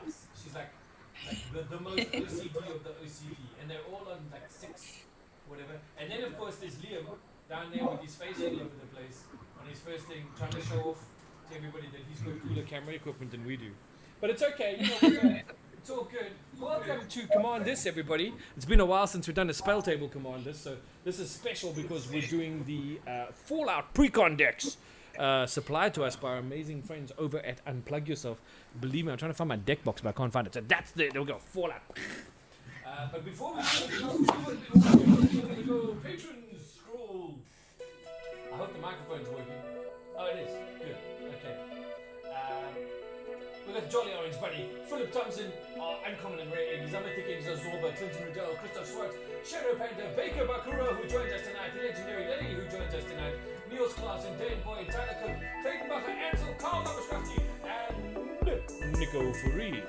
nice. She's like the most OCD of the OCD, and they're all on like 6, whatever. And then of course there's Liam down there with his face all over the place on his first thing, trying to show off to everybody that he's got cooler camera equipment than we do. But it's okay, it's all good. Welcome to CommandThis, everybody. It's been a while since we've done a spell table CommandThis, so this is special because we're doing the Fallout Precon decks supplied to us by our amazing friends over at Unplug Yourself. Believe me, I'm trying to find my deck box, but I can't find it. So that's there. There we go. Fallout. But before we go, patrons scroll. I hope the microphone's working. Oh, it is. Good. Okay. We got Jolly Orange Bunny, Philip Thompson, Uncommon and Rare Eggs, Mythic Eggs, Zorba, Clinton Riddell, Christoph Schwartz, Shadow Painter, Baker Bakura, who joins us tonight, the legendary Lenny, who joins us tonight, Niels Clausen, Dan Boy, Tyler Cook, Clayton Bacher, Ansel, Carl Labashkafti, and Nico Furi.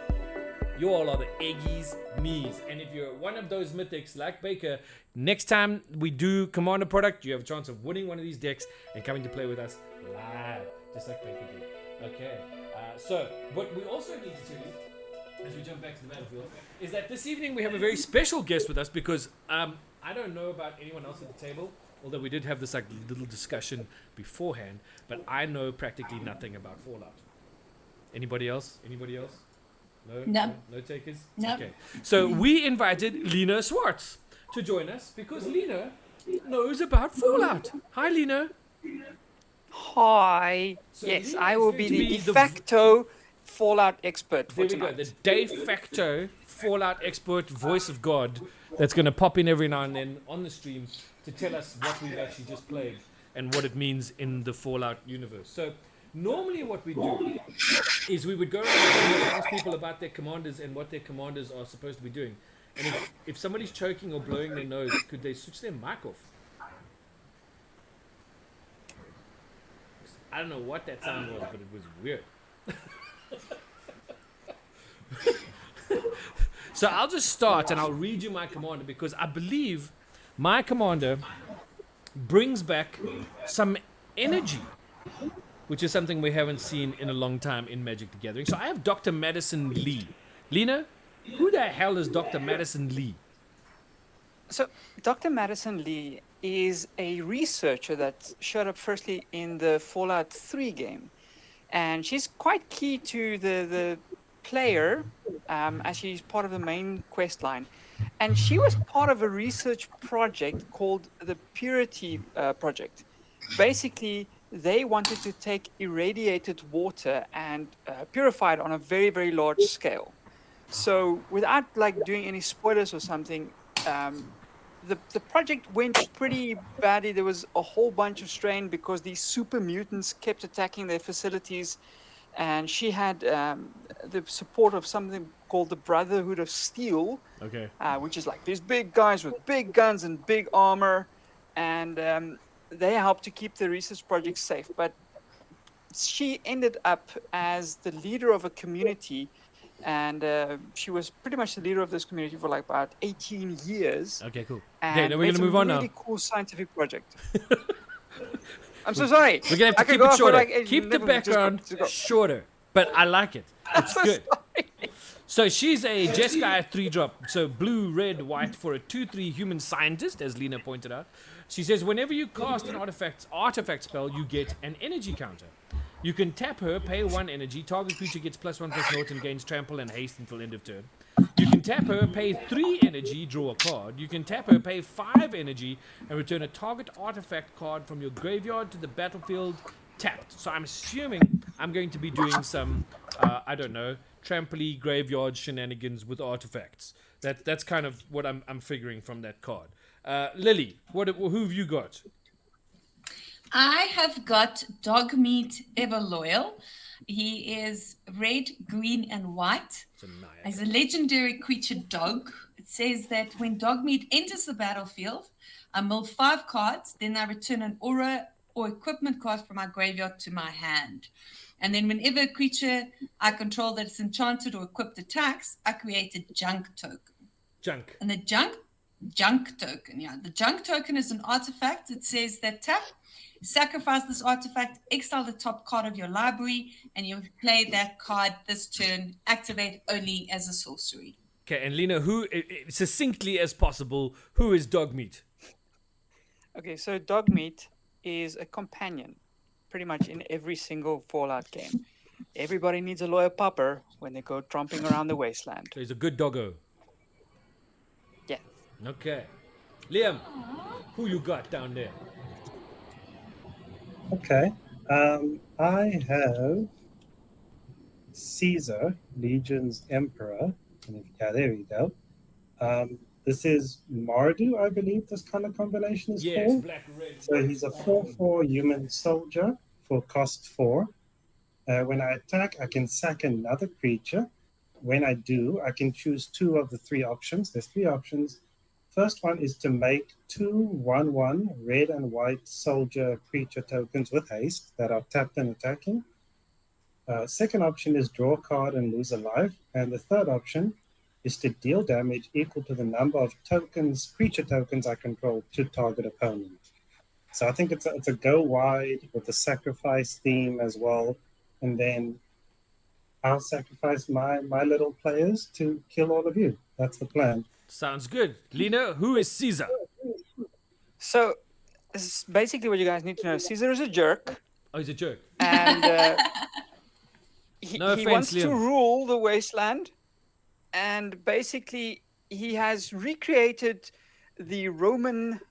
You all are the Eggies me's. And if you're one of those mythics like Baker, next time we do Commander product, you have a chance of winning one of these decks and coming to play with us live, just like Baker did. Okay. So, what we also need to tell you, as we jump back to the battlefield, is that this evening we have a very special guest with us because I don't know about anyone else at the table, although we did have this like little discussion beforehand, but I know practically nothing about Fallout. Anybody else? Anybody else? No takers? No. Okay. So we invited Lena Schwartz to join us because Lena knows about Fallout. Hi, Lena. Hi. So yes, Lena I is will going be to the be de facto Fallout expert for There we go. tonight. The de facto Fallout expert voice of God that's going to pop in every now and then on the stream to tell us what we've actually just played and what it means in the Fallout universe. So normally what we do is we would go around and ask people about their commanders and what their commanders are supposed to be doing. And if somebody's choking or blowing their nose, could they switch their mic off? I don't know what that sound was, but it was weird. So I'll just start and I'll read you my commander because I believe my commander brings back some energy, which is something we haven't seen in a long time in Magic the Gathering. So I have Dr. Madison Lee. Lena, who the hell is Dr. Madison Lee? So, Dr. Madison Lee is a researcher that showed up firstly in the Fallout 3 game. And she's quite key to the player as she's part of the main quest line. And she was part of a research project called the Purity Project. Basically, they wanted to take irradiated water and purify it on a very, very large scale. So without like doing any spoilers or something, the project went pretty badly. There was a whole bunch of strain because these super mutants kept attacking their facilities. And she had the support of something called the Brotherhood of Steel, Okay. which is like these big guys with big guns and big armor. And they helped to keep the research project safe. But she ended up as the leader of a community. And she was pretty much the leader of this community for like about 18 years. Okay, cool. And Okay, then we're going to move on now. really cool scientific project. I'm so sorry. We're going to have to I could keep go it on for, shorter. like, Keep the never mind, just go, background just go. shorter. But I like it. It's So good. sorry. So she's a Jeskai 3-drop. So blue, red, white for a 2/3 human scientist, as Lena pointed out. She says whenever you cast an artifact spell, you get an energy counter. You can tap her, pay 1 energy, target creature gets +1/+0 and gains trample and haste until end of turn. You can tap her, pay 3 energy, draw a card. You can tap her, pay 5 energy, and return a target artifact card from your graveyard to the battlefield tapped. So I'm assuming I'm going to be doing some, I don't know, trampoline graveyard shenanigans with artifacts. That's kind of what I'm figuring from that card. Lily, who have you got? I have got Dogmeat Ever Loyal. He is red, green, and white. As a legendary creature dog, it says that when Dogmeat enters the battlefield, I mill 5 cards, then I return an aura or equipment card from my graveyard to my hand. And then whenever a creature I control that's enchanted or equipped attacks, I create a junk token. Junk. And the junk junk token. Yeah, the junk token is an artifact. It says that tap, sacrifice this artifact, exile the top card of your library, and you play that card this turn. Activate only as a sorcery. Okay, and Lena, who succinctly as possible, who is Dogmeat? Okay, so Dogmeat is a companion pretty much in every single Fallout game. Everybody needs a loyal pupper when they go tromping around the wasteland. So he's a good doggo. Yeah. Okay. Liam, who you got down there? Okay. I have Caesar, Legion's Emperor. Yeah, there we go. This is Mardu, I believe this kind of combination is Yes, called. black, red. So he's a 4/4 human soldier for cost 4. When I attack, I can sack another creature. When I do, I can choose 2 of the 3 options. There's 3 options. First one is to make 2 1/1 red and white soldier creature tokens with haste that are tapped and attacking. Second option is draw a card and lose a life. And the third option is to deal damage equal to the number of tokens, creature tokens I control to target opponent. So I think it's a go wide with the sacrifice theme as well. And then I'll sacrifice my little players to kill all of you. That's the plan. Sounds good. Lena, who is Caesar? So this is basically what you guys need to know. Caesar is a jerk. Oh, he's a jerk. And he offense, wants to Liam. rule the wasteland. And basically, he has recreated the Roman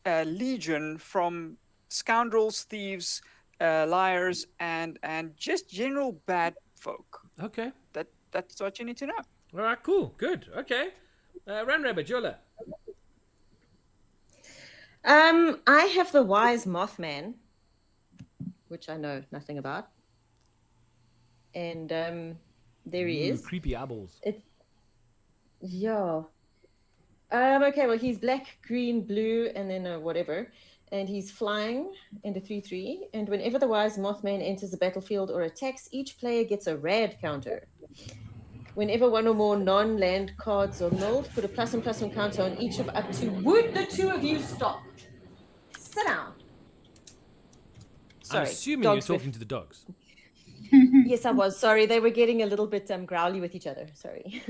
legion from scoundrels, thieves, liars, and just general bad folk. Okay. That's what you need to know. All right, cool. Good. Okay. Ran Rabbit, Yola. I have the Wise Mothman, which I know nothing about. And there he is. Creepy eyeballs. Yeah. Okay, well, he's black, green, blue, and then whatever. And he's flying in the 3/3. And whenever the Wise Mothman enters the battlefield or attacks, each player gets a rad counter. Whenever one or more non-land cards are milled, put a +1/+1 counter on each of up to. Would the two of you stop? Sit down. Sorry. I'm assuming dogs you're talking to the dogs. Yes, I was. Sorry, they were getting a little bit growly with each other. Sorry.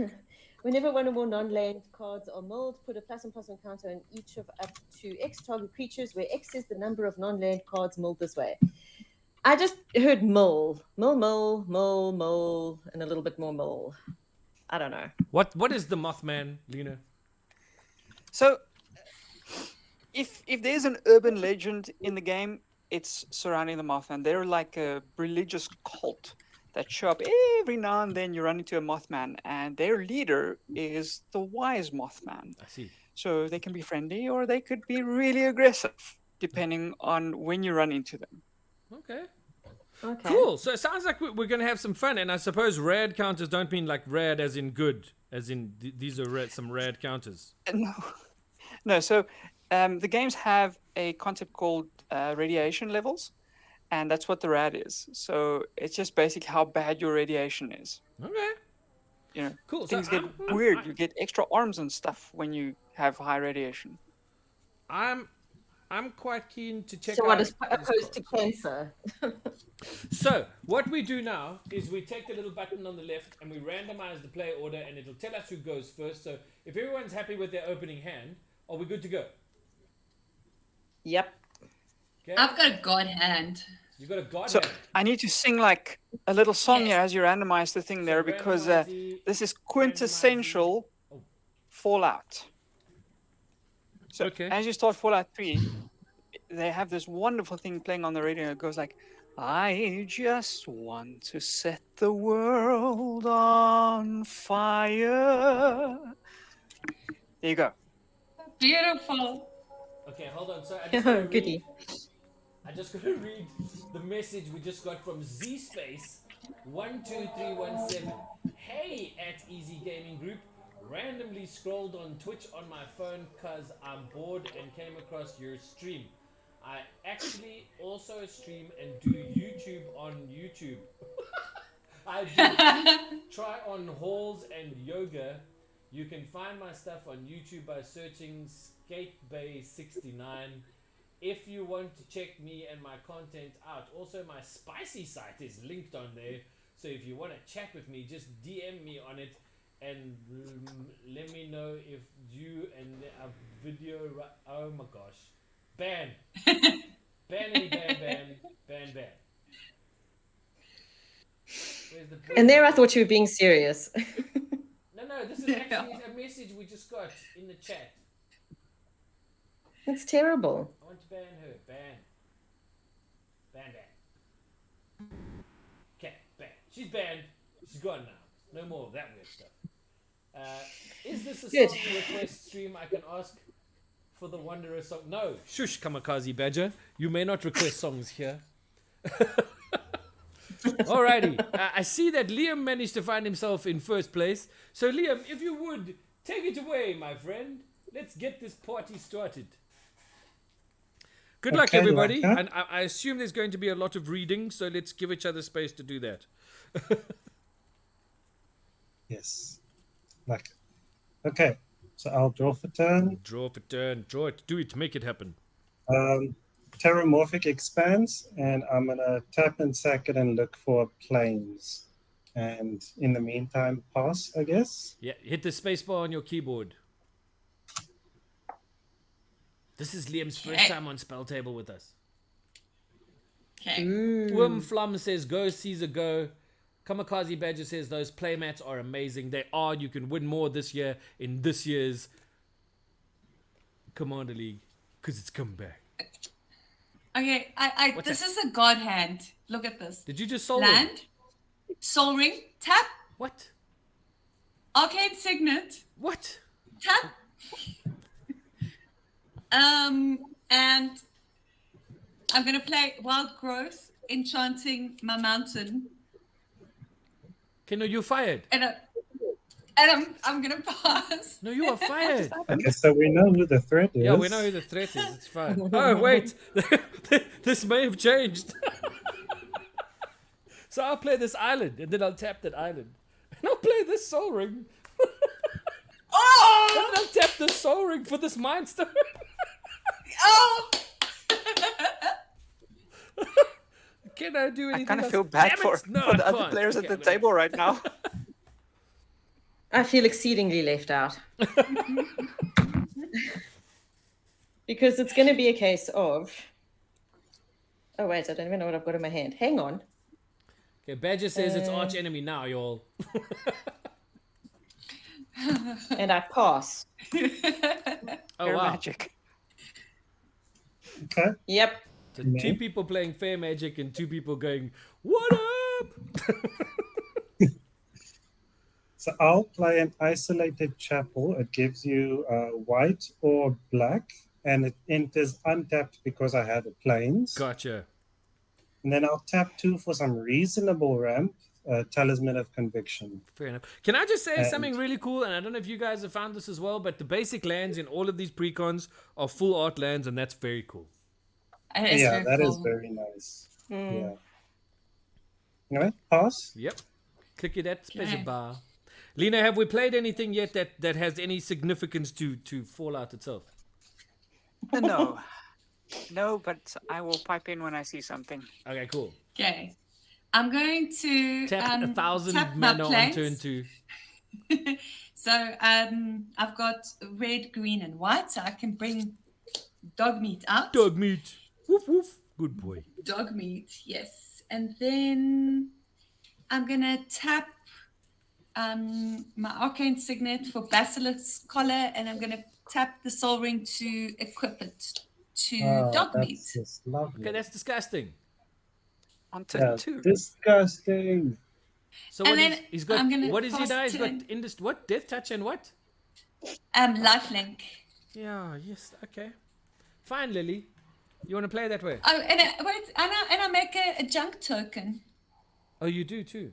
Whenever one or more non-land cards are milled, put a +1/+1 counter on each of up to X target creatures, where X is the number of non-land cards milled this way. I just heard mill, and a little bit more mill. I don't know. What is the Mothman, Lena? So, if there's an urban legend in the game, it's surrounding the Mothman. They're like a religious cult that show up every now and then. You run into a Mothman, and their leader is the Wise Mothman. I see. So they can be friendly, or they could be really aggressive, depending on when you run into them. Okay. Okay. Cool. So it sounds like we're going to have some fun. And I suppose rad counters don't mean like rad as in good, as in these are some rad counters. No. So the games have a concept called radiation levels, and that's what the rad is. So it's just basically how bad your radiation is. Okay. You know, Cool. things So get weird. You get extra arms and stuff when you have high radiation. I'm quite keen to check So out. what is opposed to cancer? So what we do now is we take the little button on the left and we randomize the player order, and it'll tell us who goes first. So if everyone's happy with their opening hand, are we good to go? Yep. Okay. I've got a god hand. You got a god So hand. I need to sing like a little song Yes. here as you randomize the thing there, because this is quintessential Fallout. So Okay. as you start Fallout 3, they have this wonderful thing playing on the radio. It goes like, I just want to set the world on fire. There you go. Beautiful. Okay, hold on. So Goody. I just got to read the message we just got from Z Space 12317. Hey, at Easy Gaming Group. Randomly scrolled on Twitch on my phone because I'm bored and came across your stream. I actually also stream and do YouTube on YouTube. I do try on halls and yoga You can find my stuff on YouTube by searching SkateBay69. If you want to check me and my content out, also my spicy site is linked on there. So if you want to chat with me, just DM me on it and let me know if you and a video. Oh my gosh, ban, ban, ban. And there I thought you were being serious. No, this is actually a message we just got in the chat. It's terrible. I want to ban her. Ban. Okay, ban. She's banned. She's gone now. No more of that weird stuff. Is this a Good. song request stream I can ask for the Wanderer song? No. Shush, Kamikaze Badger. You may not request songs here. Alrighty. I see that Liam managed to find himself in first place. So Liam, if you would, take it away, my friend. Let's get this party started. Good luck, everybody. And I assume there's going to be a lot of reading, so let's give each other space to do that. Yes. Like it. Okay. So I'll draw for turn. Draw for turn. Draw it. Do it. Make it happen. Terramorphic expands, and I'm gonna tap and sack it and look for planes. And in the meantime, pass, I guess. Yeah, hit the spacebar on your keyboard. This is Liam's first time on Spell Table with us. Okay. Wormflum says, go, Caesar, go. Kamikaze Badger says, those playmats are amazing. They are. You can win more this year in this year's Commander League. Because it's come back. Okay, What's this that? is a god hand. Look at this. Did you just soul Land, ring? soul ring, tap, What? arcane signet, What? tap. And I'm gonna play Wild Growth, enchanting my mountain, Okay, no, you're fired. and I'm gonna pass. No, you are fired. Okay, so we know who the threat is. Yeah, we know who the threat is. It's fine. Oh, wait. This may have changed. So I'll play this island, and then I'll tap that island. And I'll play this soul ring. Oh! And I'll tap the soul ring for this mind stone. Oh! Can I do anything I kind of else? feel bad Damn for it! No, the I other can't. players Okay, at the no. table right now. I feel exceedingly left out. Because it's going to be a case of... Oh, wait, I don't even know what I've got in my hand. Hang on. Okay, Badger says it's arch enemy now, y'all. And I pass. Oh, Fair wow. magic. Okay. Yep. So 2 people playing fair magic and 2 people going, what up? So I'll play an isolated chapel. It gives you white or black, and it enters untapped because I have a planes. Gotcha. And then I'll tap 2 for some reasonable ramp, Talisman of Conviction. Fair enough. Can I just say And- something really cool? And I don't know if you guys have found this as well, but the basic lands in all of these precons are full art lands, and that's very cool. It is Yeah, very that is cool. very nice. Yeah. Anyway, pass. Yep. Click it at space Okay. bar. Lena, have we played anything yet that has any significance to Fallout itself? No. No, but I will pipe in when I see something. Okay, cool. Okay. I'm going to Tap 1,000 tap my mana on planes. turn 2. So I've got red, green, and white, so I can bring dog meat out. Dog meat. Woof woof. Good boy. Dog meat, yes. And then I'm gonna tap my arcane signet for Basilisk's collar, and I'm gonna tap the soul ring to equip it to dog meat. That's just lovely. Okay, that's disgusting. On turn Yeah, 2. disgusting. So And what then he's got? I'm gonna What is he pass now? He's got turn. what? Death touch and what? Lifelink. Yeah. Yes. Okay. Fine, Lily. You want to play that way? Oh, and I make a junk token. Oh, you do too.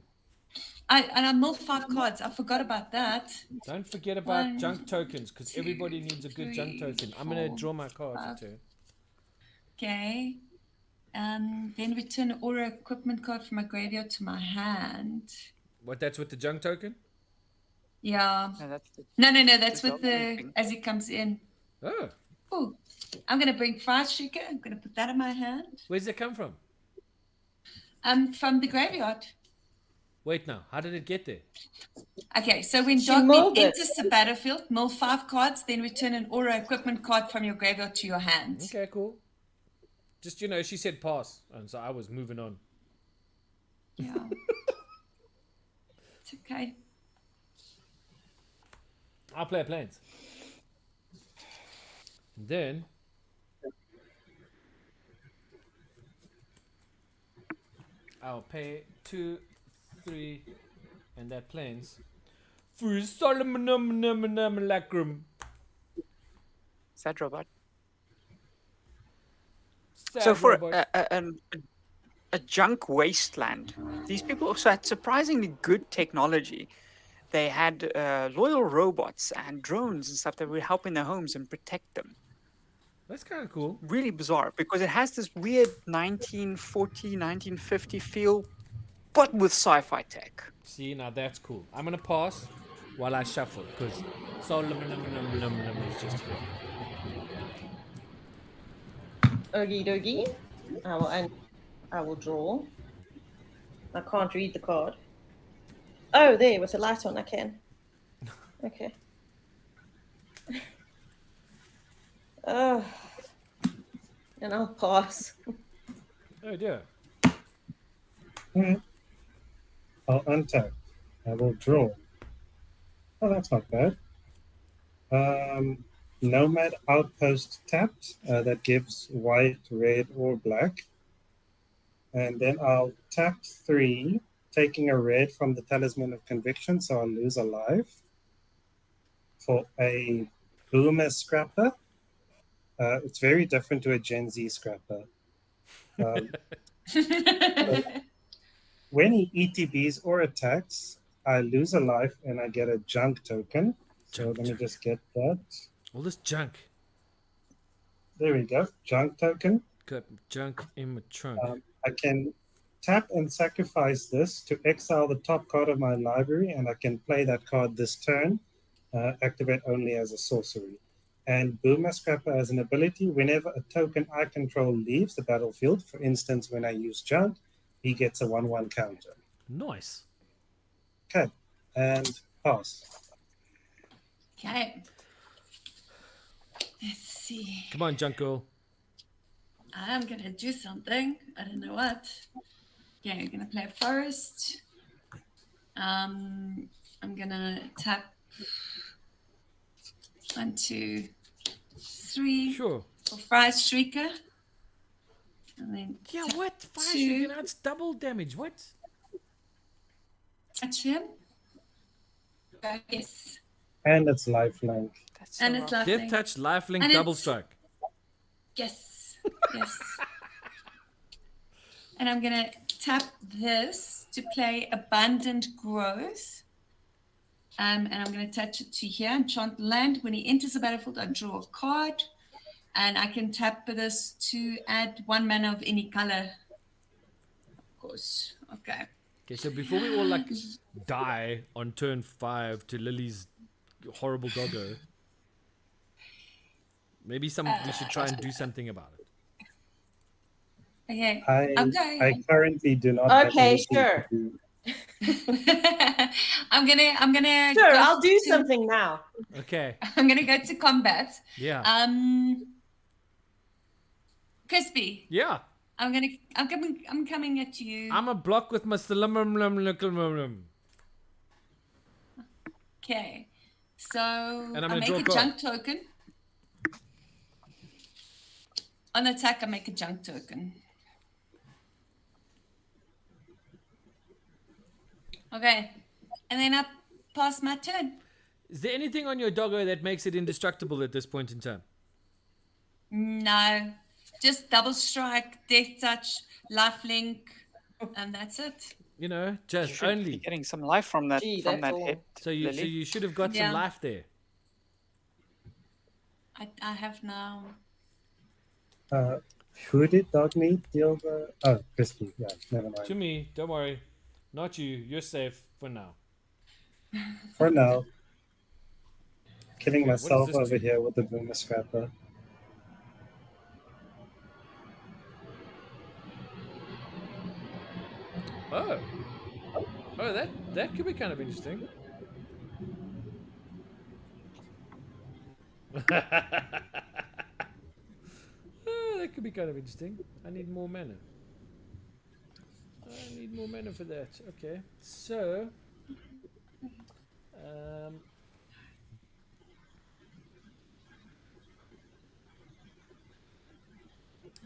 I mill 5 cards. I forgot about that. Don't forget about 1, junk tokens, because everybody needs a good junk 3, token. I'm gonna 4, draw my card 5. too. Okay. Then return an aura equipment card from my graveyard to my hand. What? That's with the junk token? Yeah. No, that's the, No. That's the with dog the moving. as it comes in. Oh, Oh, I'm gonna bring fried sugar. I'm gonna put that in my hand. where's it come from? From the graveyard. Wait now, how did it get there? Okay, so when She Dogmeat mulled it. enters the battlefield, mill 5 cards, then return an aura equipment card from your graveyard to your hand. Okay, cool. Just, she said pass, and so I was moving on. Yeah. It's okay. I'll play planes. And then I'll pay 2, 3, and that planes. For Solomon Lacrum. Sad robot. Sad So for robot. a junk wasteland, these people also had surprisingly good technology. They had loyal robots and drones and stuff that were helping their homes and protect them. That's kind of cool. Really bizarre because it has this weird 1940, 1950 feel, but with sci-fi tech. See, now that's cool. I'm gonna pass while I shuffle because Solomon is just here. Okie dokie. I will draw. I can't read the card. Oh, there, with the light on, I can. Okay. And I'll pass. Oh dear. I'll untap. I will draw. Oh, that's not bad. Nomad Outpost tapped. That gives white, red, or black. And then I'll tap 3, taking a red from the Talisman of Conviction, so I'll lose a life. For a Boomer Scrapper, it's very different to a Gen Z Scrapper. So when he ETBs or attacks, I lose a life and I get a junk token. So let me just get that. All this junk. There we go. Junk token. Got junk in my trunk. I can tap and sacrifice this to exile the top card of my library, and I can play that card this turn, activate only as a sorcery. And Boomer Scrapper has an ability whenever a token I control leaves the battlefield, for instance, when I use junk, he gets a 1/1 counter. Nice. Okay, and pass. Okay. Let's see. Come on, junk girl. I'm going to do something. I don't know what. Okay, I'm going to play a forest. I'm going to tap 1, 2, 3 Sure. for Fry Shrieker. And then Yeah, tap what? Fire 2. shooting, that's double damage. What? Touch him. Yes. And it's lifelink. That's so And it's rough. lovely. Death touch, lifelink, And double it's- strike. Yes. Yes. And I'm going to tap this to play Abundant Growth. And I'm going to attach it to here, enchant land. When he enters the battlefield, I draw a card. And I can tap this to add 1 mana of any color. Of course. Okay. Okay, so before we all die on turn 5 to Lily's horrible doggo, maybe we should try and do something about it. Okay. I currently do not have Okay, anything sure. to do. I'm gonna Sure, go I'll do to- something now. Okay. I'm gonna go to combat. Yeah. Crispy. Yeah. I'm coming at you. I'm a block with my salamum. Okay. So I'm I gonna make draw a a card. junk token. On attack, I make a junk token. Okay. And then I pass my turn. Is there anything on your doggo that makes it indestructible at this point in time? No. Just double strike, death touch, lifelink, and that's it. You Just should be only. getting some life from that Gee, from that's that all. hit. So you should have got Yeah. some life there. I have now. Who did Dogmeat deal the... Oh, Crispy. Yeah, never To mind. me, don't worry. Not you. You're safe for now. For now. Killing Okay, what does myself this over do? here with the boomer scrapper. Oh. Oh, that could be kind of interesting. Oh, that could be kind of interesting. I need more mana. I need more mana for that. Okay. So,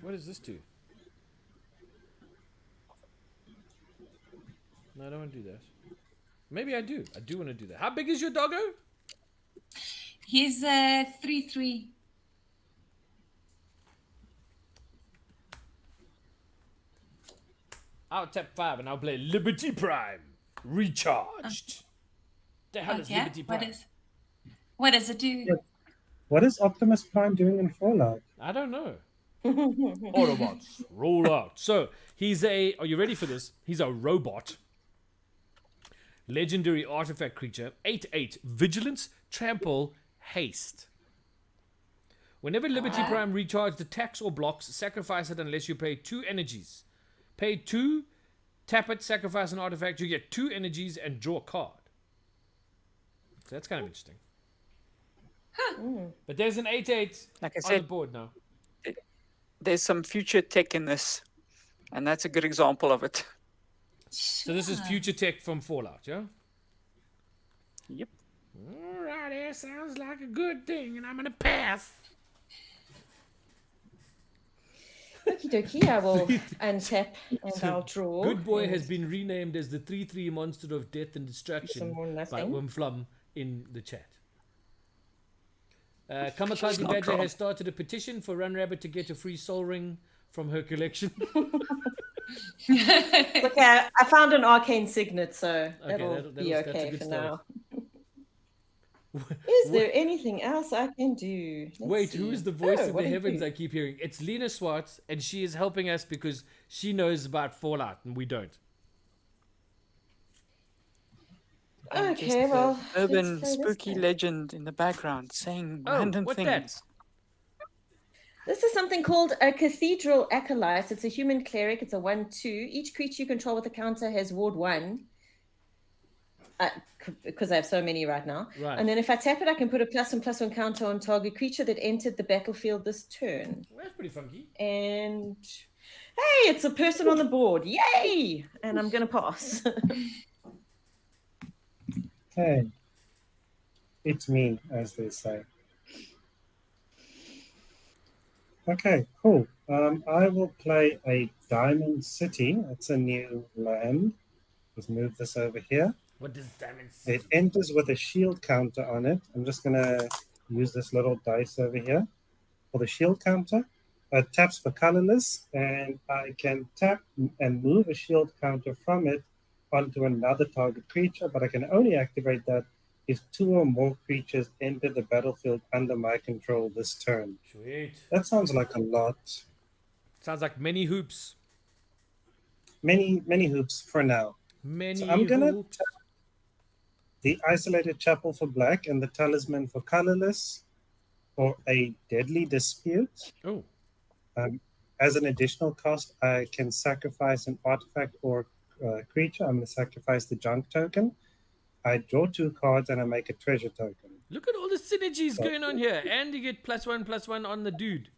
what does this do? No, I don't want to do that. Maybe I do. I do want to do that. How big is your doggo? He's 3/3. I'll tap 5 and I'll play Liberty Prime. Recharged. The hell is Okay. Liberty Prime? What does it do? Yeah. What is Optimus Prime doing in Fallout? I don't know. Autobots, roll out. So, he's a... Are you ready for this? He's a robot. Legendary artifact creature. 8/8. Vigilance, trample, haste. Whenever Liberty Prime recharged attacks or blocks, sacrifice it unless you pay 2 energies. Pay 2, tap it, sacrifice an artifact, you get 2 energies and draw a card. So that's kind of interesting. But there's an 8/8 Like I on the said, board now. there's some future tech in this, and that's a good example of it. So this is future tech from Fallout, yeah? Yep. Alrighty, sounds like a good thing, and I'm gonna pass. Okie dokie, I will untap and I'll draw. Good Boy and has been renamed as the 3/3 monster of death and destruction some more by nothing. Wimflum in the chat. Kamikaze not Badger wrong. has started a petition for Run Rabbit to get a free soul ring from her collection. Okay, I found an arcane signet, so that'll be that's a okay good for start. now. Is there anything else I can do? Let's Wait, see. who is the voice Oh, of what the do you heavens do? I keep hearing? It's Lena Swartz, and she is helping us because she knows about Fallout, and we don't. And just Okay, the well, urban let's play this spooky game. legend in the background saying Oh, random what's things. that? This is something called a cathedral acolyte. It's a human cleric. It's a 1/2. Each creature you control with a counter has ward 1. Because I have so many right now. Right. And then if I tap it, I can put a +1/+1 counter on target creature that entered the battlefield this turn. Well, that's pretty funky. And hey, it's a person on the board. Yay! And I'm going to pass. Hey, it's me, as they say. Okay, cool. I will play a Diamond City. It's a new land. Let's move this over here. What does Diamond City? It enters with a shield counter on it. I'm just going to use this little dice over here for the shield counter. It taps for colorless, and I can tap and move a shield counter from it onto another target creature, but I can only activate that if 2 or more creatures enter the battlefield under my control this turn. Sweet. That sounds like a lot. Sounds like many hoops. Many hoops for now. Many So I'm gonna hoops. The Isolated Chapel for black and the Talisman for colorless, or a Deadly Dispute. Oh. As an additional cost, I can sacrifice an artifact or creature. I'm going to sacrifice the junk token. I draw 2 cards and I make a treasure token. Look at all the synergies going on here. And you get +1/+1 on the dude.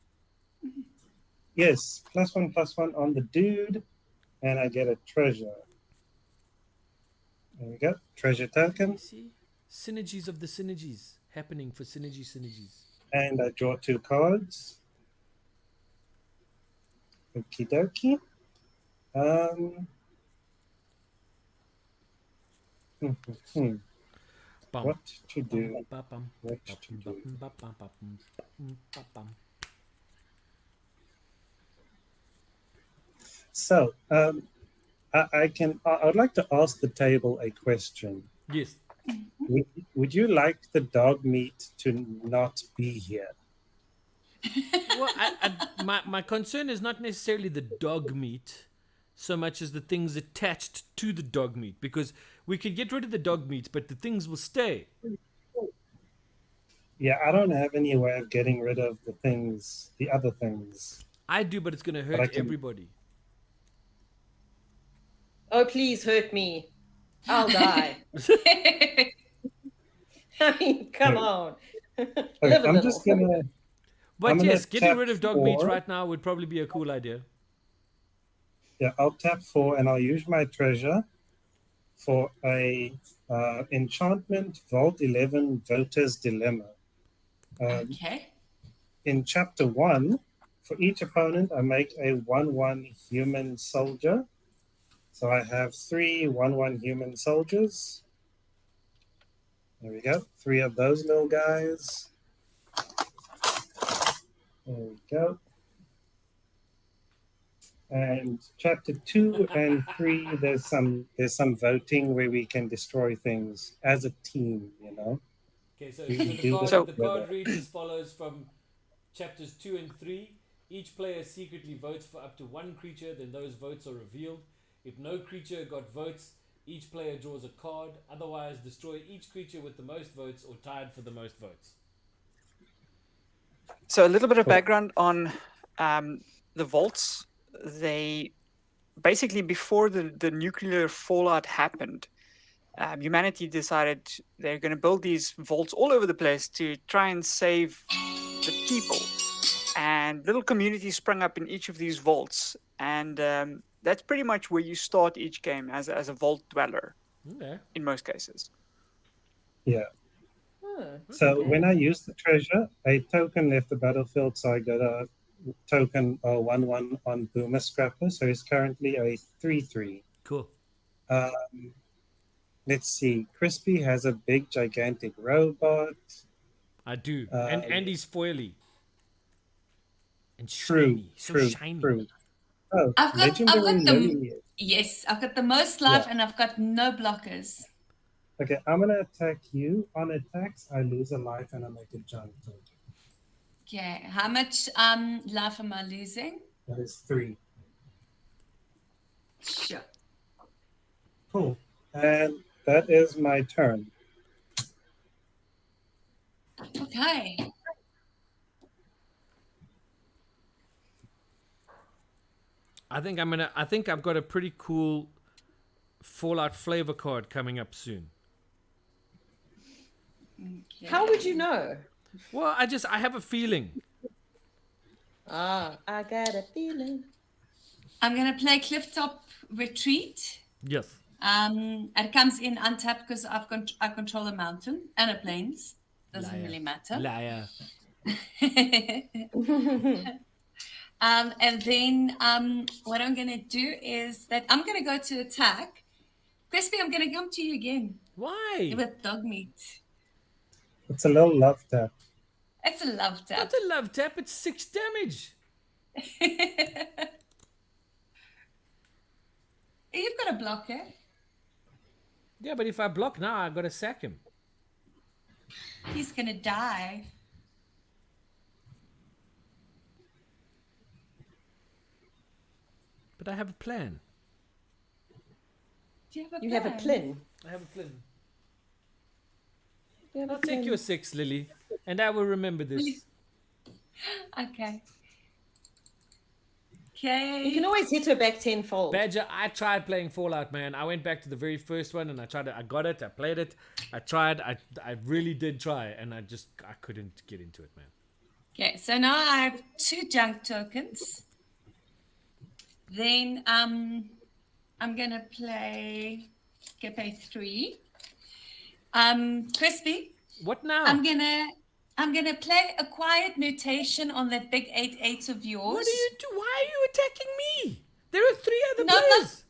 Yes, +1/+1 on the dude, and I get a treasure. There we go, treasure token. See? Synergies of the synergies happening for synergies. And I draw 2 cards. Okie dokie. What to do? What to do? So, I would like to ask the table a question. Yes. Would you like the dog meat to not be here? Well, my concern is not necessarily the dog meat. so much as the things attached to the dog meat, because we could get rid of the dog meat, but the things will stay. Yeah, I don't have any way of getting rid of the other things. I do, but it's going to But I hurt can- everybody. Oh, please hurt me. I'll die. I mean, come on. Okay, Live a I'm little. just gonna. But I'm gonna yes, getting tap rid of dog meat 4. right now would probably be a cool idea. Yeah, I'll tap 4 and I'll use my treasure for a enchantment Vault 11 Voter's Dilemma. Okay. In chapter 1, for each opponent, I make a 1/1 human soldier. So I have 3 1/1 human soldiers. There we go. 3 of those little guys. There we go. And chapter 2 and 3, there's some voting where we can destroy things as a team, you know. Okay, so, We so, do the, card, this the together. card reads as follows from chapters 2 and 3. Each player secretly votes for up to 1 creature, then those votes are revealed. If no creature got votes, each player draws a card. Otherwise, destroy each creature with the most votes or tied for the most votes. So a little bit of background on the vaults. They basically, before the nuclear fallout happened, humanity decided they're going to build these vaults all over the place to try and save the people. And little communities sprung up in each of these vaults. And that's pretty much where you start each game as a vault dweller, Okay. in most cases. Yeah. Oh, So okay. when I use the treasure, a token left the battlefield, so I got a token 1/1 on Boomer Scrapper. So he's currently a 3/3. Cool. Let's see. Crispy has a big, gigantic robot. I do. And he's foily. And True, shiny. So true, shiny. true. Oh, I've got legendary the Lily. yes, I've got the most life Yeah. and I've got no blockers. Okay, I'm gonna attack you. On attacks, I lose a life and I make a giant token. Okay, how much life am I losing? That is 3. Sure. Cool. And that is my turn. Okay. I think I've got a pretty cool Fallout flavor card coming up soon. Okay. How would you know? Well, I have a feeling. Ah, I got a feeling. I'm gonna play Clifftop Retreat. Yes. It comes in untapped because I control a mountain and a plains. Doesn't Liar. really matter. Liar. And then what I'm gonna do is that I'm gonna go to attack. Crispy, I'm gonna come to you again Why? with dog meat. It's a little love tap. It's a love tap. Not a love tap, it's 6 damage. You've got a blocker. Yeah, but if I block now, I gotta sack him. He's gonna die. But I have a plan. Do you have a You plan? have a plin. I have a plan. You have a I'll take plin. your 6, Lily, and I will remember this. Okay. You Okay. can always hit her back tenfold. Badger, I tried playing Fallout, man. I went back to the very first one and I tried it. I got it. I played it. I tried. I really did try, and I couldn't get into it, man. Okay, so now I have 2 junk tokens. Then I'm gonna play pay 3. Crispy, What now? I'm gonna play a quiet mutation on that big 8/8 of yours. What do you do? Why are you attacking me? There are 3 other No, no. players.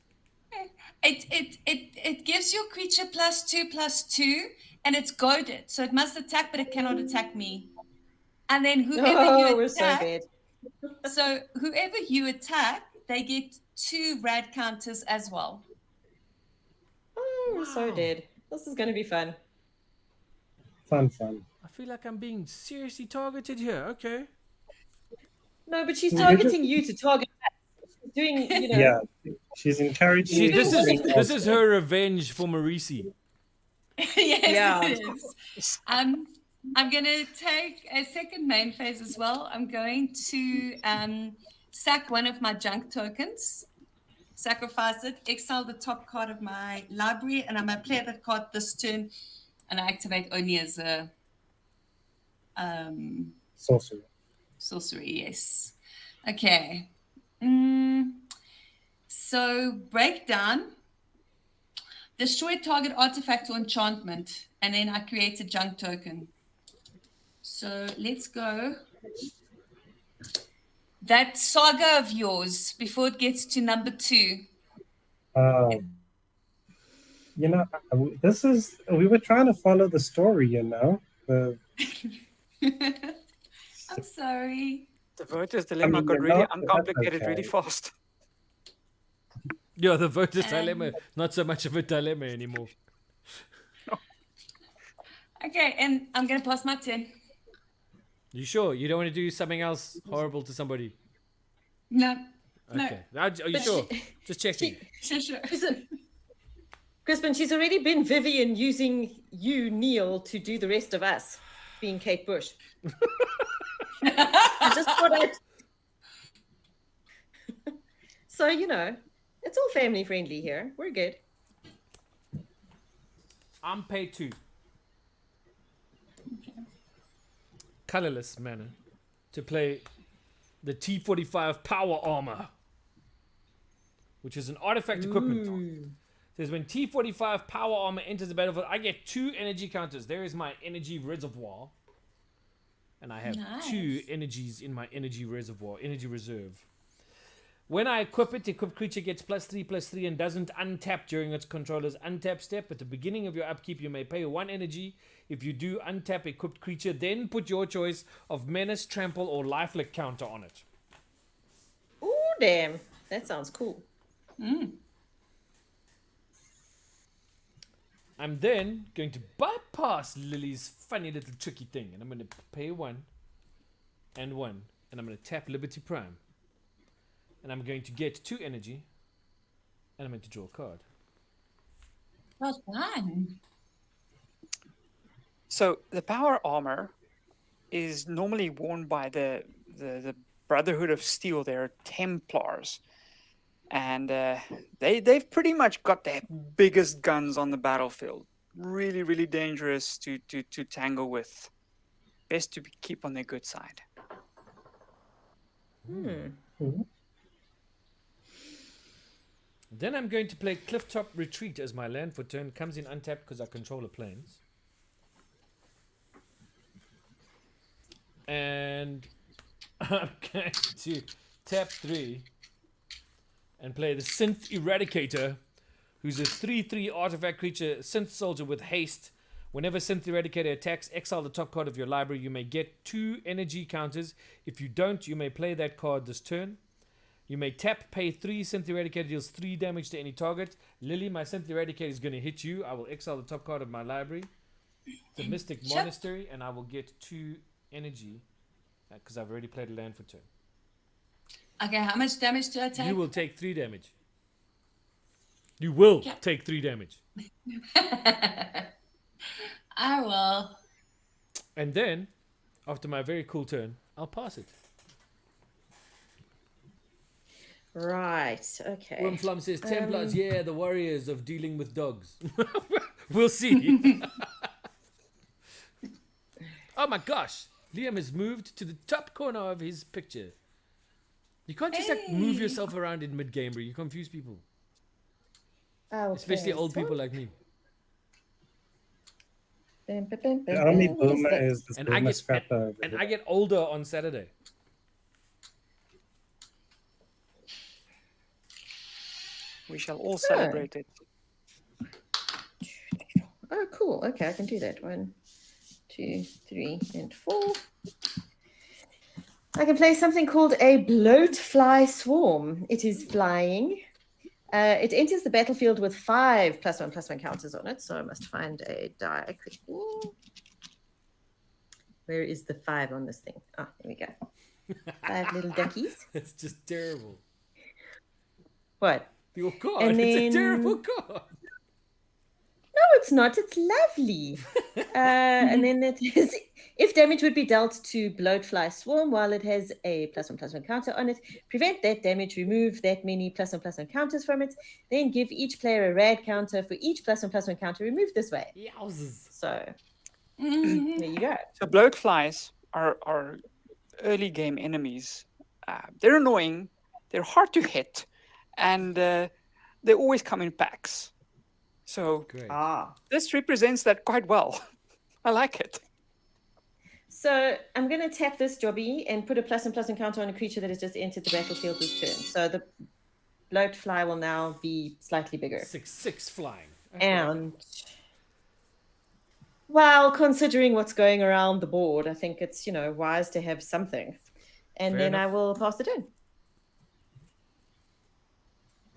It gives your creature +2/+2, and it's goaded, so it must attack, but it cannot attack me. And then whoever Oh, you we're so attack, dead. so whoever you attack, they get 2 rad counters as well. Oh, we're so Wow. dead. This is going to be fun. Fun. I feel like I'm being seriously targeted here. Okay. No, but she's You targeting you to target us. She's doing, you know. Yeah, she's encouraging you to swing This is also. her revenge for Marisi. Yes, Yeah. it is. I'm gonna take a second main phase as well. I'm going to sack one of my junk tokens, sacrifice it, exile the top card of my library, and I'm gonna play that card this turn, and I activate only as a Sorcery. sorcery. Yes. Okay. So breakdown. Destroy target artifact or enchantment, and then I create a junk token. So let's go. That saga of yours before it gets to number 2. You know, we were trying to follow the story, you know. I'm sorry. The voter's dilemma got you're really not, but that's uncomplicated really okay. fast. Yeah, the voter's dilemma. Not so much of a dilemma anymore. Okay, and I'm going to pass my turn. You sure? You don't want to do something else horrible to somebody? No. Okay. Are you But sure? Just checking. Sure. Crispin, she's already been Vivian using you, Neil, to do the rest of us, being Kate Bush. I just thought I'd... So, you know, it's all family friendly here. We're good. I'm paid 2. Colorless mana to play the T45 Power Armor, which is an artifact equipment. Says when T45 Power Armor enters the battlefield, I get 2 energy counters. There is my energy reservoir, and I have 2 energies in my energy reservoir, energy reserve. When I equip it, the equipped creature gets +3/+3 and doesn't untap during its controller's untap step. At the beginning of your upkeep, you may pay 1 energy. If you do untap equipped creature, then put your choice of menace, trample, or lifelink counter on it. Ooh, damn. That sounds cool. I'm then going to bypass Lily's funny little tricky thing, and I'm going to pay 1 and 1, and I'm going to tap Liberty Prime. And I'm going to get 2 energy, and I'm going to draw a card. Well done. So the power armor is normally worn by the Brotherhood of Steel. They're Templars, and they've pretty much got their biggest guns on the battlefield. Really, really dangerous to tangle with. Best to keep on their good side. Then I'm going to play Clifftop Retreat as my land for turn. Comes in untapped because I control the planes. And I'm going to tap 3 and play the Synth Eradicator, who's a 3/3 artifact creature, Synth Soldier with haste. Whenever Synth Eradicator attacks, exile the top card of your library. You may get 2 energy counters. If you don't, you may play that card this turn. You may tap, pay 3. Synth Eradicator deals 3 damage to any target. Lily, my Synth Eradicator is going to hit you. I will exile the top card of my library. It's a Mystic Monastery, and I will get 2 energy because I've already played a land for turn. Okay, how much damage do I take? You will take 3 damage. You will take 3 damage. I will. And then, after my very cool turn, I'll pass it. Right. Okay. Wormflum says, Templars, yeah, the warriors of dealing with dogs. We'll see. Oh my gosh. Liam has moved to the top corner of his picture. You can't just like move yourself around in mid-game, bro. You confuse people. Okay, Especially old people like me. The only boomer is the And boomer scrapper. I get older on Saturday. We shall all celebrate it. Oh, cool. Okay, I can do that. 1, 2, 3, and 4. I can play something called a bloatfly swarm. It is flying. It enters the battlefield with 5 +1/+1 counters on it. So I must find a die quickly. Where is the 5 on this thing? Ah, here we go. 5 little duckies. It's just terrible. What? Your card. And It's a then- terrible card. No, it's not. It's lovely. And then it is, if damage would be dealt to Bloatfly Swarm while it has a +1/+1 counter on it, prevent that damage, remove that many +1/+1 counters from it, then give each player a rad counter for each +1/+1 counter removed this way. Yowzers. So Mhm. there you go. So bloatflies are early game enemies. They're annoying. They're hard to hit, and they always come in packs. So Great. this represents that quite well. I like it. So I'm going to tap this jobby and put a +1/+1 counter on a creature that has just entered the battlefield this turn. So the bloatfly will now be slightly bigger. 6/6 flying. And well, considering what's going around the board, I think it's, wise to have something. And Fair then enough. I will pass the turn.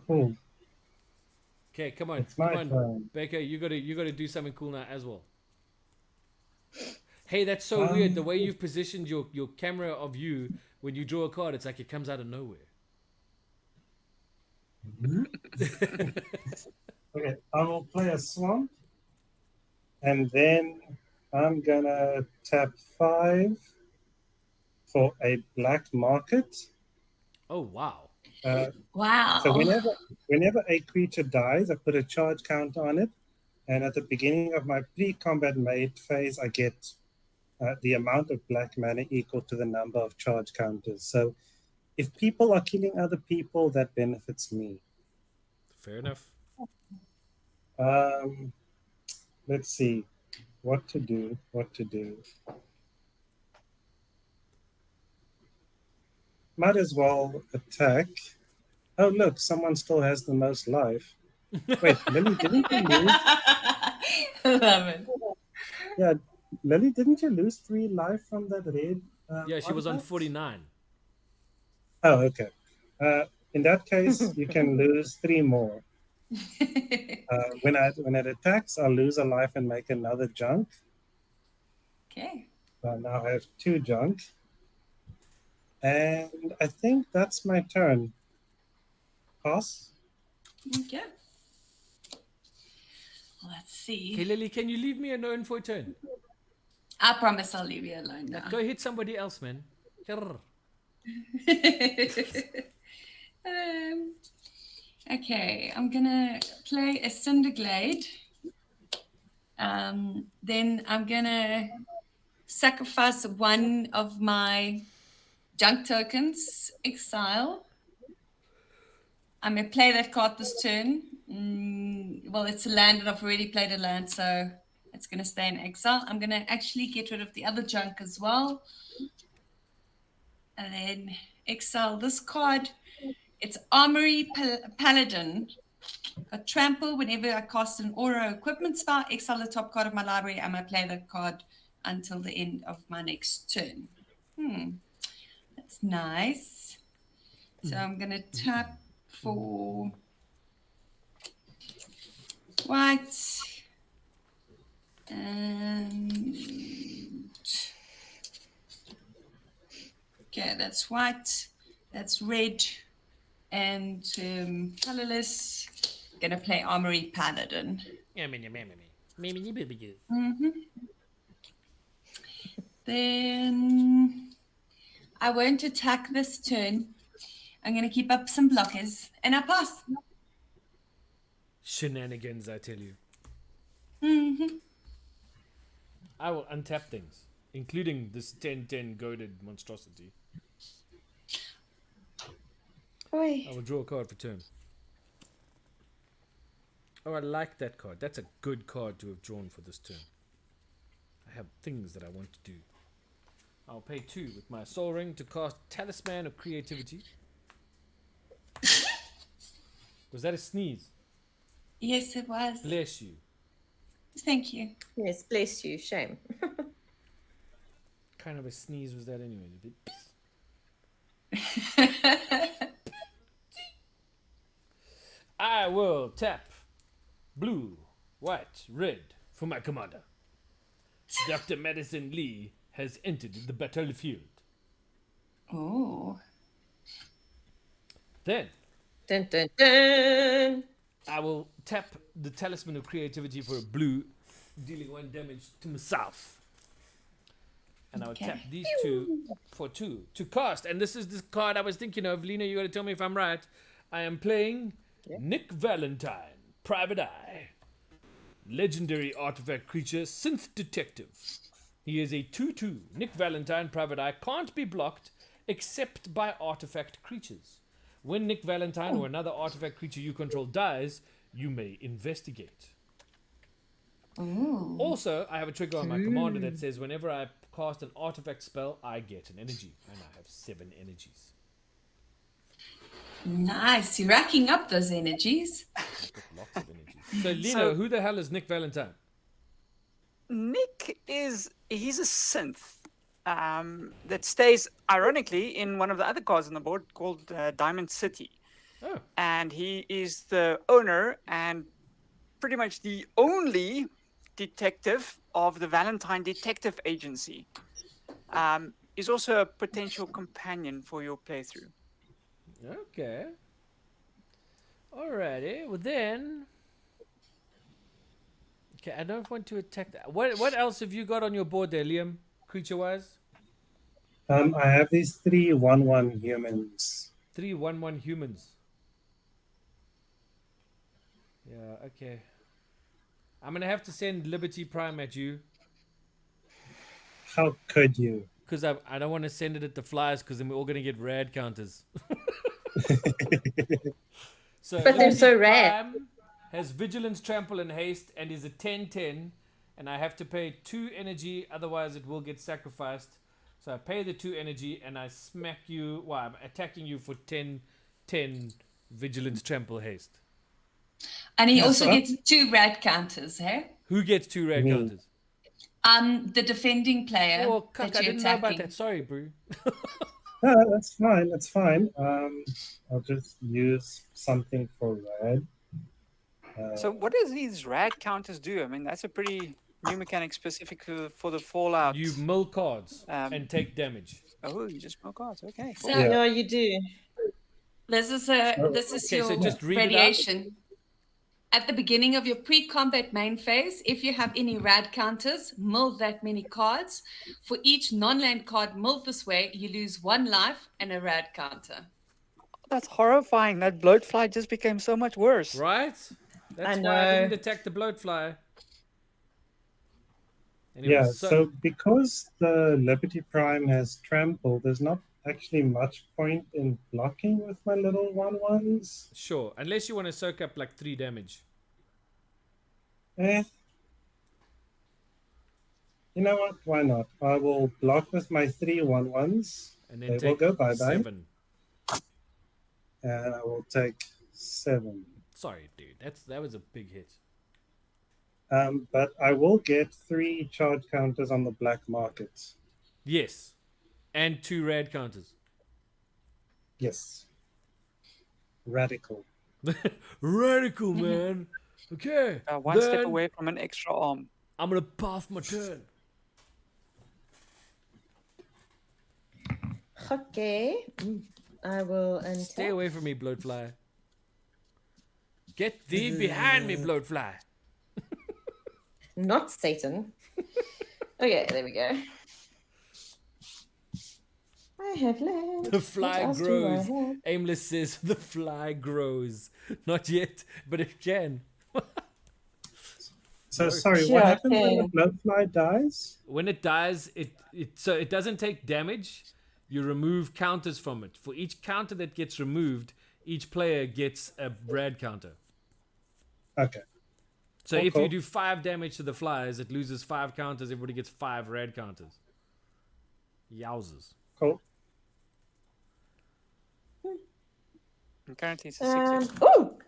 Cool. Okay, come on. It's my Come on. turn. Baker, you gotta do something cool now as well. Hey, that's so weird. The way you've positioned your camera of you when you draw a card, it's like it comes out of nowhere. Okay, I will play a swamp, and then I'm gonna tap 5 for a black market. Oh wow. Wow. So whenever a creature dies, I put a charge counter on it, and at the beginning of my pre-combat mate phase, I get the amount of black mana equal to the number of charge counters. So if people are killing other people, that benefits me. Fair enough. Let's see what to do. Might as well attack. Oh, look, someone still has the most life. Wait, Lily, didn't you lose? Love it. Yeah, Lily, didn't you lose 3 life from that raid? Yeah, she was on artifact? 49. Oh, okay. In that case, you can lose 3 more. When it attacks, I'll lose a life and make another junk. Okay. So now I have 2 junk. And I think that's my turn. Pass. Okay. Let's see. Okay, Lily, can you leave me alone for a turn? I promise I'll leave you alone now. Go hit somebody else, man. Grr. Okay, I'm gonna play a Cinderglade. Then I'm gonna sacrifice one of my junk tokens, exile. I'm gonna play that card this turn. Well, it's a land, and I've already played a land, so it's gonna stay in exile. I'm gonna actually get rid of the other junk as well, and then exile this card. It's Armory Paladin. A trample. Whenever I cast an aura or equipment spell, exile the top card of my library. I'm gonna play that card until the end of my next turn. That's nice. So I'm gonna tap for white and okay, that's white, that's red, and colorless. Gonna play Armory Paladin. Then I won't attack this turn. I'm gonna keep up some blockers, and I pass. Shenanigans, I tell you. Mm-hmm. I will untap things, including this 10/10 goaded monstrosity. Oi. I will draw a card for turn. Oh, I like that card. That's a good card to have drawn for this turn. I have things that I want to do. I'll pay 2 with my soul ring to cast Talisman of Creativity. Was that a sneeze? Yes, it was. Bless you. Thank you. Yes, bless you. Shame. Kind of a sneeze was that anyway? A bit. I will tap blue, white, red for my commander. Dr. Madison Lee has entered the battlefield. Oh. Then Dun, dun, dun. I will tap the Talisman of Creativity for a blue, dealing 1 damage to myself. And I will tap these 2 for 2 to cast. And this is this card I was thinking of. Lena, you got to tell me if I'm right. I am playing Nick Valentine, Private Eye. Legendary artifact creature, Synth Detective. He is a 2/2. Nick Valentine, Private Eye, can't be blocked except by artifact creatures. When Nick Valentine or another artifact creature you control dies, you may investigate. Also, I have a trigger on my commander that says whenever I cast an artifact spell, I get an energy. And I have 7 energies. Nice. You're racking up those energies. I've got lots of energies. So, Lena, who the hell is Nick Valentine? Nick he's a synth that stays, ironically, in one of the other cards on the board called Diamond City. Oh. And he is the owner and pretty much the only detective of the Valentine Detective Agency. Is also a potential companion for your playthrough. Okay. Alrighty. Well then. Okay, I don't want to attack that. What else have you got on your board there, Liam? Creature-wise? I have these 3/1/1 humans. 3/1/1 humans. Yeah, okay. I'm gonna have to send Liberty Prime at you. How could you? Because I don't want to send it at the flyers because then we're all gonna get rad counters. So But they're so Liberty rare. Prime has Vigilance, Trample, and Haste, and is a 10/10, and I have to pay 2 energy, otherwise it will get sacrificed. So I pay the 2 energy, and I smack you. Well, I'm attacking you for 10 Vigilance, Trample, Haste. And he also gets 2 rad counters, hey? Who gets 2 rad Me. counters? The defending player Oh, cuck, that I you're didn't know about attacking. that. Sorry, Brew. No, that's fine. That's fine. I'll just use something for red. So what does these rad counters do? I mean, that's a pretty new mechanic specifically for the Fallout. You mill cards and take damage. Oh, you just mill cards. Okay. So Yeah. Yeah, you do. this is Okay, your so just read it out. radiation. At the beginning of your pre-combat main phase, if you have any rad counters, mill that many cards. For each non-land card milled this way, you lose 1 life and a rad counter. That's horrifying. That bloatfly just became so much worse. Right? That's I why I didn't know. attack the bloatfly. Anyway, Yeah, so because the Liberty Prime has trample, there's not actually much point in blocking with my little 1/1s. Sure, unless you want to soak up like 3 damage. You know what? Why not? I will block with my 3/1/1s. And then They will take go bye-bye. 7. And I will take 7. Sorry, dude. That was a big hit. But I will get 3 charge counters on the black market. Yes. And 2 rad counters. Yes. Radical. Radical, man. Okay. One step then away from an extra arm. I'm going to pass my turn. Okay. I will untap. Stay away from me, bloatfly. Get thee behind me, bloatfly. Not Satan. Okay, there we go. I have land. The What fly else do I grows. have? Aimless says the fly grows. Not yet, but it can. So sorry, Sure, what happens when okay. the bloodfly dies? When it dies, it doesn't take damage. You remove counters from it. For each counter that gets removed, each player gets a rad counter. Okay. So Oh, if cool. you do 5 damage to the flies, it loses 5 counters. Everybody gets 5 rad counters. Yowzers. Cool. And currently it's a 6. Oh!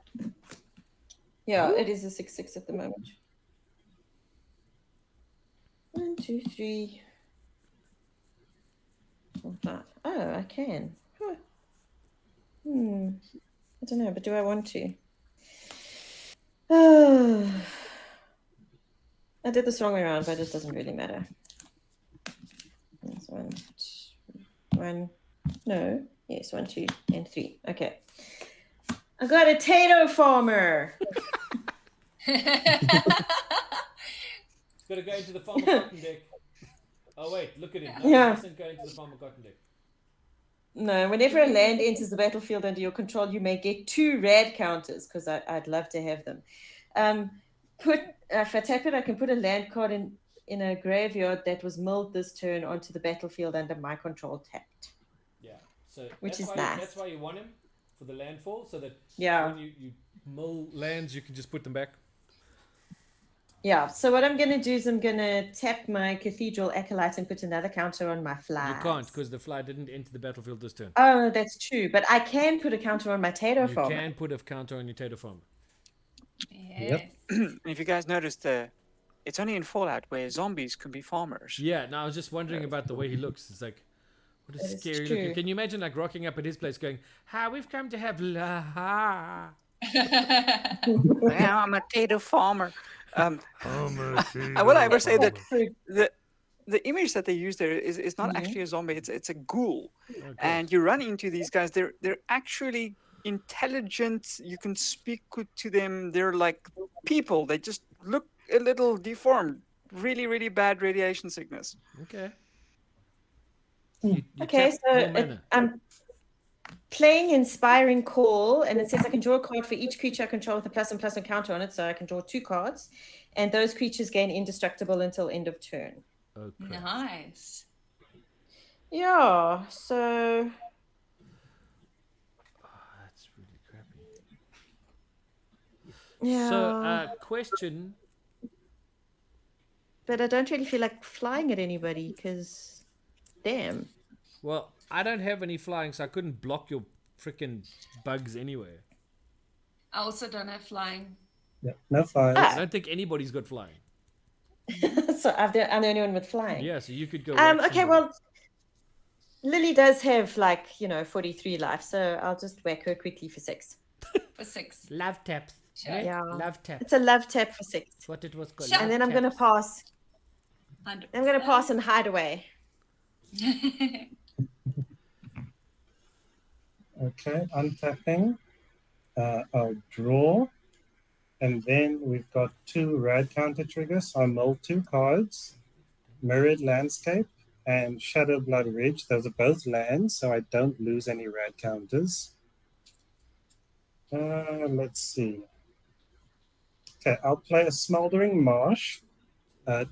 Yeah, it is a 6/6 at the moment. 1, 2, 3, 4, 5. Oh, I can. Huh. I don't know, but do I want to? Oh. I did this wrong way around, but it doesn't really matter. That's 1, 2, 1. No. Yes, 1, 2, and 3. Okay. I got a tato farmer. Gotta go into the Farmer Cotton deck. Oh wait, look at it. No, Yeah. it doesn't go into the Farmer Cotton deck. No, whenever a land enters the battlefield under your control, you may get 2 rad counters, because I'd love to have them. If I tap it, I can put a land card in a graveyard that was milled this turn onto the battlefield under my control tapped. Yeah, so Which that's is why nice. that's why you want him for the landfall, so that Yeah. when you mill lands, you can just put them back. Yeah, so what I'm going to do is I'm going to tap my Cathedral Acolyte and put another counter on my fly. You can't, because the fly didn't enter the battlefield this turn. Oh, that's true. But I can put a counter on my tato You farmer. can put a counter on your Tato Farmer. Yes. If you guys noticed, it's only in Fallout where zombies can be farmers. Yeah, now I was just wondering about the way he looks. It's like, what a That is scary true. looking. Can you imagine like rocking up at his place going, "Hi, we've come to have la." Yeah, I'm a tato farmer. I will ever say that the image that they use there is not actually a zombie. It's a ghoul, and you run into these guys. They're actually intelligent. You can speak to them. They're like people. They just look a little deformed. Really, really bad radiation sickness. Okay. Okay, so I'm playing Inspiring Call, and it says I can draw a card for each creature I control with a +1/+1 counter on it, so I can draw 2 cards, and those creatures gain indestructible until end of turn. Okay. Nice. Yeah, so That's really crappy. yeah. So, question. But I don't really feel like flying at anybody, because damn. Well, I don't have any flying, so I couldn't block your freaking bugs anyway. I also don't have flying. Yeah, no fires. I don't think anybody's got flying. So I'm the only one with flying. Yeah, so you could go. Okay, well, Lily does have 43 life, so I'll just whack her quickly for 6. For 6. Love taps. Sure. Right? Yeah. Love taps. It's a love tap for 6. That's what it was called. Sure. And then I'm gonna pass. 100%. I'm gonna pass and hide away. Okay, untapping. I'll draw. And then we've got 2 rad counter triggers. So I mull 2 cards. Mirrored Landscape and Shadow Blood Ridge. Those are both lands, so I don't lose any rad counters. Let's see. Okay, I'll play a Smoldering Marsh.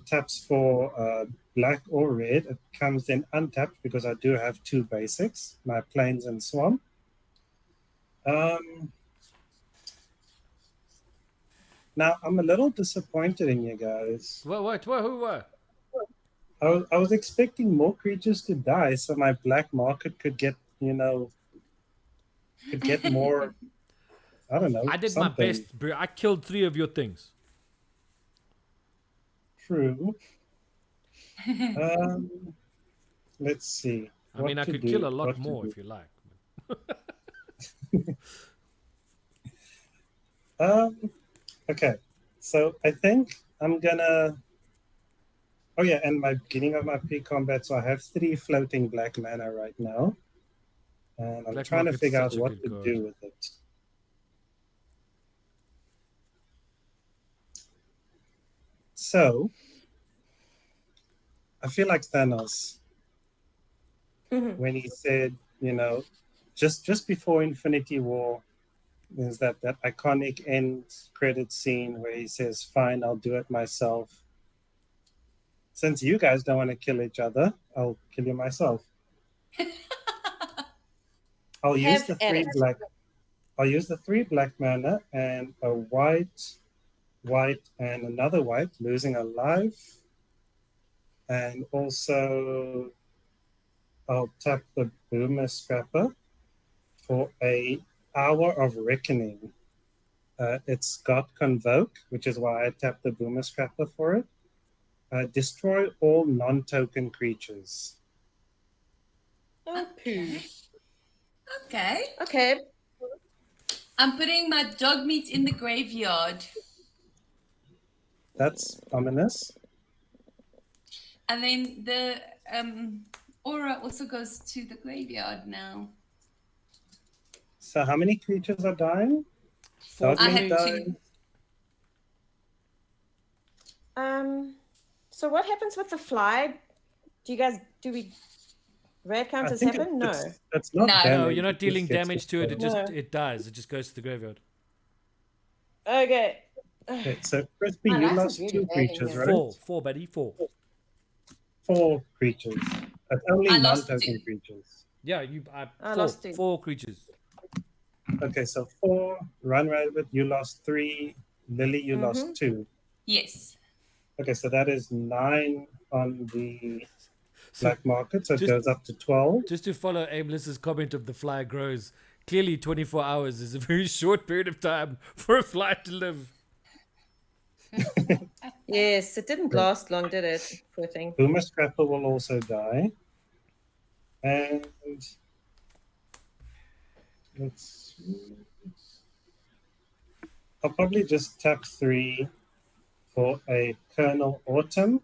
Taps for black or red. It comes in untapped because I do have 2 basics, my Plains and Swamp. Now, I'm a little disappointed in you guys. What? Who? I was expecting more creatures to die so my black market could get, could get more, I don't know. I did something. my best, bro. I killed 3 of your things. True. Let's see. I mean, I could kill a lot more if you like. Okay. So I think I'm gonna. Oh yeah, and my beginning of my pre-combat, so I have 3 floating black mana right now, and I'm Black trying to market's figure out such a what good to card. do with it. So I feel like Thanos when he said, just before Infinity War, there's that iconic end credit scene where he says, "Fine, I'll do it myself. Since you guys don't want to kill each other, I'll kill you myself." I'll use the 3 black. I'll use the 3 black mana and a white, and another white, losing a life. And also, I'll tap the Boomer Scrapper for a Hour of Reckoning. It's got Convoke, which is why I tapped the Boomer Scrapper for it. Destroy all non-token creatures. Okay. Okay. I'm putting my dog meat in the graveyard. That's ominous. And then the aura also goes to the graveyard now. So how many creatures are dying? Four. I had Dying. two. So what happens with the fly? Do we red I counters think happen? No. it's not No. damage. No, you're not it just dealing gets damage to it. destroyed. It dies. It just goes to the graveyard. Okay. Okay, so Crispy, My you life is lost really 2 bad in creatures, here. right? Four, buddy, four. 4 creatures. But only I lost non-token 2. creatures. Yeah, I lost 2. 4 creatures. Okay, so 4, Run Rabbit, you lost 3, Lily, you lost 2. Yes. Okay, so that is 9 on the black market, so it just- goes up to 12. Just to follow Aimless's comment of the fly grows, clearly 24 hours is a very short period of time for a fly to live. Yes, it didn't last long, did it? Poor thing. Boomer Scrapper will also die. And let's see. I'll probably just tap 3 for a Colonel Autumn.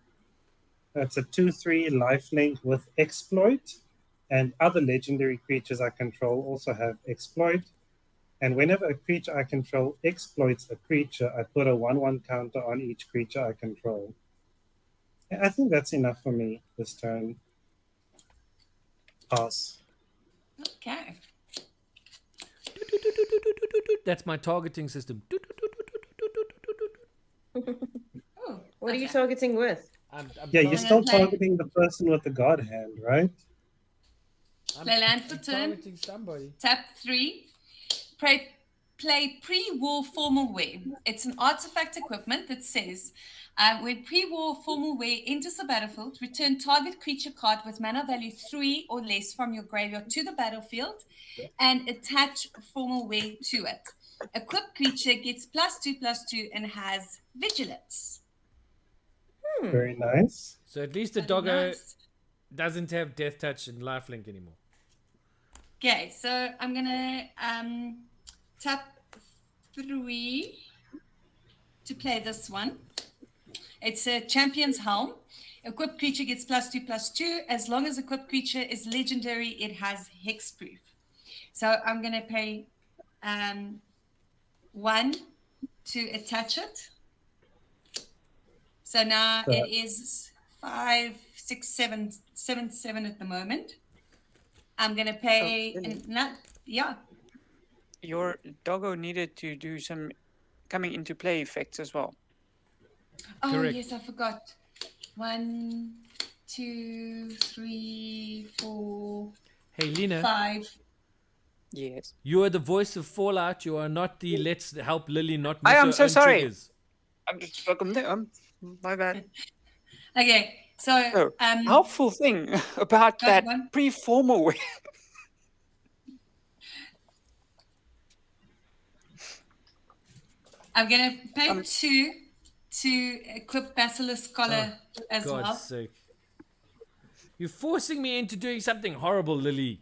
That's a 2/3 lifelink with exploit. And other legendary creatures I control also have exploit. And whenever a creature I control exploits a creature, I put a 1/1 counter on each creature I control. I think that's enough for me this turn. Pass. Okay. That's my targeting system. Oh, What are you okay. targeting with? I'm Yeah, you're targeting- still play. targeting the person with the God hand, right? Play land for turn. targeting somebody. Tap 3. Play pre-war formal wear. It's an artifact equipment that says, when pre-war formal wear enters the battlefield, return target creature card with mana value 3 or less from your graveyard to the battlefield and attach formal wear to it. Equipped creature gets +2/+2 and has vigilance. Very nice. So at least the Very doggo nice. doesn't have Death Touch and Lifelink anymore. Okay, so I'm gonna tap 3 to play this one. It's a Champion's Helm. Equipped creature gets +2/+2. As long as equipped creature is legendary, it has hexproof. So I'm gonna pay 1 to attach it. So now it is 5, 6, 7, 7 at the moment. I'm gonna pay yeah. Your doggo needed to do some coming into play effects as well. Oh Correct. yes, I forgot. 1, 2, 3, 4, Hey, Lena, 5. Yes. you are the voice of Fallout. You are not the let's help Lily not miss I am her so own sorry. triggers. I'm just welcome there. My bad. Okay, so So, helpful thing about Got that one. pre-formal way. I'm gonna pay 2 to equip Basilisk Scholar as God's well. sake. You're forcing me into doing something horrible, Lily.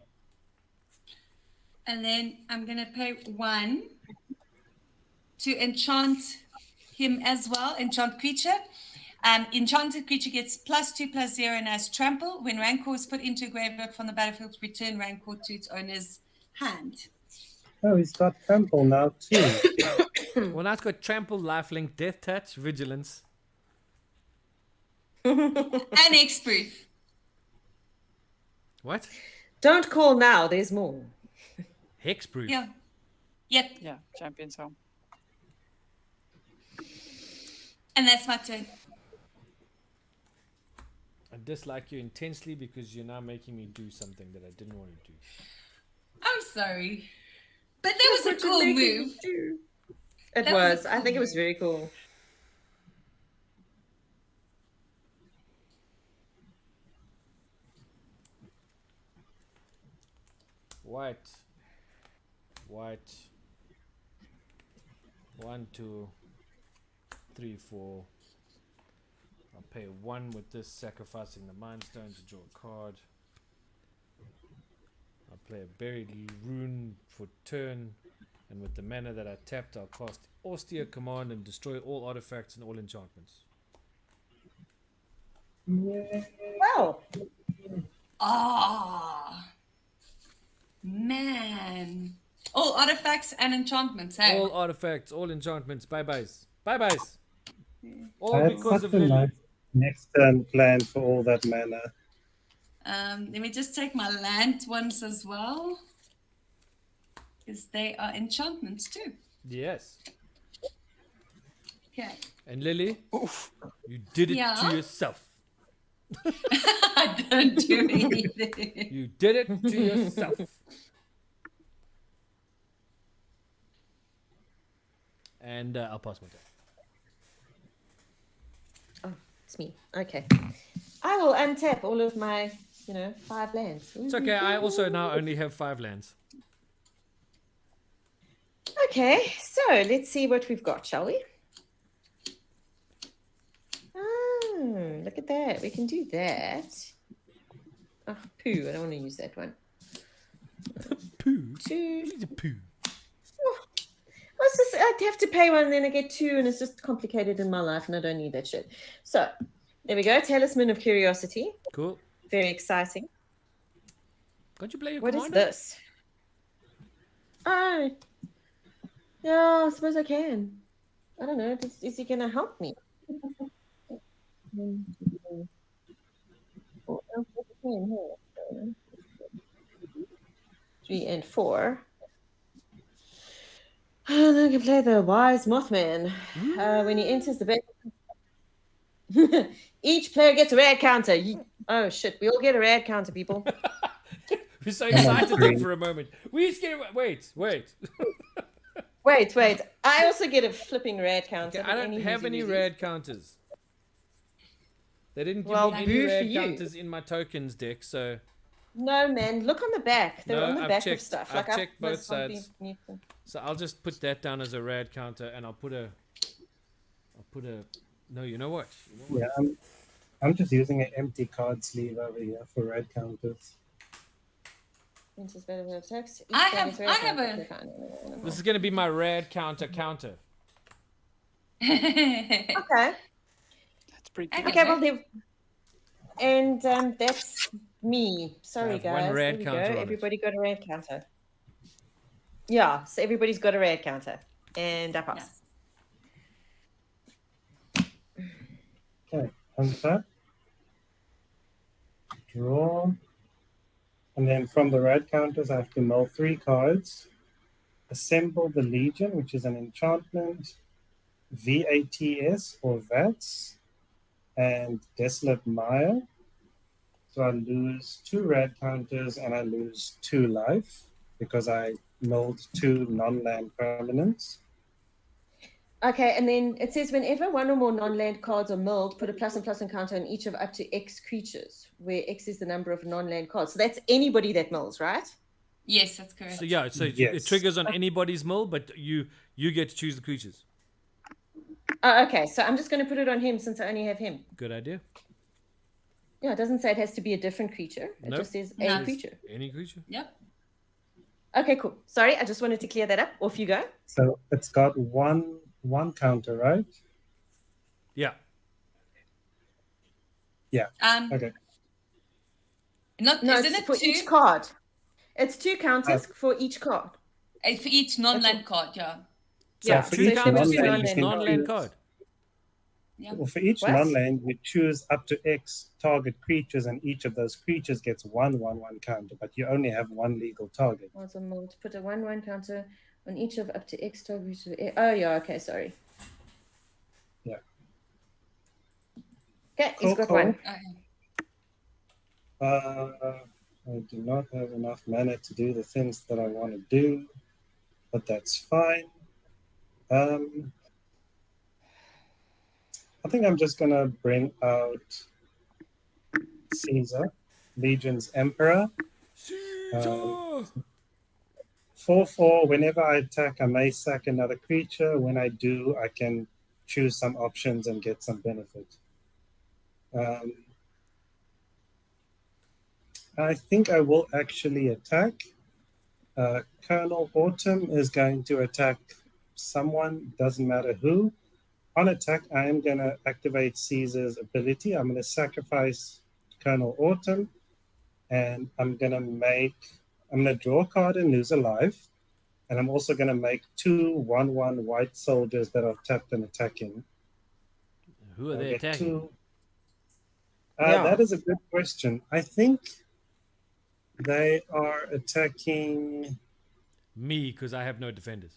And then I'm gonna pay 1 to enchant him as well, enchant creature. Enchanted creature gets +2/+0 and has trample. When Rancor is put into a graveyard from the battlefield, return Rancor to its owner's hand. Oh, he's got trample now too. Well, now it's got Trample, Lifelink, Death Touch, Vigilance. And hexproof. What? Don't call now, there's more. Hexproof. Yeah. Yep. Yeah, Champion's Helm. And that's my turn. I dislike you intensely because you're now making me do something that I didn't want to do. I'm sorry. But that was a cool move. It That was was. a I cool think it was move. very cool. White. 1, 2, 3, 4. I'll pay 1 with this, sacrificing the Mind Stone to draw a card. I'll play a Buried Rune for turn, and with the mana that I tapped, I'll cast Austere Command and destroy all artifacts and all enchantments. Wow. Ah, man. All artifacts and enchantments, hey? All artifacts, all enchantments. Bye-byes. Bye-byes. All I had because such of a Lily. nice next turn plan for all that mana. Let me just take my land ones as well. Because they are enchantments too. Yes. Okay. And Lily, Oof. you did it Yeah. to yourself. I don't do anything. You did it to yourself. And I'll pass my turn. Oh, it's me. Okay. I will untap all of my, 5 lands. It's okay. I also now only have 5 lands. Okay, so let's see what we've got, shall we? Oh, look at that. We can do that. Oh, poo. I don't want to use that one. Poo. 2. He's a poo. What's this? I'd have to pay one, and then I get 2, and it's just complicated in my life, and I don't need that shit. So, there we go. Talisman of Curiosity. Cool. Very exciting. Can't you play your What commander? is this? Oh, yeah, I suppose I can. I don't know. Is he going to help me? 3 and 4. And I can play the Wise Mothman. When he enters the battle, each player gets a rad counter. Oh shit! We all get a rad counter, people. We're so excited there for a moment. We each get wait. Wait. I also get a flipping rad counter. Okay, I don't have any rad counters. They didn't give me any boo for rad you. counters in my tokens deck, so No, man. Look on the back. They're No, on the I've back checked- of stuff. I've checked both must not be sides. beneath them. so I'll just put that down as a rad counter, and I'll put a. No, you know what? Yeah, I'm just using an empty card sleeve over here for red counters. Enters battle with attacks. Each I player have- gets a rad I have counter. a- This is gonna be my rad counter. Okay. That's pretty I good. get Okay, well, they've... And that's me. Sorry, I have guys. one rad There we counter on go. it. Everybody got a rad counter. Yeah, so everybody's got a rad counter. And I pass. Okay, untap, draw, and then from the red counters, I have to mill 3 cards. Assemble the Legion, which is an enchantment, VATS or VATS, and Desolate Mire. So I lose 2 red counters and I lose 2 life because I milled 2 non-land permanents. Okay, and then it says whenever one or more non-land cards are milled, put a plus and plus encounter on each of up to X creatures, where X is the number of non-land cards. So that's anybody that mills, right? Yes, that's correct. So yeah, so Yes. it triggers on anybody's mill, but you get to choose the creatures. Oh, okay, so I'm just going to put it on him since I only have him. Good idea. Yeah, it doesn't say it has to be a different creature. It Nope. just says No. a creature. Any creature. Yep. Okay, cool. Sorry, I just wanted to clear that up. Off you go. So it's got one counter, right? Yeah. Okay. No, Isn't it's it for 2? each card. It's 2 counters for each card. For each non-land card, yeah. So Yeah, for so each if there was Counters two for non-land, each you can non-land choose- card. Yeah. Well, for each What? non-land, you choose up to X target creatures, and each of those creatures gets 1/1/1 counter, but you only have 1 legal target. Also mold. Put a 1/1 counter on each of up to X targets. Oh, yeah, okay, sorry. Yeah. Okay, he's got Cool. 1. Okay. I do not have enough mana to do the things that I want to do, but that's fine. I think I'm just gonna bring out Caesar, Legion's Emperor. Caesar! 4/4. Whenever I attack, I may sack another creature. When I do, I can choose some options and get some benefit. I think I will actually attack. Colonel Autumn is going to attack someone, doesn't matter who. On attack, I am going to activate Caesar's ability. I'm going to sacrifice Colonel Autumn, and I'm going to draw a card and lose a life. And I'm also going to make 2 1/1 white soldiers that are tapped and attacking. Who are I'll they get attacking? 2. Yeah. That is a good question. I think they are attacking. Me, because I have no defenders.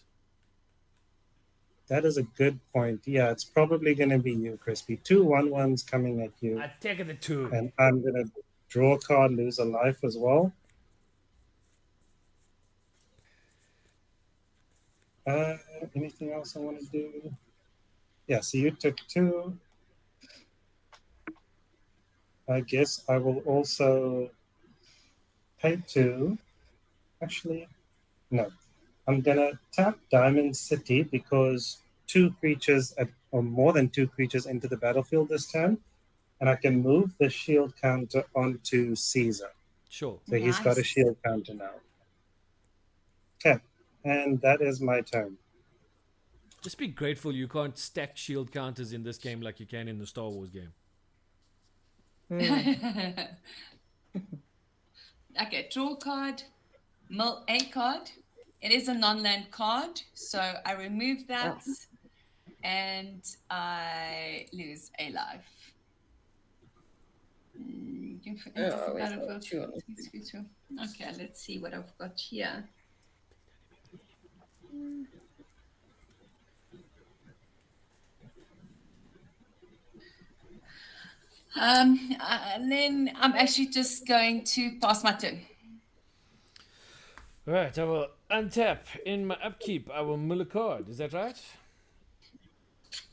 That is a good point. Yeah, it's probably going to be you, Crispy. 2 1/1s coming at you. Attack the 2. And I'm going to draw a card, lose a life as well. Anything else I want to do? Yeah, so you took 2. I guess I will also pay 2. Actually, no. I'm going to tap Diamond City because 2 creatures or more than 2 creatures into the battlefield this turn. And I can move the shield counter onto Caesar. Sure. So he's got a Nice. shield counter now. Okay, and that is my turn. Just be grateful you can't stack shield counters in this game like you can in the Star Wars game. Okay, draw card, mill a card. It is a non-land card, so I remove that and I lose a life. Okay, let's see what I've got here. And then I'm actually just going to pass my turn. Right, I will untap. In my upkeep, I will mill a card. Is that right?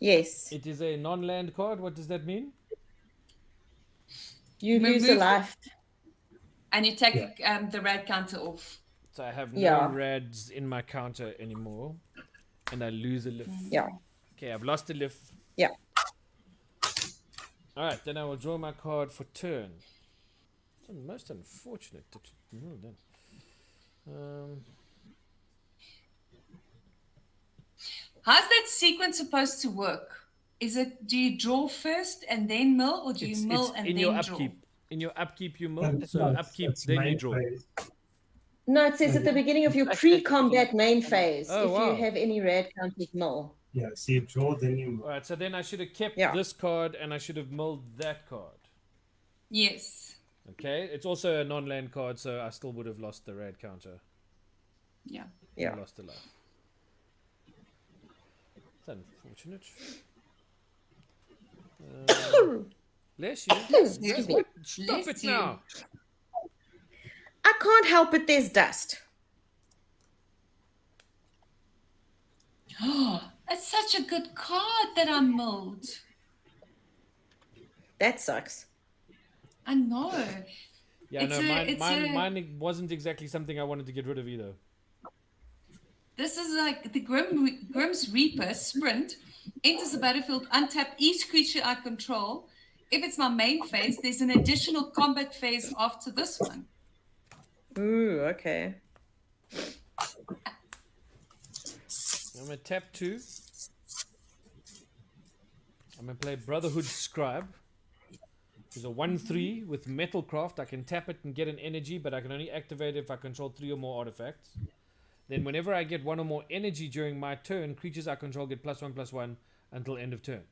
Yes. It is a non-land card. What does that mean? You lose a life. And you take the red counter off. So I have no rads in my counter anymore. And I lose a lift. Yeah. Okay, I've lost a lift. Yeah. Alright, then I will draw my card for turn. It's most unfortunate that how's that sequence supposed to work? Is it, do you draw first and then mill, or do you mill and in then your draw? upkeep? In your upkeep you mill, so upkeep then you draw. No, it says at the beginning of your pre-combat main phase, Oh, if wow. you have any red counters, mill. Yeah, so you draw, then you mill. Alright, so then I should have kept this card and I should have milled that card. Yes. Okay, it's also a non-land card, so I still would have lost the red counter. Yeah. Yeah. I lost a life. It's unfortunate. Bless you. Excuse me. Stop it now. I can't help it, there's dust. Oh, that's such a good card that I milled. That sucks. I know. Yeah, mine wasn't exactly something I wanted to get rid of either. This is like the Grim's Reaper sprint. Enters the battlefield, untap each creature I control. If it's my main phase, there's an additional combat phase after this one. Ooh, okay. I'm going to tap 2. I'm going to play Brotherhood Scribe. It's a 1/3 with Metalcraft. I can tap it and get an energy, but I can only activate it if I control 3 or more artifacts. Then whenever I get 1 or more energy during my turn, creatures I control get +1/+1 until end of turn.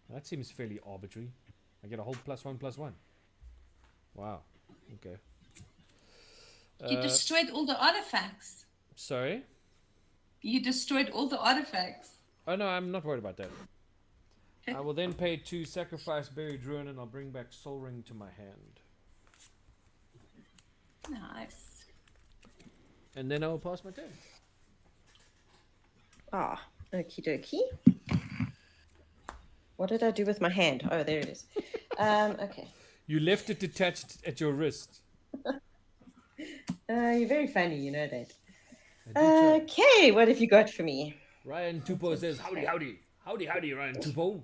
That seems fairly arbitrary. I get a whole +1/+1. Wow. Okay. You destroyed all the artifacts. Sorry? You destroyed all the artifacts. Oh no, I'm not worried about that. I will then pay 2, sacrifice Buried Ruin, and I'll bring back Soul Ring to my hand. Nice. And then I will pass my turn. Ah, okie dokie. What did I do with my hand? Oh, there it is. Okay. You left it detached at your wrist. You're very funny, you know that. Okay, what have you got for me? Ryan Tupo says, howdy, howdy. Howdy, howdy, Ryan Tupo.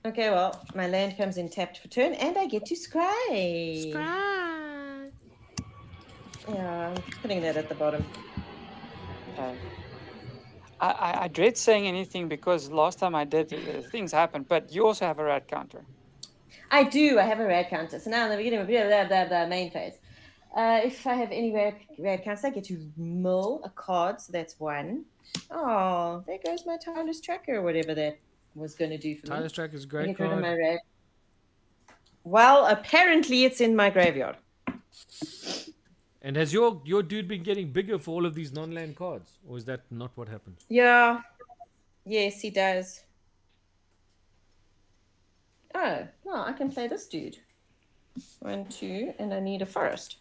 Okay, well, my land comes in tapped for turn, and I get to scry. Scry. Yeah, I'm putting that at the bottom. I dread saying anything because last time I did, things happened, but you also have a rat counter. I do. I have a rad counter. So now in the beginning of the main phase. If I have any rad counts, I get to mill a card, so that's 1. Oh, there goes my tireless tracker, or whatever that was going to do for Tireless me. Track is a I great get rid of card. my rad. Well, apparently it's in my graveyard. And has your dude been getting bigger for all of these non-land cards? Or is that not what happened? Yeah. Yes, he does. Oh, well, I can play this dude. 1, 2, and I need a forest.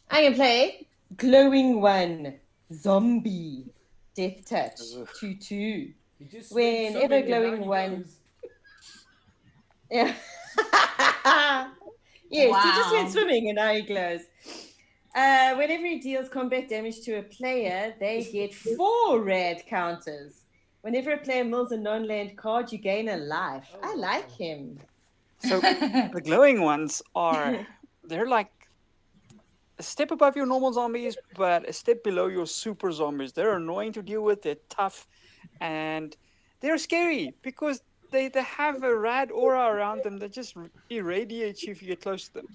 I can play Glowing One, Zombie, Death Touch, 2/2. He just Whenever Glowing One. Yeah. Yes, he just went Wow. swimming and now he glows. Whenever he deals combat damage to a player, they get 4 rad counters. Whenever a player mills a non-land card, you gain a life. I like him. So the glowing ones they're like a step above your normal zombies, but a step below your super zombies. They're annoying to deal with, they're tough, and they're scary because they have a rad aura around them that just irradiates you if you get close to them.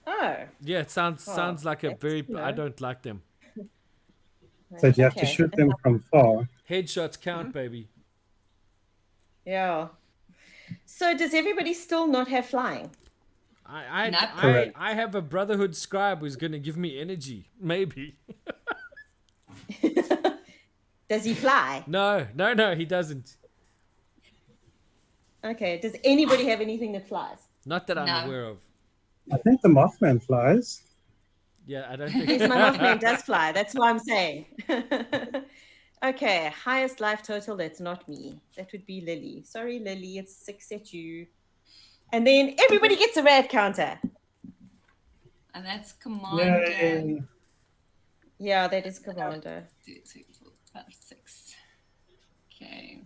Oh. Yeah, it sounds like a that's, very... you know. I don't like them. So you have to Okay. shoot them from far. Headshots count, baby. Yeah. So does everybody still not have flying? Not correct. I have a Brotherhood scribe who's going to give me energy. Maybe. Does he fly? No, he doesn't. Okay. Does anybody have anything that flies? Not that I'm No. aware of. I think the Mothman flies. Yeah, I don't think... Yes, my Mothman does fly. That's what I'm saying. Okay, highest life total, that's not me. That would be Lily. Sorry, Lily, it's 6 at you. And then everybody gets a rad counter. And that's Commander. Yay. Yeah, that is Commander. 2, 3, 4, 5, 6. Okay.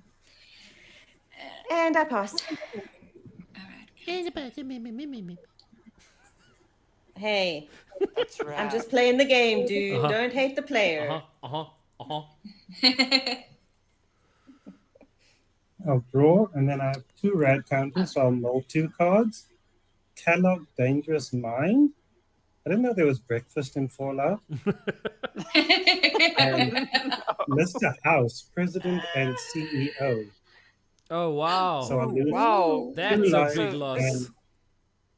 And I pass. All right. Hey, That's rad. I'm just playing the game, dude. Don't hate the player. I'll draw, and then I have 2 rad counters, so I'll mill 2 cards. Kellogg, Dangerous Mind. I didn't know there was breakfast in Fallout. And Mr. House, President and CEO. Oh, wow. So I'm losing Wow. 2 That's a life big loss. and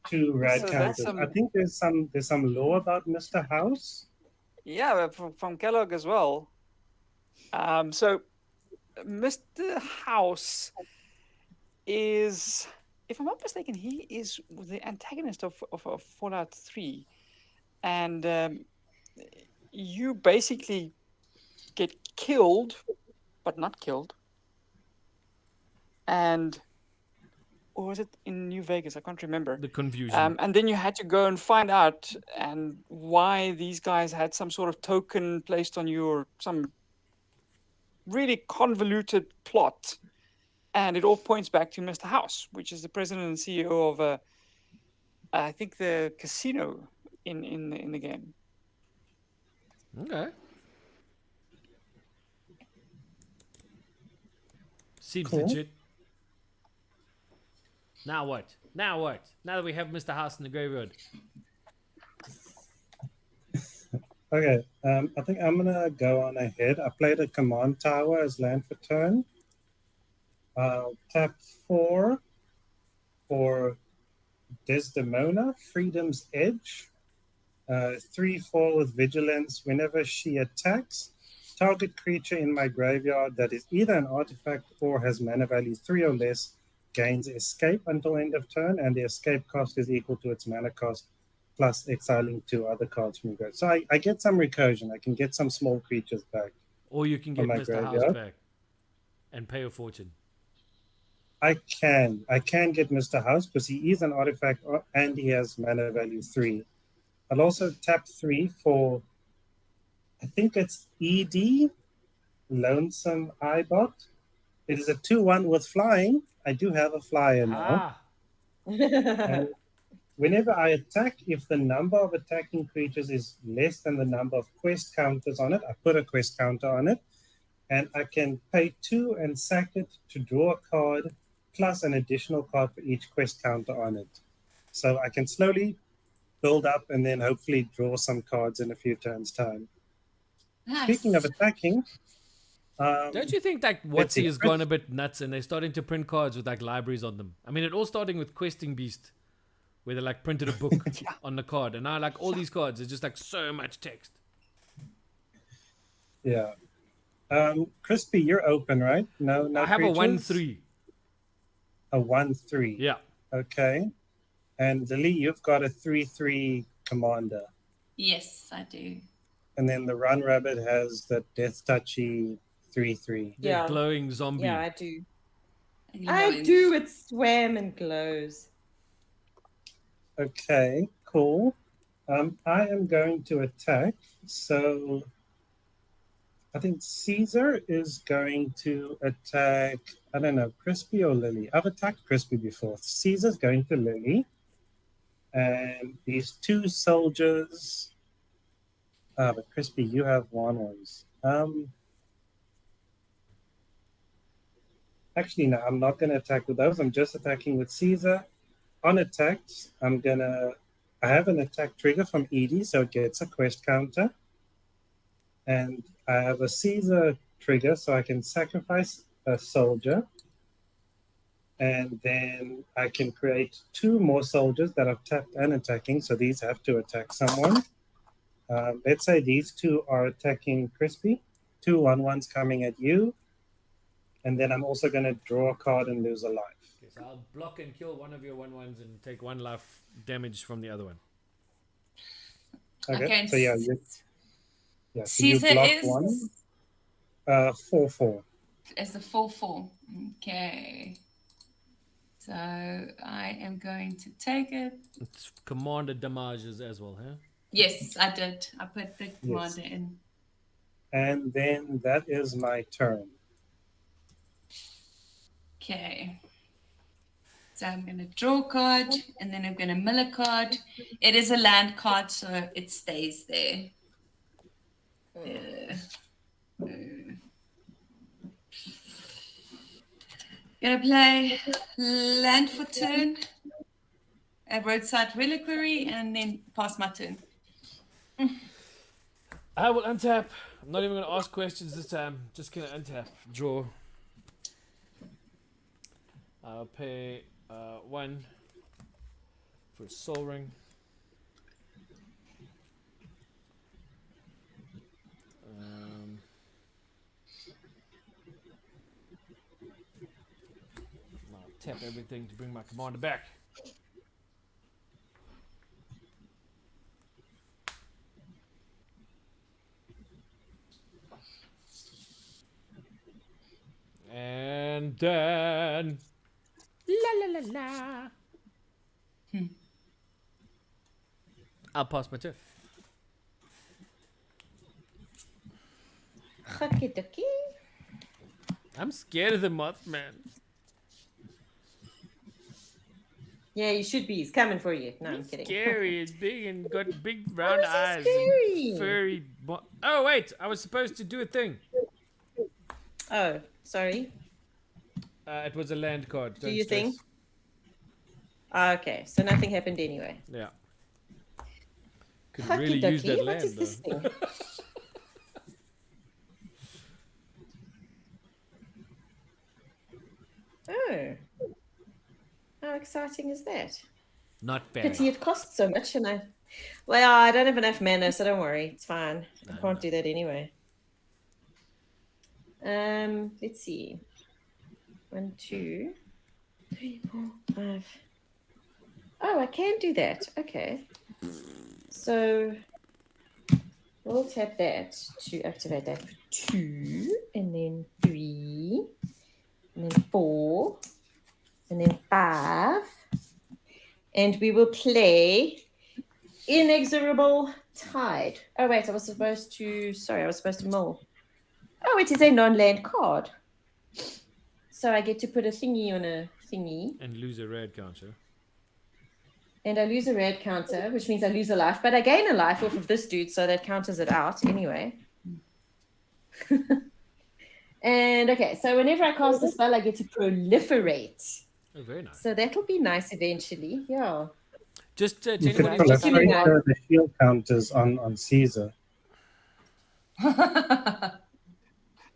2 rad So that's counters. I think there's some lore about Mr. House. Yeah, from Kellogg as well. So Mr. House is, if I'm not mistaken, he is the antagonist of Fallout 3. And you basically get killed, but not killed. Or was it in New Vegas? I can't remember. The confusion. And then you had to go and find out and why these guys had some sort of token placed on you or some really convoluted plot. And it all points back to Mr. House, which is the president and CEO of, I think, the casino in the game. Okay. Seems Cool. legit. Now what? Now that we have Mr. House in the graveyard. Okay, I think I'm gonna go on ahead. I played a command tower as land for turn. I'll tap 4 for Desdemona, Freedom's Edge. 3/4 with vigilance. Whenever she attacks, target creature in my graveyard that is either an artifact or has mana value 3 or less gains escape until end of turn, and the escape cost is equal to its mana cost plus exiling 2 other cards from your graveyard. So I get some recursion. I can get some small creatures back. Or you can get my Mr. House graveyard. back and pay a fortune. I can get Mr. House because he is an artifact and he has mana value 3. I'll also tap 3 for, I think it's ED, Lonesome Eyebot. It is a 2/1 with flying. I do have a flyer now. And whenever I attack, if the number of attacking creatures is less than the number of quest counters on it, I put a quest counter on it, and I can pay 2 and sack it to draw a card, plus an additional card for each quest counter on it. So I can slowly build up, and then hopefully draw some cards in a few turns' time. Nice. Speaking of attacking, Don't you think like let's see, WotC has gone a bit nuts and they're starting to print cards with like libraries on them? I mean, it all starting with Questing Beast, where they like printed a book on the card, and now like all these cards are just like so much text. Yeah. Crispy, you're open, right? No, I have creatures? a 1/3. A 1/3. Yeah. Okay. And Lily, you've got a 3/3 commander. Yes, I do. And then the Run Rabbit has the Death Touchy 3/3. The Yeah. glowing zombie. Yeah, I do. You I know, do. It swam and glows. Okay, cool. I am going to attack. So I think Caesar is going to attack, I don't know, Crispy or Lily. I've attacked Crispy before. Caesar's going to Lily. And these two soldiers. But Crispy, you have 1/1s. Actually, no, I'm not going to attack with those. I'm just attacking with Caesar. On attacks, I have an attack trigger from Edie, so it gets a quest counter. And I have a Caesar trigger, so I can sacrifice a soldier. And then I can create 2 more soldiers that are tapped and attacking, so these have to attack someone. Let's say these 2 are attacking Crispy. 2 1/1s coming at you. And then I'm also going to draw a card and lose a life. Okay, so I'll block and kill one of your 1/1s and take 1 life damage from the other one. Okay, so yeah, so you Caesar block is 1. 4/4. It's a 4/4. Okay. So I am going to take it. It's commander damages as well, huh? Yes, I did. I put the commander in. And then that is my turn. Okay. So I'm going to draw a card, and then I'm going to mill a card. It is a land card, so it stays there. Gonna play land for turn, a roadside reliquary, and then pass my turn. I will untap. I'm not even going to ask questions this time. Just going to untap. Draw. I'll pay 1 for a soul ring. I'll tap everything to bring my commander back. And then la la la la. I'll pass my turn. Okie-dokie. I'm scared of the Mothman. Yeah, you should be. He's coming for you. No, I'm He's kidding. scary. It's big and got big round How eyes. is he And scary? furry. Oh wait, I was supposed to do a thing. Oh, sorry. It was a land card. Do you think? Okay, so nothing happened anyway. Yeah. Could really use that Okie-dokie. land What is this though. thing? Oh. How exciting is that? Not very. Pity it costs so much, and well, I don't have enough mana, so don't worry. It's fine. I can't do that anyway. Let's see. 1, 2, 3, 4, 5. Oh, I can do that. Okay. So we'll tap that to activate that for 2, and then 3, and then 4, and then 5. And we will play Inexorable Tide. Oh, wait, I was supposed to mill. Oh, it is a non-land card. So I get to put a thingy on a thingy. And lose a red counter. And I lose a red counter, which means I lose a life. But I gain a life off of this dude, so that counters it out anyway. And okay, so whenever I cast a spell, I get to proliferate. Oh, very nice. So that'll be nice eventually. Yeah. Just to You could anybody just proliferate Killing the shield counters on Caesar.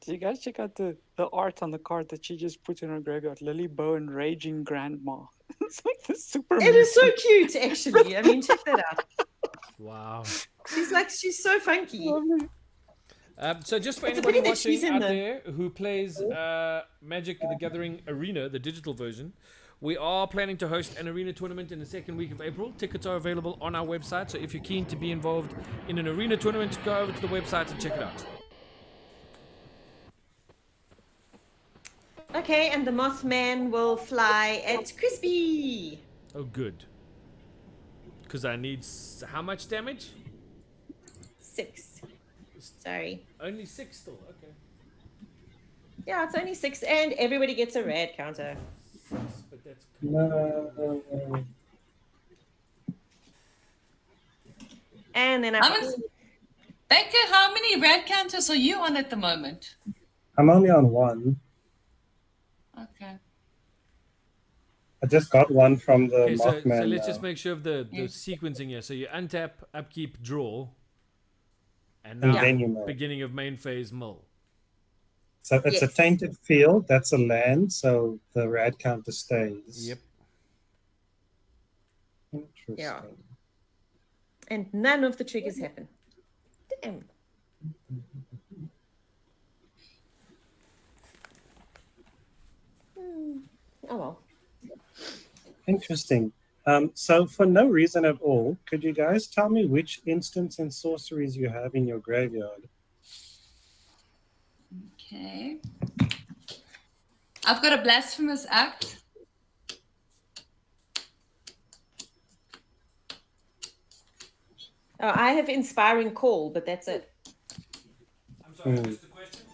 Do you guys check out the art on the card that she just put in her graveyard? Lily Bowen, Raging Grandma. It's like the super. It is so cute, actually. I mean, check that out. Wow. She's so funky. Lovely. So just for It's a anybody pity that she's watching in out the- there who plays Magic the Gathering Arena, the digital version, we are planning to host an arena tournament in the second week of April. Tickets are available on our website, so if you're keen to be involved in an arena tournament, go over to the website and check it out. Okay, and the Mothman will fly at Crispy. Oh, good. Because I need how much damage? 6. Sorry. Only 6 still. Okay. Yeah, it's only 6, and everybody gets a red counter. 6, but that's No. And then Baker, how many red counters are you on at the moment? I'm only on one. Okay. I just got one from the okay. So Mothman. let's just make sure of the Yes. sequencing here. So you untap, upkeep, draw, and And now then you mill. beginning of main phase mill. So it's a Yes. tainted field. That's a land. So the red counter stays. Yep. Interesting. Yeah. And none of the triggers happen. Damn. Oh well. Interesting. So for no reason at all, could you guys tell me which instants and sorceries you have in your graveyard? Okay. I've got a Blasphemous Act. Oh, I have Inspiring Call, but that's it. I'm sorry, I missed the question.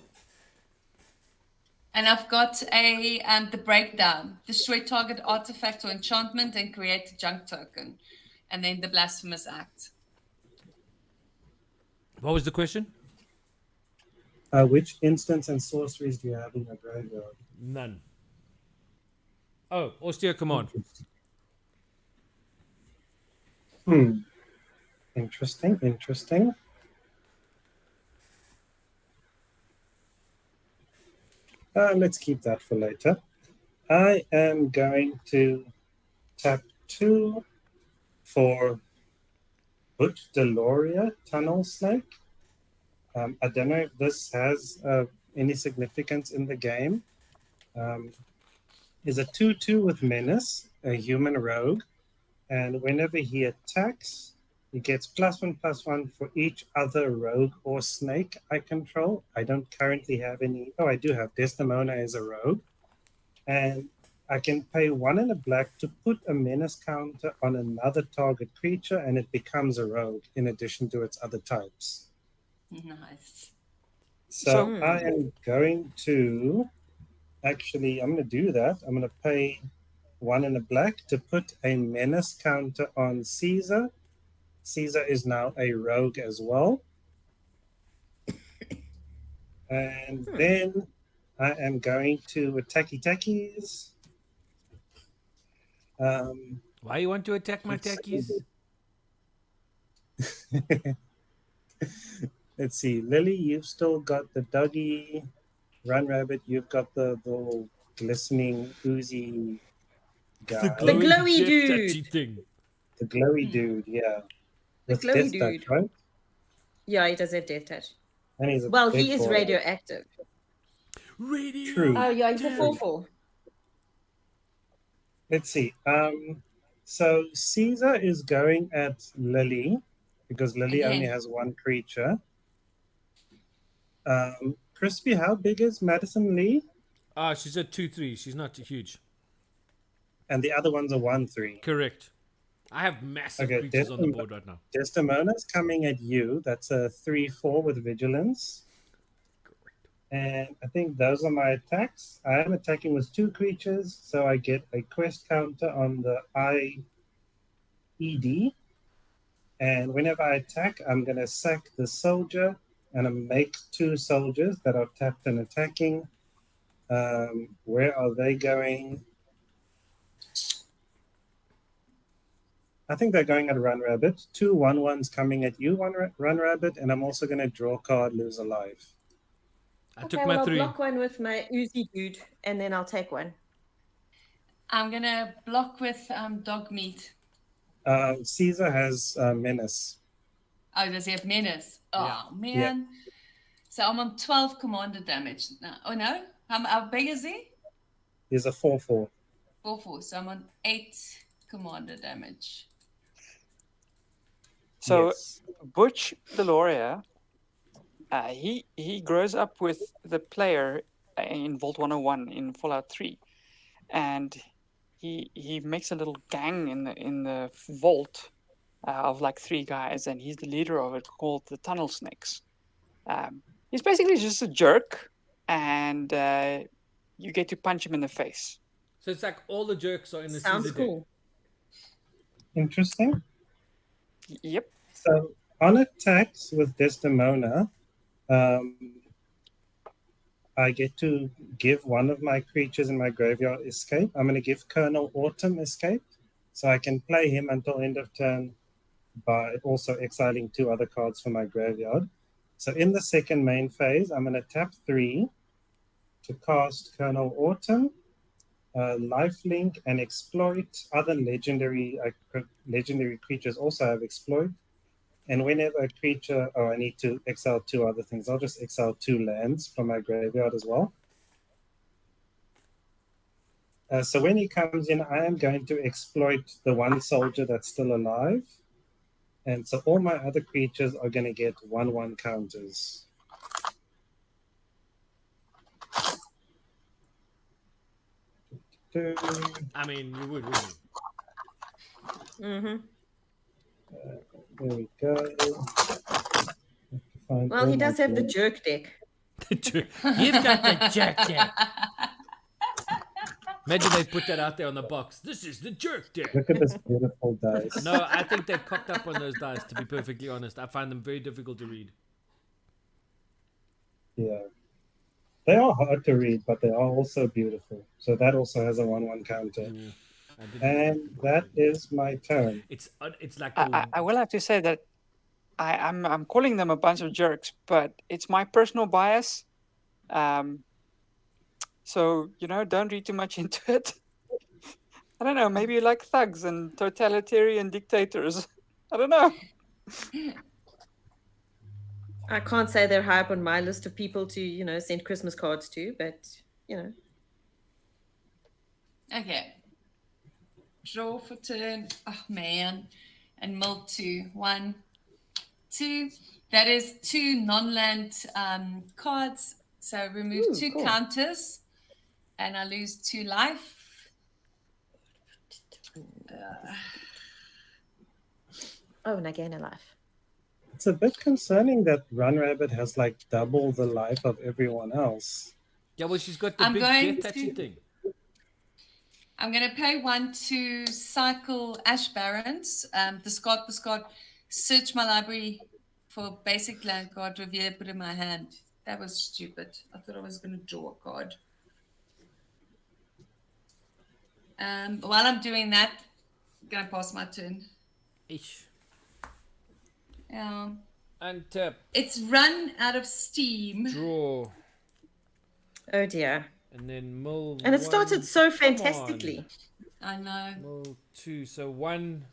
And I've got the Breakdown. Destroy target artifact or enchantment and create a junk token. And then the Blasphemous Act. What was the question? Which instants and sorceries do you have in your graveyard? None. Oh, Austere Command. Interesting, interesting. Let's keep that for later. I am going to tap 2 for Butch Deloria Tunnel Snake. I don't know if this has any significance in the game. Is a 2/2 with Menace, a human rogue, and whenever he attacks, he gets +1/+1 for each other rogue or snake I control. I don't currently have any. Oh, I do have Desdemona as a rogue, and I can pay 1 and a black to put a menace counter on another target creature, and it becomes a rogue in addition to its other types. Nice. So I am going to I'm going to do that. I'm going to pay 1 and a black to put a menace counter on Caesar. Caesar is now a rogue as well. And then I am going to attacky-tackies. Why you want to attack my techies? Let's see. Lily, you've still got the Dougie. Run Rabbit, you've got the little glistening, oozy guy. The glowy jet dude. touchy thing. The glowy dude, yeah. The With glowy Death Touch, dude. right? Yeah, he does have Death Touch. And he's a Well, big he is boy. radioactive. Radio. True. Oh, yeah, he's a 4/4. Let's see. So Caesar is going at Lily because Lily Okay. only has 1 creature. Crispy, how big is Madison Lee? She's at 2/3. She's not huge. And the other one's a 1/3. Correct. I have massive Okay, creatures on the board right now. Desdemona's coming at you. That's a 3/4 with vigilance. And I think those are my attacks. I am attacking with 2 creatures, so I get a quest counter on the IED. And whenever I attack, I'm going to sack the soldier and I make 2 soldiers that are tapped and attacking. Where are they going? I think they're going at Run Rabbit. 2 1/1s coming at you, Run Rabbit, and I'm also going to draw a card, lose a life. I Okay, took well, my I'll 3. block one with my Uzi dude, and then I'll take one. I'm going to block with dog meat. Caesar has Menace. Oh, does he have menace? Oh, Yeah. man. Yeah. So I'm on 12 commander damage now. Oh, no? How big is he? He's a 4/4. 4/4. So I'm on 8 commander damage. So Yes. Butch the Lawyer, he grows up with the player in Vault 101 in Fallout 3, and he makes a little gang in the vault of like 3 guys, and he's the leader of it called the Tunnel Snakes. He's basically just a jerk, and you get to punch him in the face. So it's like all the jerks are in the Sounds Caesar deck. cool. Interesting. Yep. So on attacks with Desdemona, I get to give one of my creatures in my graveyard escape. I'm going to give Colonel Autumn escape, so I can play him until end of turn by also exiling 2 other cards from my graveyard. So in the second main phase, I'm going to tap 3 to cast Colonel Autumn, Lifelink, and Exploit. Other legendary creatures also have Exploit. And whenever a creature, I need to exile 2 other things. I'll just exile 2 lands from my graveyard as well. So when he comes in, I am going to exploit the 1 soldier that's still alive. And so all my other creatures are going to get 1/1 counters. I mean, you would, wouldn't you? Mm-hmm. There we go. Well, he does have the jerk deck. You've got the jerk deck. Imagine they put that out there on the box. This is the jerk deck. Look at this beautiful dice. No, I think they cocked up on those dice, to be perfectly honest. I find them very difficult to read. Yeah. They are hard to read, but they are also beautiful. So that also has a 1/1 counter. And that is my turn. It's like I will have to say that I'm calling them a bunch of jerks, but it's my personal bias. So, don't read too much into it. I don't know, maybe you like thugs and totalitarian dictators. I don't know. I can't say they're high up on my list of people to, send Christmas cards to, but, Okay. Draw for turn. Oh, man. And mill 2. 1, 2. That is 2 non-land cards. So remove 2 cool. counters. And I lose 2 life. and I gain a life. It's a bit concerning that Run Rabbit has like double the life of everyone else. Yeah, well, she's got the big death touching thing. I'm going to pay 1 to cycle Ash Barrens. Discard, search my library for basic land card, reveal it, put it in my hand. That was stupid. I thought I was going to draw a card. While I'm doing that, I'm going to pass my turn. Ish. Yeah. And tap. It's run out of steam. Draw. Oh dear. And then mill. And it started so fantastically. I know. Mill 2. So 1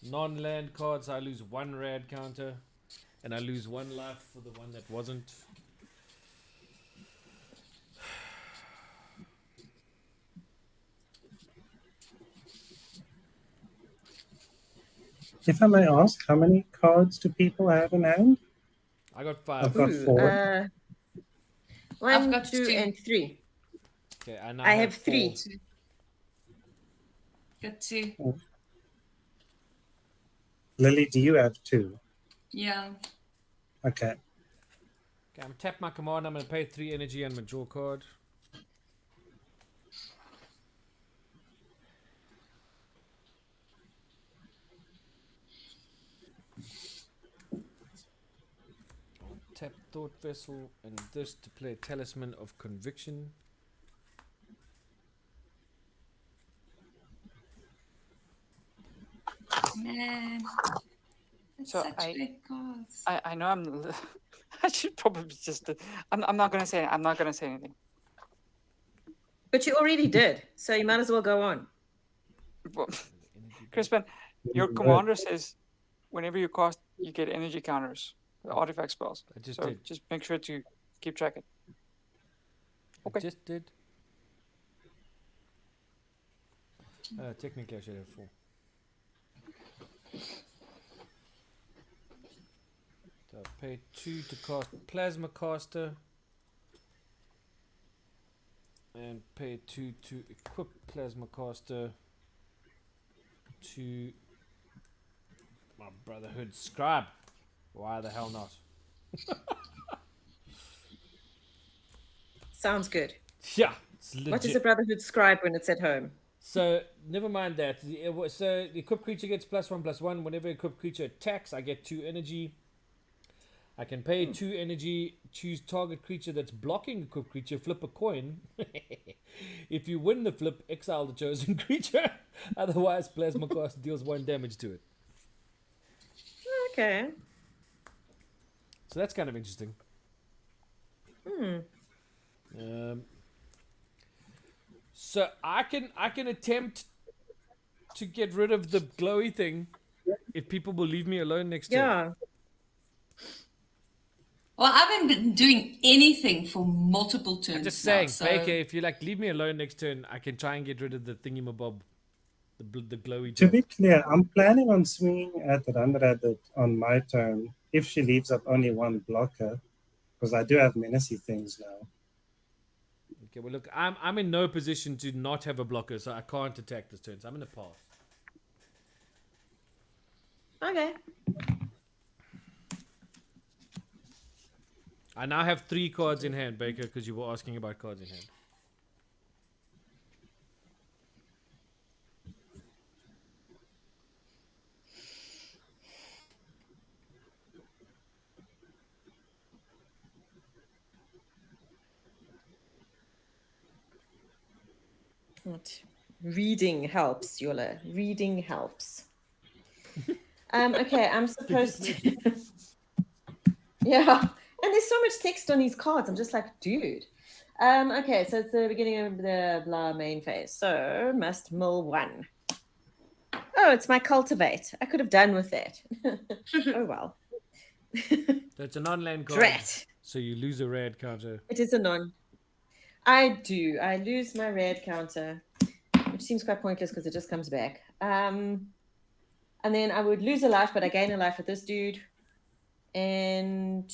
non-land cards. I lose 1 rad counter. And I lose 1 life for the one that wasn't. If I may ask, how many cards do people have in hand? I got 5. I've got 4. 1, I've got 2, 2. and 3. Okay, and I have 3. Got 2. Lily, do you have 2? Yeah. Okay. Okay, I'm tap my command. I'm going to pay 3 energy and my draw card. Tap Thought Vessel and this to play Talisman of Conviction. Man. That's So such great cards. I know I should probably just. I'm not gonna say. I'm not gonna say anything. But you already did, so you might as well go on. Well, Crispin, your commander says whenever you cast, you get energy counters, artifact spells. I just So did. just make sure to keep track of it. I just did. Technically, I should have 4. So I paid 2 to cast Plasma Caster. And paid 2 to equip Plasma Caster to my Brotherhood Scribe. Why the hell not? Sounds good. Yeah, it's legit. What is a Brotherhood Scribe when it's at home? So, never mind that. So, the equipped creature gets +1/+1. Whenever equipped creature attacks, I get 2 energy. I can pay 2 energy, choose target creature that's blocking equipped creature, flip a coin. If you win the flip, exile the chosen creature. Otherwise, Plasma Caster deals 1 damage to it. Okay. So that's kind of interesting. So I can attempt to get rid of the glowy thing if people will leave me alone next turn. Yeah. Well, I haven't been doing anything for multiple turns. I'm just now, saying, so... Baker, if you leave me alone next turn, I can try and get rid of the thingy-mabob, the glowy. To be clear, I'm planning on swinging at Ranradet on my turn if she leaves up only 1 blocker, because I do have menacey things now. Okay, well look, I'm in no position to not have a blocker, so I can't attack this turn. So I'm in a pass. Okay. I now have 3 cards in hand, Baker, because you were asking about cards in hand. What? Reading helps, Yola. Reading helps. Okay, I'm supposed to. Yeah, and there's so much text on these cards. I'm just like, dude. Okay, so it's the beginning of the blah main phase. So must mill 1. Oh, it's my cultivate. I could have done with that. Oh well. So it's a non-land card, Drat. so you lose a rad counter. It is a non. I do. I lose my rad counter, which seems quite pointless because it just comes back. And then I would lose a life, but I gain a life with this dude. And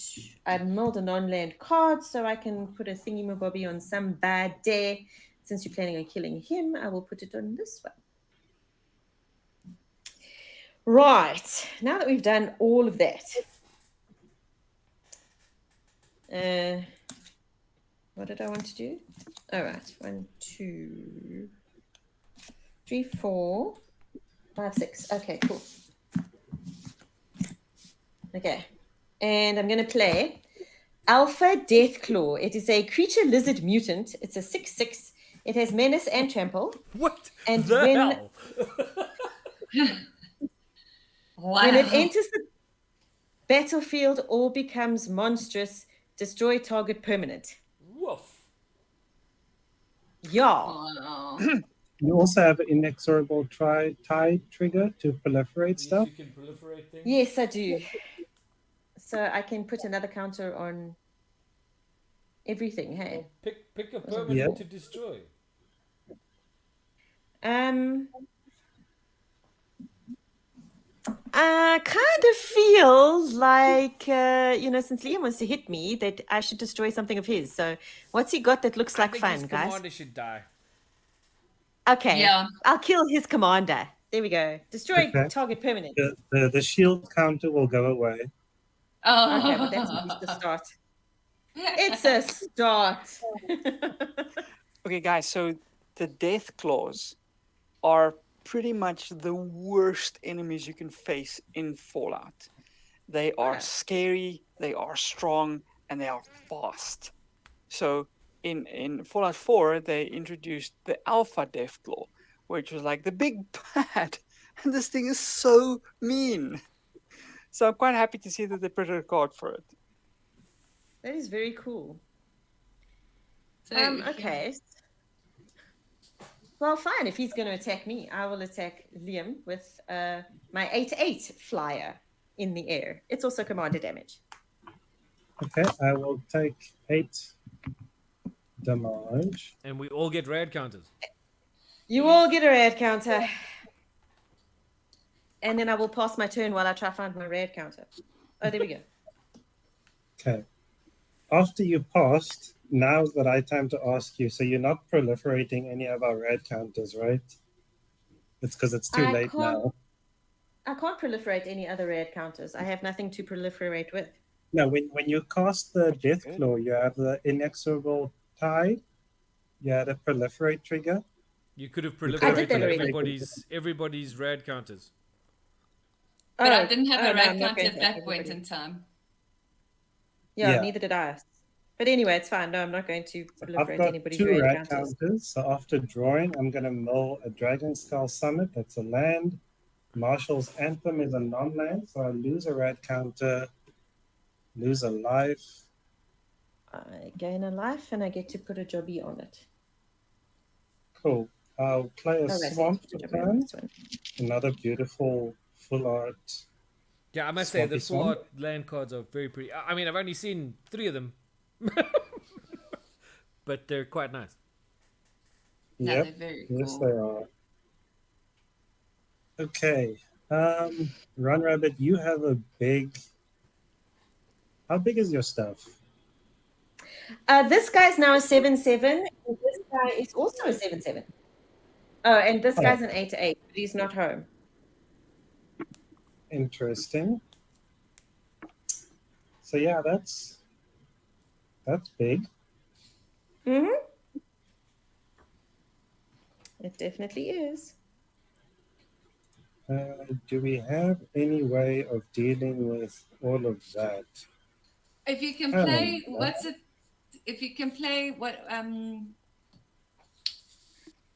I milled a non-land card, so I can put a thingy-mabobby on some bad day. Since you're planning on killing him, I will put it on this one. Right. Now that we've done all of that, what did I want to do? All right. 1, 2, 3, 4, 5, 6. Okay, cool. Okay. And I'm going to play Alpha Deathclaw. It is a creature lizard mutant. It's a 6/6. It has menace and trample. What And the hell? Wow. When it enters the battlefield, all becomes monstrous. Destroy target permanent. Woof. Yeah. Wow. You also have an inexorable tie trigger to proliferate stuff. You can proliferate things. Yes, I do. So I can put another counter on everything, hey? Pick a permanent to destroy. I kind of feel like, since Liam wants to hit me, that I should destroy something of his. So what's he got that looks like I think fun, his guys? commander should die. Okay. Yeah. I'll kill his commander. There we go. Destroy Okay. target permanent. The shield counter will go away. Oh. Okay, but that's at least a start. It's a start. Okay, guys, so the death claws are pretty much the worst enemies you can face in Fallout. They are scary, they are strong, and they are fast. So in Fallout 4, they introduced the Alpha Deathclaw, which was like the big bad And this thing is so mean. So I'm quite happy to see that they printed a card for it. That is very cool. So, Okay. Well, fine. If he's going to attack me, I will attack Liam with my 8/8 flyer in the air. It's also commander damage. Okay, I will take 8 damage. And we all get rad counters. You all get a rad counter. And then I will pass my turn while I try to find my rad counter. Oh, there we go. Okay. After you passed, now's the right time to ask you. So you're not proliferating any of our red counters, right? It's because it's too late now. I can't proliferate any other rad counters. I have nothing to proliferate with. No, when you cast the Death Claw, you have the Inexorable Tide. You had a proliferate trigger. You could have I did proliferated that already. everybody's rad counters. but I didn't have a no, I'm rad not counter going at to that attack point everybody. in time. Yeah, neither did I. But anyway, it's fine. No, I'm not going to proliferate I've got anybody's 2 rad red counters. counters. So after drawing, I'm going to mill a Dragon Skull Summit. That's a land. Marshall's Anthem is a non-land. So I lose a red counter, lose a life. I gain a life and I get to put a jobby on it. Cool. I'll play a Oh, right, swamp so for jobby on turn. this one. Another beautiful full art. Yeah, I must say the Swampy full swamp. art land cards are very pretty. I mean, I've only seen 3 of them, but they're quite nice. No, Yep. they're very Yes, cool. they are. Okay. Run Rabbit, you have a big. How big is your stuff? This guy's now a 7/7. And this guy is also a 7/7. Oh, and this guy's an 8/8, but he's not home. Interesting. So yeah, that's big. Mm-hmm. It definitely is. Do we have any way of dealing with all of that? If you can play, if you can play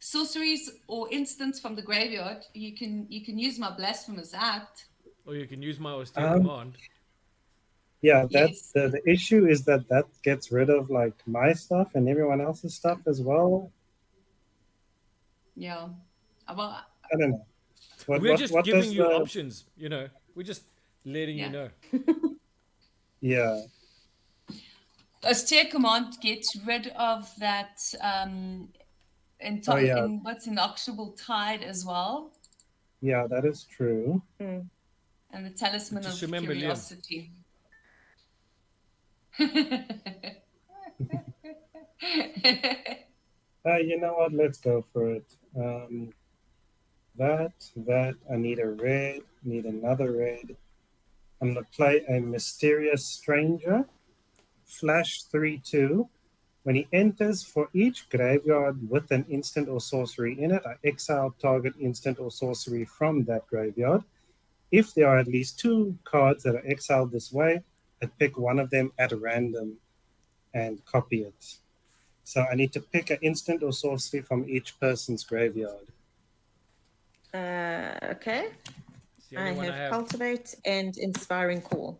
sorceries or instants from the graveyard, you can use my blasphemous act. Or you can use my austere command. Yeah, Yes. the issue is that gets rid of like my stuff and everyone else's stuff as well. Yeah. Well, I don't know. We're just giving does you the- options, We're just letting you know. Yeah. austere command gets rid of that what's inauctionable tide as well, Yeah, that is true. and the talisman Just of remember, Liam. curiosity. You know what? Let's go for it. That I need a red, need another red. I'm gonna play a Mysterious Stranger, flash 3/2. When he enters, for each graveyard with an instant or sorcery in it, I exile target instant or sorcery from that graveyard. If there are at least 2 cards that are exiled this way, I pick one of them at random and copy it. So I need to pick an instant or sorcery from each person's graveyard. Okay. It's the I only one have Cultivate and Inspiring Call.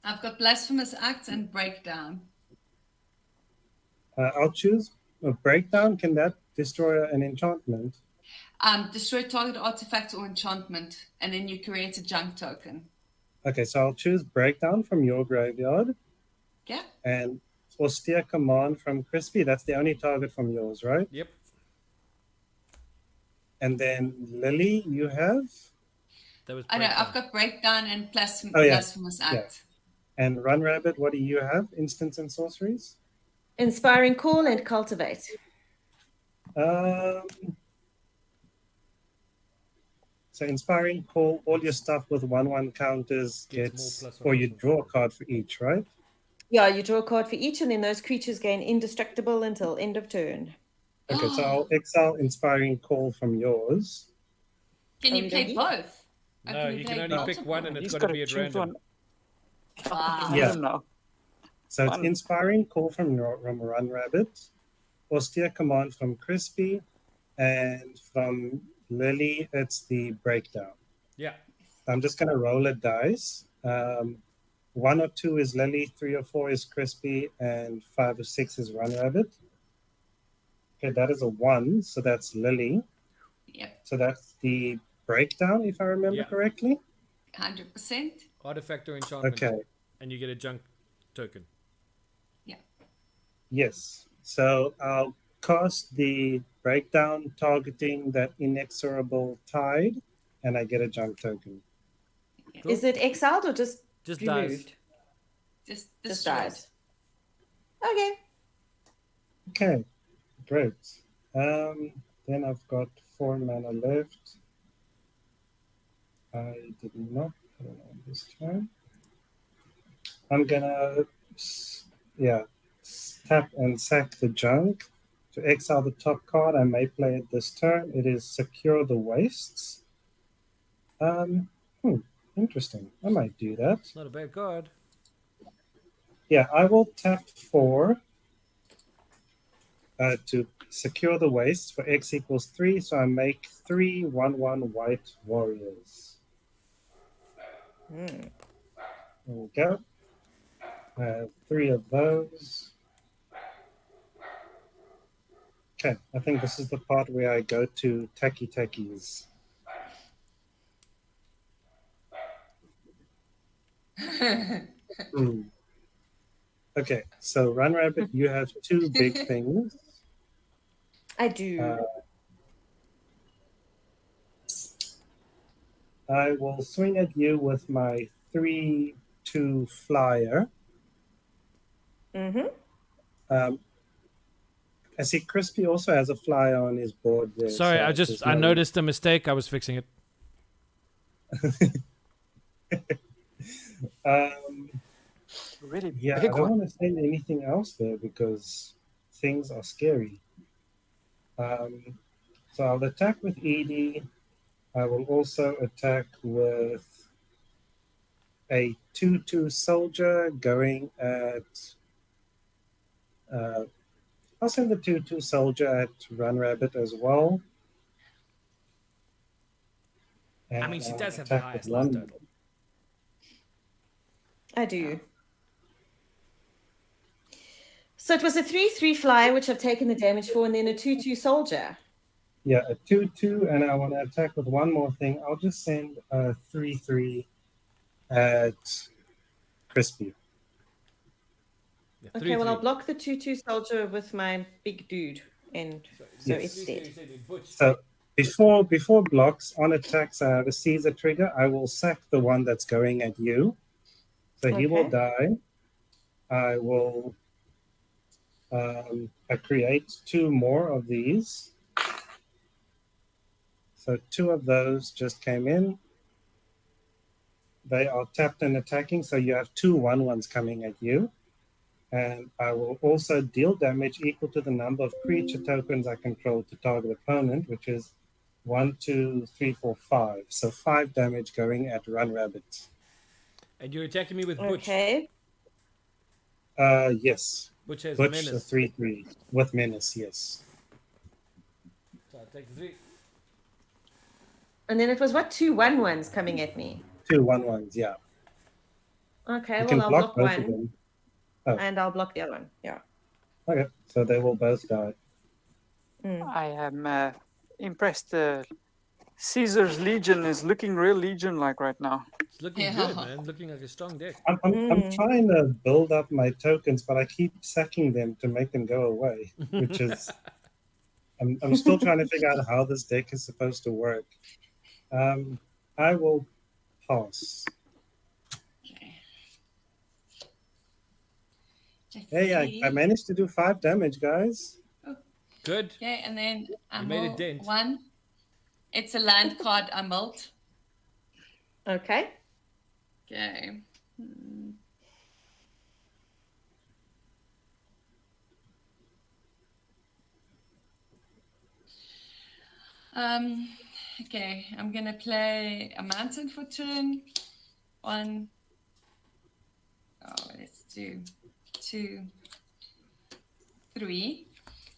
I've got blasphemous act and breakdown. I'll choose a Breakdown. Can that destroy an enchantment? Destroy target artifact or enchantment, and then you create a junk token. Okay, so I'll choose Breakdown from your graveyard. Yeah. And Austere Command from Crispy. That's the only target from yours, right? Yep. And then Lily, you have? That was I know, breakdown. I've got breakdown and Oh, yeah. blasphemous act. And Run Rabbit, what do you have? Instants and sorceries? Inspiring Call and Cultivate. So Inspiring Call, all your stuff with 1/1 counters Gets gets, more plus or one you plus draw a one. card for each, right? Yeah, you draw a card for each, and then those creatures gain indestructible until end of turn. Okay, so I'll exile Inspiring Call from yours. Can you play Okie dokie. both? Or No, you he play can only pick multiple? one and it's He's got got to be to at choose random. one. Wow. Yeah. No. So it's Fun. Inspiring Call from Run Rabbit, Austere Command from Crispy, and from Lily, it's the breakdown. Yeah. I'm just going to roll a dice. 1 or 2 is Lily, 3 or 4 is Crispy, and 5 or 6 is Run Rabbit. Okay, that is a 1, so that's Lily. Yep, So that's the breakdown, if I remember Yeah. correctly. 100%. Artifact or enchantment. Okay, And you get a junk token. Yeah. yes. So I'll cast the breakdown targeting that inexorable tide, and I get a junk token. Cool. Is it exiled or just Just removed? dies. Just died. Okay. Okay, great. Then I've got 4 mana left. I did not put it on this turn. I'm gonna, tap and sack the junk. To exile the top card, I may play it this turn. It is Secure the Wastes. Interesting. I might do that. It's not a bad card. Yeah, I will tap 4 to secure the wastes for X equals 3. So I make 3 1/1 white warriors. There we go. I have 3 of those. Okay, I think this is the part where I go to Tacky Tackies. Okay, so Run Rabbit, you have 2 big things. I do. I will swing at you with my 3/2 flyer. I see Crispy also has a flyer on his board there. Sorry, so I noticed a mistake. I was fixing it. Really Yeah, I big don't one. want to say anything else there because things are scary. So I'll attack with Edie. I will also attack with a 2/2 soldier going at. I'll send the 2/2 soldier at Run Rabbit as well. And I mean, she I'll does have the attack with highest life one. total. I do. So it was a 3/3 flyer, which I've taken the damage for, and then a 2/2 soldier. Yeah, a 2/2, and I want to attack with one more thing. I'll just send a 3/3 at Crispy. Yeah, Okay, well, I'll 3/3. block the 2/2 soldier with my big dude, and so Yes. it's dead. So before blocks on attacks, I have a Caesar trigger. I will sack the one that's going at you, so he will Okay. die. I will. I create 2 more of these. So 2 of those just came in. They are tapped and attacking, so you have 2 1/1s coming at you. And I will also deal damage equal to the number of creature tokens I control to target opponent, which is 1, 2, 3, 4, 5. So 5 damage going at Run Rabbit. And you're attacking me with Butch. Okay. Yes. Butch has Butch, menace. 3/3 with menace, yes. So I'll take the 3. And then it was what, 2 1/1s coming at me? 2 1/1s, yeah. Okay, You well, can I'll block block both of one, them. Oh. and I'll block the other one. Yeah. Okay, so they will both die. I am impressed. Caesar's Legion is looking real Legion-like right now. It's looking good, man. Looking like a strong deck. I'm trying to build up my tokens, but I keep sacking them to make them go away, which is I'm still trying to figure out how this deck is supposed to work. I will pass. Okay. Let's Hey, see. I managed to do 5 damage, guys. Good. Okay, and then I You made a roll dent. 1. It's a land card I built. Okay. Okay. Okay, I'm gonna play a mountain for turn 1. Oh, let's do 2, 3.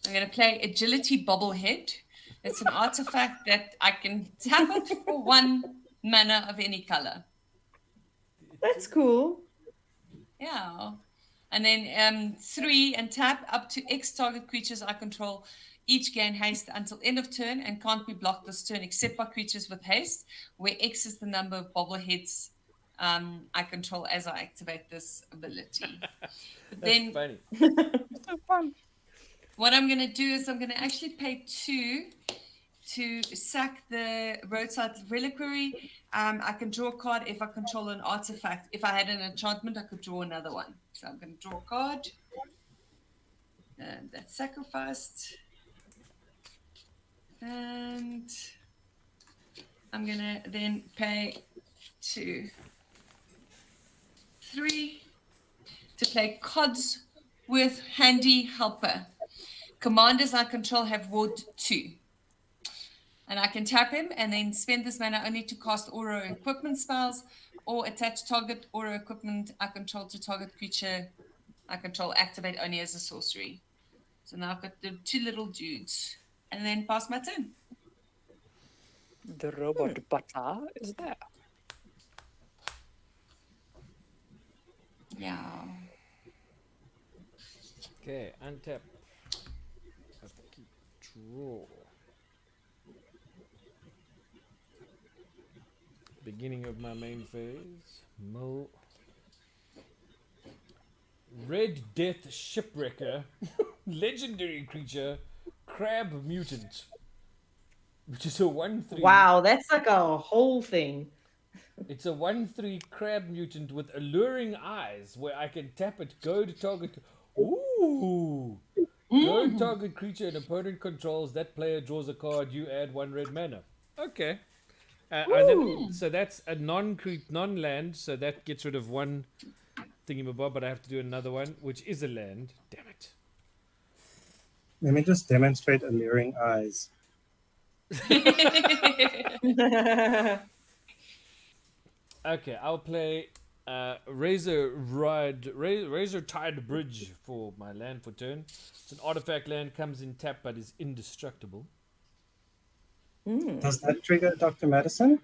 I'm gonna play agility bobblehead. It's an artifact that I can tap it for 1 mana of any color. That's cool. Yeah. And then 3 and tap up to X target creatures I control. Each gain haste until end of turn and can't be blocked this turn except by creatures with haste, where X is the number of bobbleheads I control as I activate this ability. But then Funny. So fun. what I'm going to do is I'm going to actually pay 2 to sack the roadside reliquary. I can draw a card if I control an artifact. If I had an enchantment, I could draw another one. So I'm going to draw a card. And that's sacrificed. And I'm going to then pay 2, 3 to play Cods with Handy Helper. Commanders I control have Ward 2. And I can tap him and then spend this mana only to cast aura equipment spells or attach target aura equipment I control to target creature I control, activate only as a sorcery. So now I've got the 2 little dudes. And then pass my turn. The robot butter is there. Yeah. Okay, untap. Draw. Beginning of my main phase. Mill. Red Death Shipwrecker. Legendary creature. Crab Mutant. Which is a 1/3. Wow, that's like a whole thing. It's a 1/3 crab mutant with alluring eyes where I can tap it, go to target. Ooh! Go to target creature an opponent controls. That player draws a card. You add 1 red mana. Okay. And then, so that's a non-land, so that gets rid of 1 thingamabob, but I have to do another one, which is a land. Damn it. Let me just demonstrate alluring eyes. Okay, I'll play Razor Tide Bridge for my land for turn. It's an artifact land, comes in tap but is indestructible. Does that trigger Dr. Madison?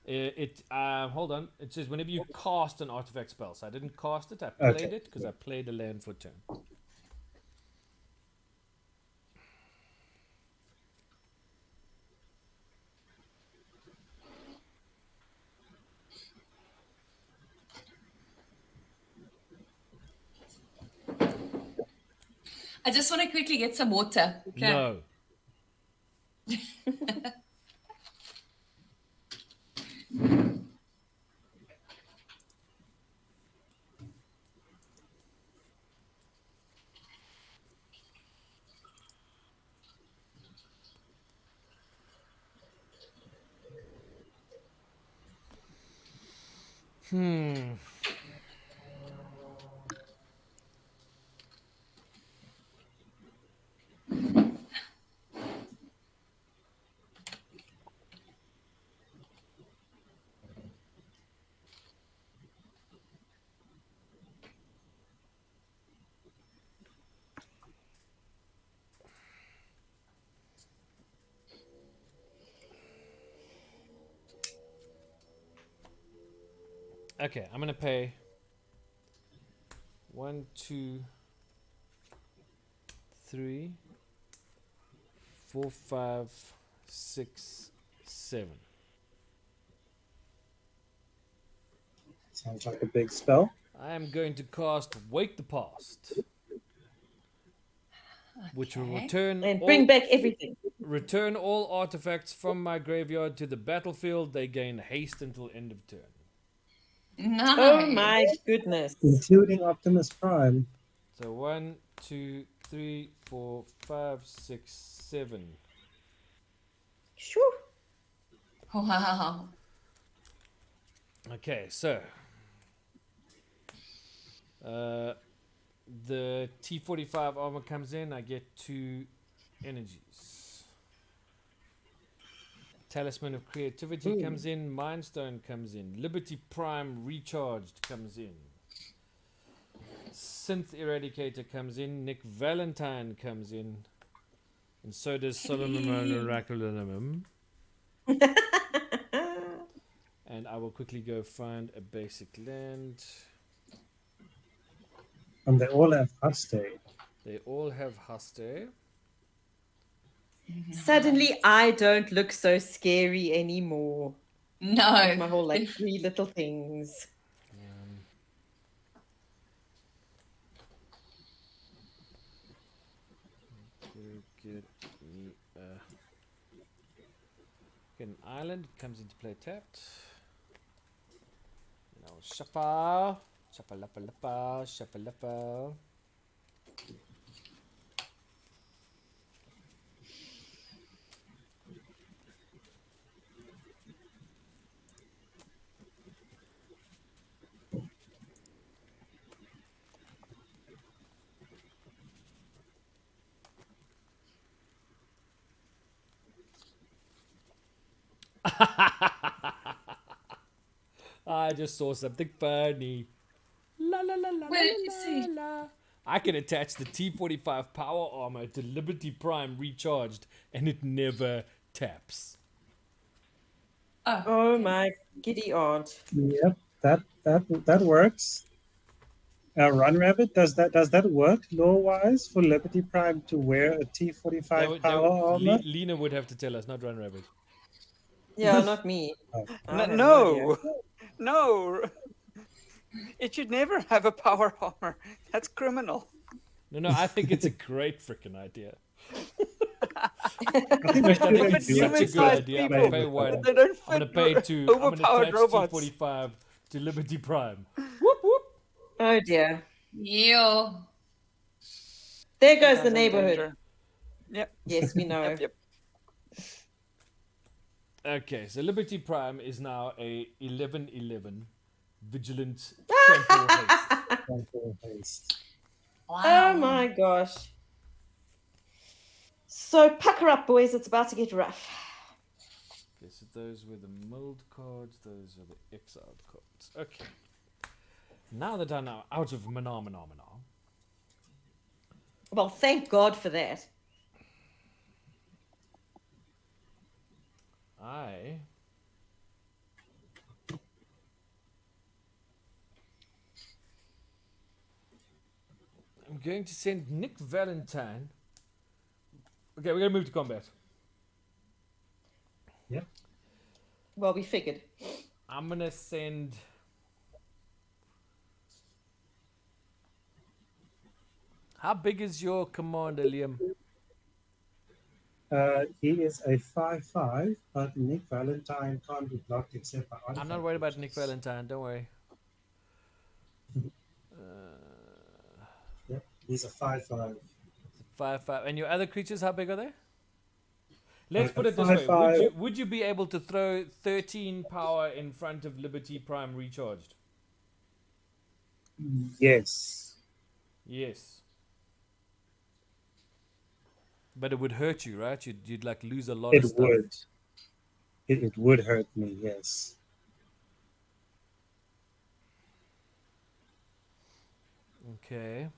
Hold on. It says whenever you cast an artifact spell. So I didn't cast it, I played it because I played a land for turn. I just want to quickly get some water. Okay. No. Okay, I'm gonna pay 1, 2, 3, 4, 5, 6, 7. Sounds like a big spell. I am going to cast Wake the Past, which will Okay. And bring back everything. return all artifacts from my graveyard to the battlefield. They gain haste until end of turn. Nice. Oh my goodness. Including Optimus Prime. So 1, 2, 3, 4, 5, 6, 7. Sure. Wow. Okay, so the T45 armor comes in. I get 2 energies. Talisman of Creativity comes in. Mind Stone comes in. Liberty Prime Recharged comes in. Synth Eradicator comes in. Nick Valentine comes in. And so does Solomon Oraculum. And I will quickly go find a basic land. And they all have Haste. They all have Haste. Suddenly, I don't look so scary anymore. No. With my whole like 3 little things. Get me an island comes into play tapped. And I'll shuffle. Shuffle, luppa, luppa, shuffle, luppa. I just saw something funny. La la la la What did you see? la. I can attach the T45 power armor to Liberty Prime recharged, and it never taps. Oh my giddy aunt. Yep, that works. Run Rabbit, does that work lore-wise for Liberty Prime to wear a T45 power armor? Lena would have to tell us, not Run Rabbit. Yeah, not me. I have No, idea. no. It should never have a power armor. That's criminal. No, I think it's a great freaking idea. I think we I think should it's do such a good human-sized idea. I'm people, gonna pay one. but they don't I'm gonna fit pay your two. I'm gonna overpowered attach robots. T45 to Liberty Prime. Whoop whoop. Oh dear. Ew. There You goes guys the are in neighborhood. danger. Yep. Yes, we know. Yep. Okay, so Liberty Prime is now a 11/11 vigilant trample haste. Trample haste. Wow. Oh my gosh. So pucker up, boys. It's about to get rough. Okay, so those were the milled cards. Those are the exiled cards. Okay. Now that I'm now out of Mana. Well, thank God for that. I'm going to send Nick Valentine. Okay, we're gonna move to combat. Yep. Well, we figured. I'm gonna send. How big is your commander, Liam? He is a 5/5, but Nick Valentine can't be blocked except by artifact. I'm not worried about Nick creatures. Valentine. Don't worry. Yep, he's a 5/5. 5/5. And your other creatures, how big are they? Let's put it this 5/5. way: would you be able to throw 13 power in front of Liberty Prime recharged? Yes. Yes. But it would hurt you, right? You'd like lose a lot of It stuff. would. It would hurt me, yes. Okay.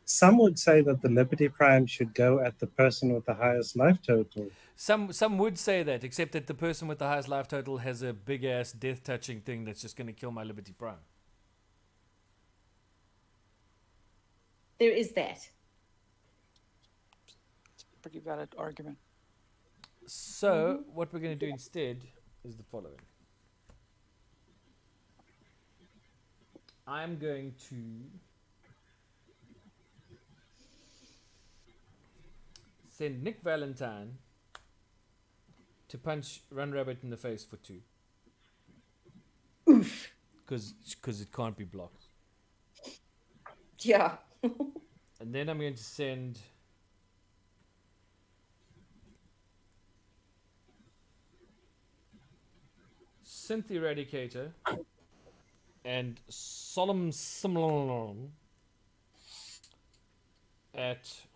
Some would say that the Liberty Prime should go at the person with the highest life total. Some would say that, except that the person with the highest life total has a big ass death touching thing that's just going to kill my Liberty Prime. There is that. Pretty valid argument. So what we're going to do instead is the following. I'm going to send Nick Valentine to punch Run Rabbit in the face for 2. Oof. Because it can't be blocked. Yeah. And then I'm going to send Synth Eradicator and Solemn Simulon at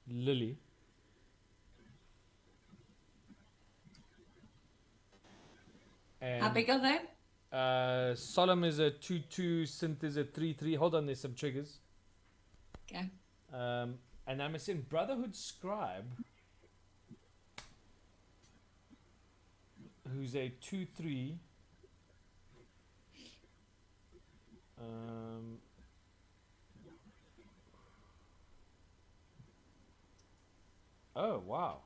Lily. And How big are they? Solemn is a 2/2, Synth is a 3/3. Hold on, there's some triggers. Okay. And I'm assuming Brotherhood Scribe, who's a 2/3. Oh, wow.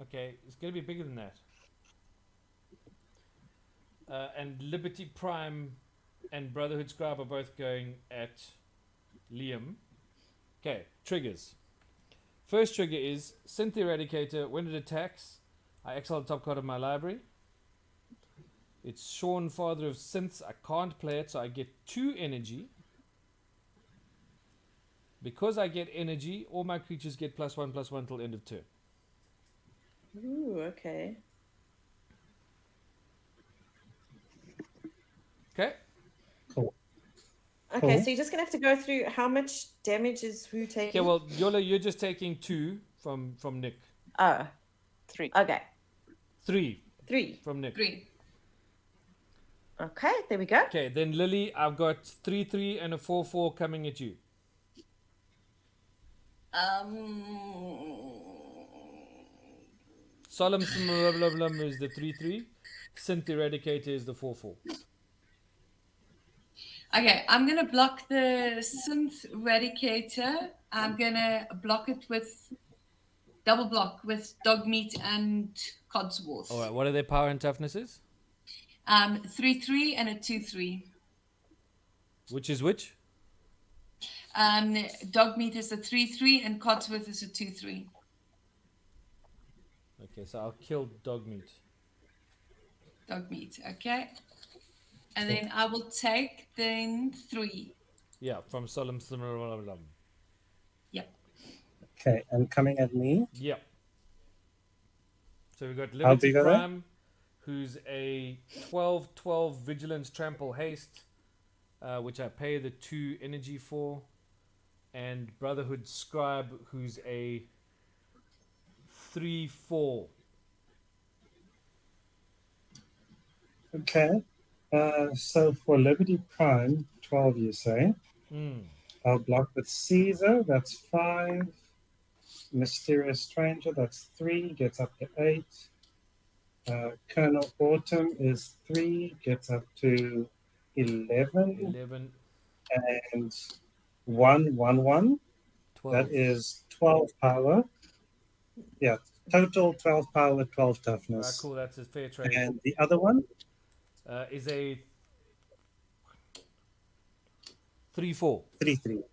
Okay, it's going to be bigger than that. And Liberty Prime and Brotherhood Scribe are both going at Liam. Okay, triggers. First trigger is Synth Eradicator. When it attacks, I exile the top card of my library. It's Sean, Father of Synths. I can't play it, so I get 2 energy. Because I get energy, all my creatures get +1/+1 till end of turn. Ooh, okay. Okay? Cool. Okay, Cool. so you're just gonna have to go through how much damage is who taking? Okay, well, Yola, you're just taking 2 from Nick. Oh, 3. okay. 3 3. from Nick. 3. Okay, there we go. Okay, then Lily, I've got 3/3 and a 4/4 coming at you. Solemn Simulacrum is the 3/3. Synth Eradicator is the 4/4. Okay, I'm gonna block the Synth Eradicator. I'm gonna block it with double block with Dogmeat and Codsworth. All right, what are their power and toughnesses? 3/3 and a 2/3. Which is which? Dogmeat is a 3/3 and Codsworth is a 2/3. Okay, so I'll kill Dogmeat. Dogmeat, okay. And then I will take then 3. Yeah, from Solemn Simulacrum. Yep. Okay, and coming at me. Yeah. So we've got How Liberty big are they? Prime, who's a 12/12 Vigilance Trample Haste, which I pay the 2 energy for. And Brotherhood Scribe, who's a 3/4. Okay. So for Liberty Prime, 12, you say. I'll block with Caesar, that's 5. Mysterious Stranger, that's 3, gets up to 8. Colonel Autumn is 3, gets up to 11. 11, And 1/1/1, 12. that is 12 power. Yeah, total 12 power, 12 toughness. Alright, cool, that's a fair trade. And the other one? Is a 3/4. 3/3.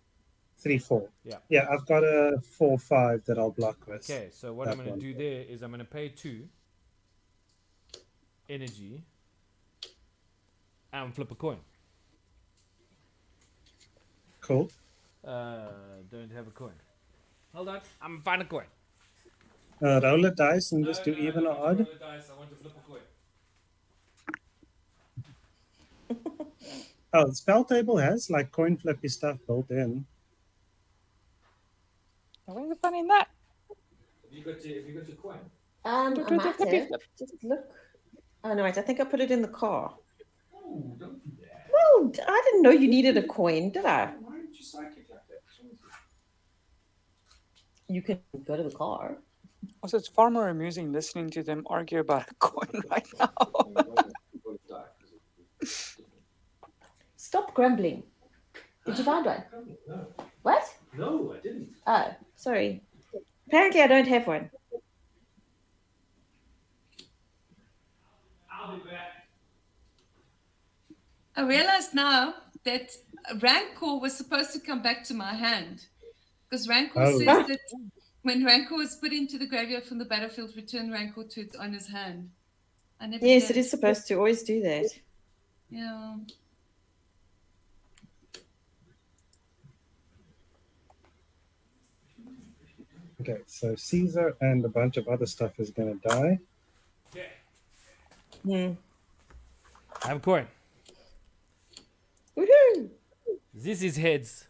3/4. Yeah. Yeah, I've got a 4/5 that I'll block with. Okay, so what I'm That going one. to do there is I'm going to pay 2 energy and flip a coin. Cool. Don't have a coin. Hold on, I'm find a coin. Roll a dice and just do even or odd. Roll the dice, I want to flip a coin. Oh, the spell table has like coin flippy stuff built in. What's the fun in that? Have you got your coin? I Do the might flippy have. flip. Just look. Oh no, wait, I think I put it in the car. Oh, don't do that. Well, I didn't know you needed a coin, did I? Why aren't you psychic like that? You can go to the car. Also, it's far more amusing listening to them argue about a coin right now. Stop grumbling. Did you find one? No. What? No, I didn't. Oh, sorry. Apparently I don't have one. I'll be back. I realize now that Rancor was supposed to come back to my hand. Because Rancor Oh. says that when Rancor is put into the graveyard from the battlefield, return Rancor to its owner's hand. I never Yes, did. it is supposed to always do that. Yeah. Okay, so Caesar and a bunch of other stuff is going to die. Okay. Hmm. I have a coin. Woohoo! This is heads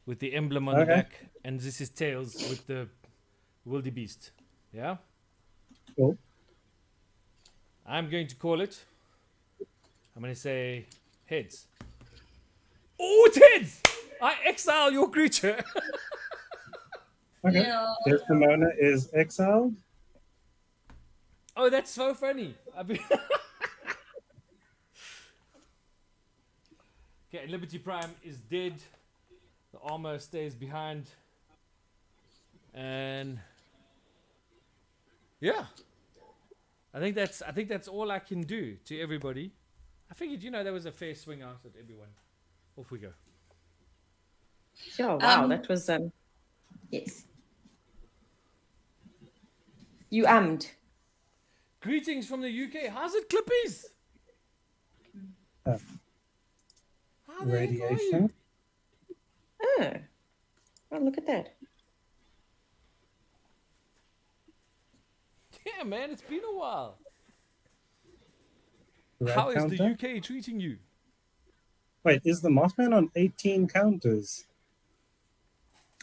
with the emblem on the Okay. back, and this is tails with the wildebeest. Yeah? Cool. I'm going to call it. I'm going to say heads. Oh, it's heads! I exile your creature. Okay. Yeah. Desdemona is exiled. Oh, that's so funny. Okay, Liberty Prime is dead. The armor stays behind. And yeah. I think that's all I can do to everybody. I figured, there was a fair swing out at everyone. Off we go. Oh, wow. Um, That was, yes. You ummed. Greetings from the UK. How's it, Clippies? Uh, How the heck are you? Radiation. Oh. Oh, look at that. Yeah, man, it's been a while. Red How is counter. the UK treating you? Wait, is the Mothman on 18 counters?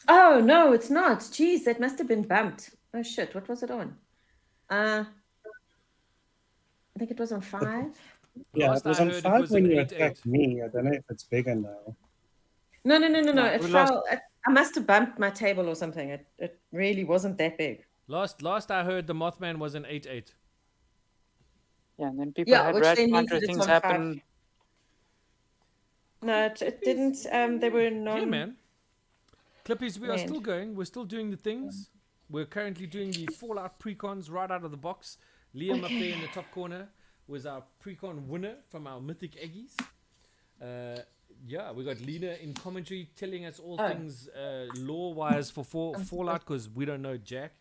Oh, no, it's not. Jeez, that must have been bumped. Oh, shit. What was it on? I think it was on 5. Yeah, Last it was I on heard it 5 was when an you 8-8. attacked me. I don't know if it's bigger now. No. No, It we lost. fell. I must have bumped my table or something. It really wasn't that big. Last I heard, the Mothman was an 8-8. Yeah, and then people Yeah, had which red then means counter that it's things on 5. happen. No, it didn't. They were non. Yeah, man. Clippies, we are land. still going. We're still doing the things. We're currently doing the Fallout Precons right out of the box. Liam up there in the top corner was our Precon winner from our Mythic Eggies. Yeah, we got Lena in commentary telling us all things lore-wise for Fallout because we don't know jack.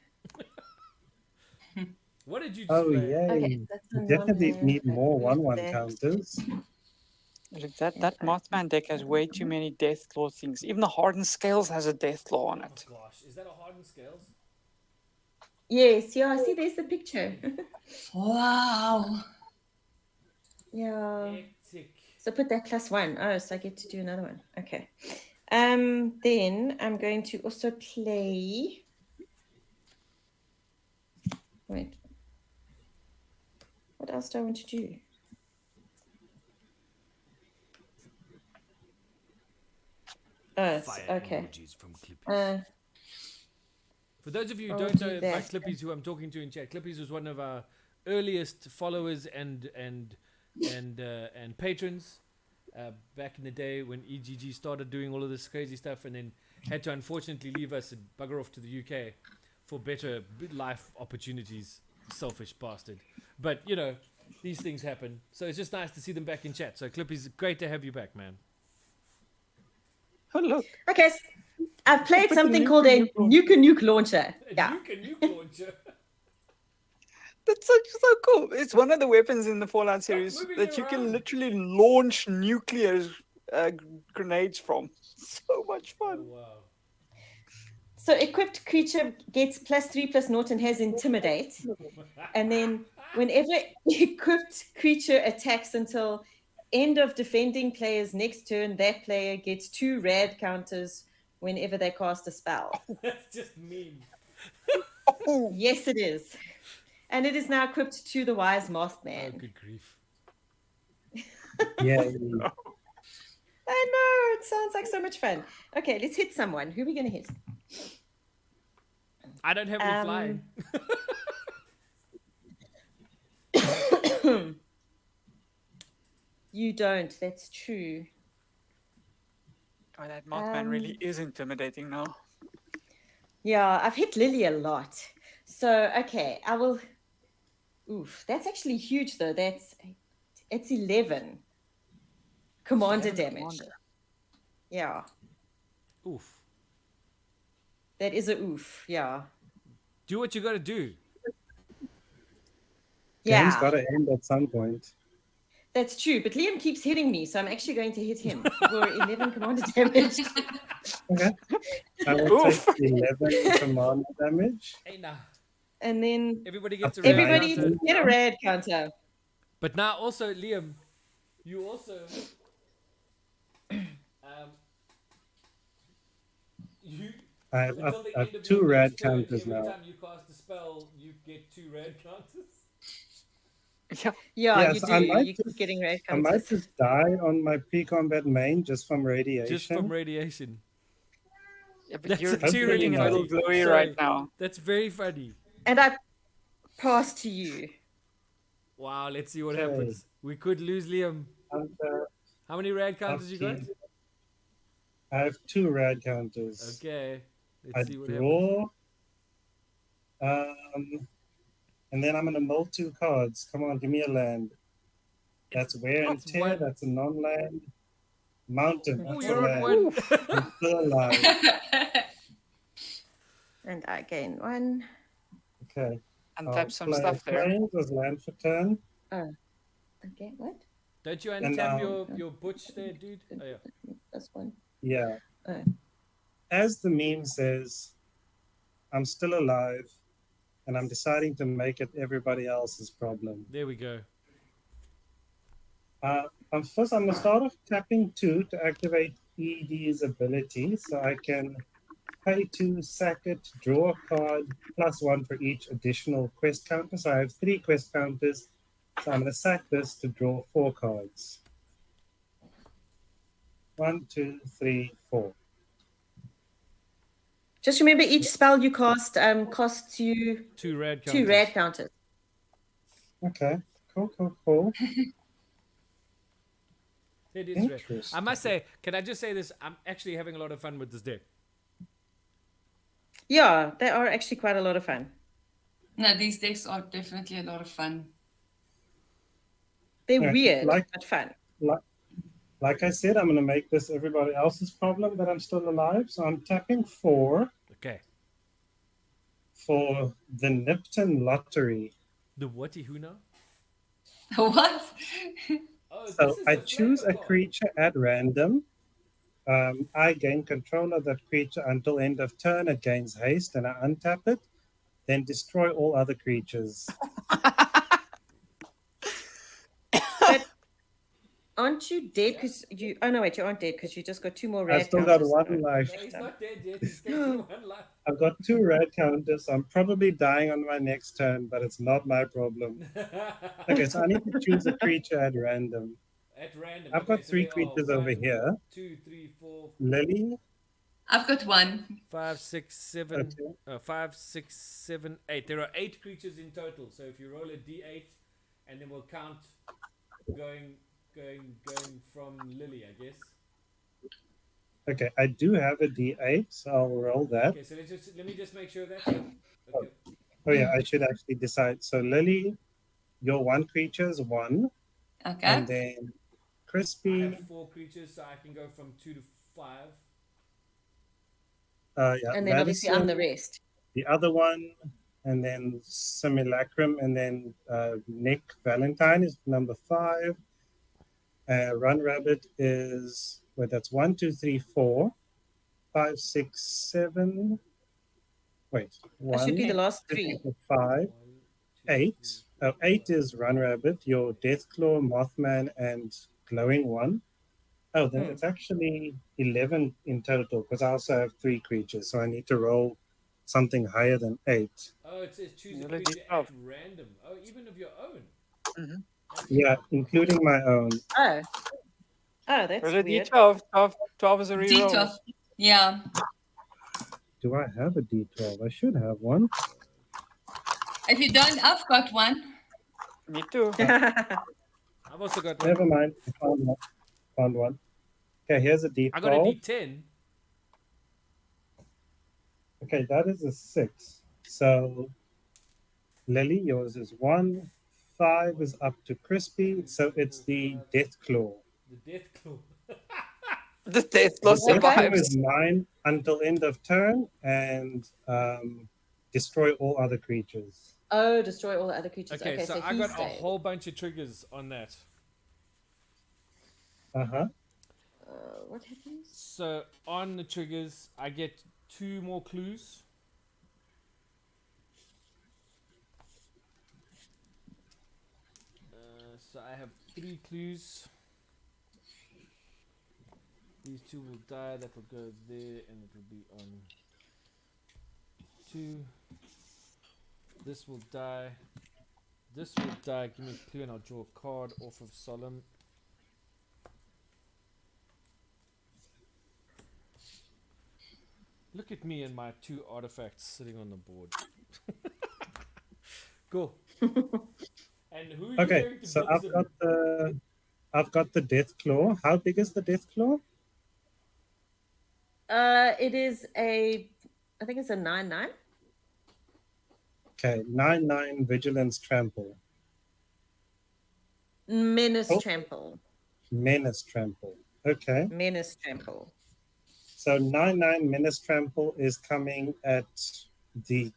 What did you just Oh, play? yay. Okay, that's You a definitely non-land. need more Read 1/1 that. counters. Look, that Mothman deck has way too many Deathclaw things. Even the Hardened Scales has a Deathclaw on it. Oh gosh, is that a Hardened Scales? Yes, yeah. See, there's the picture. wow. Yeah. Hectic. So put that +1. Oh, so I get to do another one. Okay. Then I'm going to also play. Wait. What else do I want to do? Oh, it's, Fire okay. emojis from Clippies. For those of you who I'll don't do know about that. Clippies, who I'm talking to in chat, Clippies was one of our earliest followers and patrons back in the day when EGG started doing all of this crazy stuff, and then had to unfortunately leave us and bugger off to the UK for better life opportunities. Selfish bastard. But these things happen, so it's just nice to see them back in chat. So Clippies, great to have you back, man. Oh, look. Okay. I've played Put the something nuke called and a nuke nuke launcher. Yeah. Nuke launcher. That's so cool. It's one of the weapons in the Fallout series moving that you can around. literally launch nuclear grenades from. So much fun. Oh, wow. So equipped creature gets +3/+0 and has intimidate. And then whenever equipped creature attacks until end of defending player's next turn, that player gets 2 rad counters whenever they cast a spell. That's just mean. Oh, Yes, it is. And it is now equipped to the Wise Mothman. Oh, good grief. Yeah. I know, it sounds like so much fun. Okay, let's hit someone. Who are we going to hit? I don't have any flying. You don't, that's true. oh, that Mothman really is intimidating now. Yeah, I've hit Lily a lot. So, okay, I will... Oof, that's actually huge, though. It's 11 commander damage. Commander. Yeah, Oof. that is a oof, yeah. Do what you gotta do. Game's Yeah, got to end at some point. that's true. But Liam keeps hitting me, so I'm actually going to hit him for 11 commander damage. Okay. I will Oof. take 11 command damage. Hey, nah. And then Everybody gets a Okay, red everybody counter. get a rad counter. But now also, Liam, you also... I have, until the I have end of 2 your rad next turn, counters every now. time you cast a spell, you get 2 red counters. Yeah. Yeah, Yeah, you so do. I might You keep just- getting rad I might counters. just die on my pre-combat main just from radiation. Just from radiation. Yeah, but That's you're actually feeling a little funny. glowy Sorry. right now. That's very funny. And I pass to you. Wow, let's see what Okay. happens. We could lose Liam. How many rad counters you got? Upkeep. I have 2 rad counters. Okay. I Let's see what happens. draw. And then I'm going to mull 2 cards. Come on, give me a land. That's wear and It's tear. one. That's a non-land. Mountain. Oh, That's a you're on land. one. I'm still alive. And I gain 1. Okay. Untap some play stuff there. Plains as land for turn. Okay, what? Don't you And untap your butch there, dude? Oh, yeah. That's 1. Yeah. Oh. As the meme says, I'm still alive, and I'm deciding to make it everybody else's problem. There we go. First, I'm going to start off tapping 2 to activate ED's ability, so I can pay 2, sack it, draw a card, +1 for each additional quest counter. So I have 3 quest counters, so I'm going to sack this to draw 4 cards. 1, 2, 3, 4. Just remember, each spell you cast costs you 2 rad counters. 2 rad counters. Okay, cool. It is rad. I Interesting. must say, can I just say this? I'm actually having a lot of fun with this deck. Yeah, they are actually quite a lot of fun. No, these decks are definitely a lot of fun. They're Yeah, weird, like- but fun. Like I said, I'm going to make this everybody else's problem that I'm still alive. So I'm tapping 4 Okay. for the Nipton Lottery. The whatty who now? What? Oh, So this is I a choose flavor a card. creature at random. I gain control of that creature until end of turn. It gains haste, and I untap it. Then destroy all other creatures. But aren't you dead because you... Oh, no, wait, you aren't dead because you just got 2 more I rad still got counters. 1 life. No, he's not dead yet. He's taking 1 life. I've got 2 red counters. I'm probably dying on my next turn, but it's not my problem. Okay, so I need to choose a creature at random. At random. I've got so 3 there are creatures over 1, here. 2, 3, 4, Lily. I've got 1. 5, 6, 7, Okay. 5, 6, 7, 8. There are 8 creatures in total. So if you roll a d8, and then we'll count going from Lily, I guess. Okay, I do have a D8, so I'll roll that. Okay, so let me just make sure that's it. Okay. Oh yeah, I should actually decide. So Lily, your 1 creature is 1, Okay. and then I Crispy. have 4 creatures, so I can go from 2 to 5. Yeah, And then obviously I'm the Madison, rest. the other one, and then Simulacrum, and then Nick Valentine is number 5. Run Rabbit is that's 1, 2, 3, 4, 5, 6, 7. Wait, That should be the 1, last 2, 3. 3, 4, 5, 8. 8 is Run Rabbit, your Deathclaw, Mothman, and Glowing One. Oh, then it's actually 11 in total because I also have 3 creatures, so I need to roll something higher than 8. Oh, it says choose a Really creature tough. at random. Oh, even of your own. Mhm. Yeah, including my own. Oh. Oh, that's Roll a weird. D12. 12 is a reroll. D12. Yeah. Do I have a D12? I should have one. If you don't, I've got 1. Me too. I've also got one. Never mind. I found one. Okay, here's a D12. I got a D10. Okay, that is a 6. So, Lily, yours is 1. 5 is up to Crispy, so it's the Deathclaw. The Death Claw. The Deathclaw The Deathclaw survives. is 9 until end of turn and destroy all other creatures. Oh, destroy all the other creatures. Okay, so I he got a stayed. whole bunch of triggers on that. Uh-huh. What happens? So on the triggers, I get 2 more clues. So I have 3 clues. These 2 will die. That will go there, and it will be on 2. This will die. This will die. Give me a clue, and I'll draw a card off of Solemn. Look at me and my 2 artifacts sitting on the board. Cool. And who are you Okay, going to so Vixen? I've got the Death Claw. How big is the Death Claw? It is I think it's a 9/9. Okay, 9/9 Vigilance Trample. Menace Oh. Trample. Menace Trample. Okay. Menace Trample. So 9/9 Menace Trample is coming at the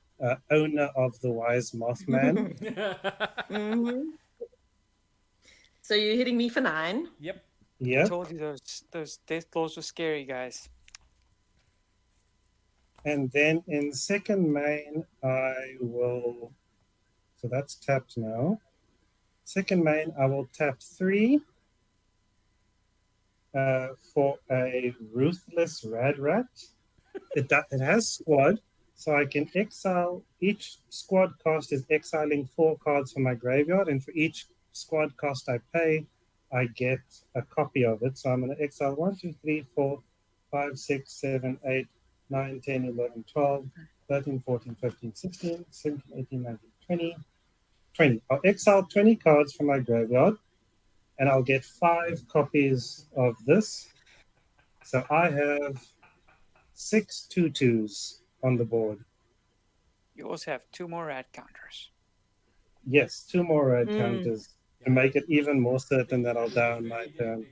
owner of the Wise Mothman. So you're hitting me for 9. Yep. I Yep. told you those death claws were scary, guys. And then in second main, I will. So that's tapped now. Second main, I will tap 3 for a Ruthless Rad Rat. It has squad, so I can exile. Each squad cost is exiling 4 cards from my graveyard, and for each squad cost I pay, I get a copy of it. So I'm going to exile 1, 2, 3, 4, 5, 6, 7, 8, 9, 10, 11, 12, 13, 14, 15, 16, 17, 18, 19, 20. 20. I'll exile 20 cards from my graveyard, and I'll get 5 copies of this. So I have 6 2/2s on the board. You also have 2 more rat counters. Yes, 2 more red counters to make it even more certain that I'll die on my turn.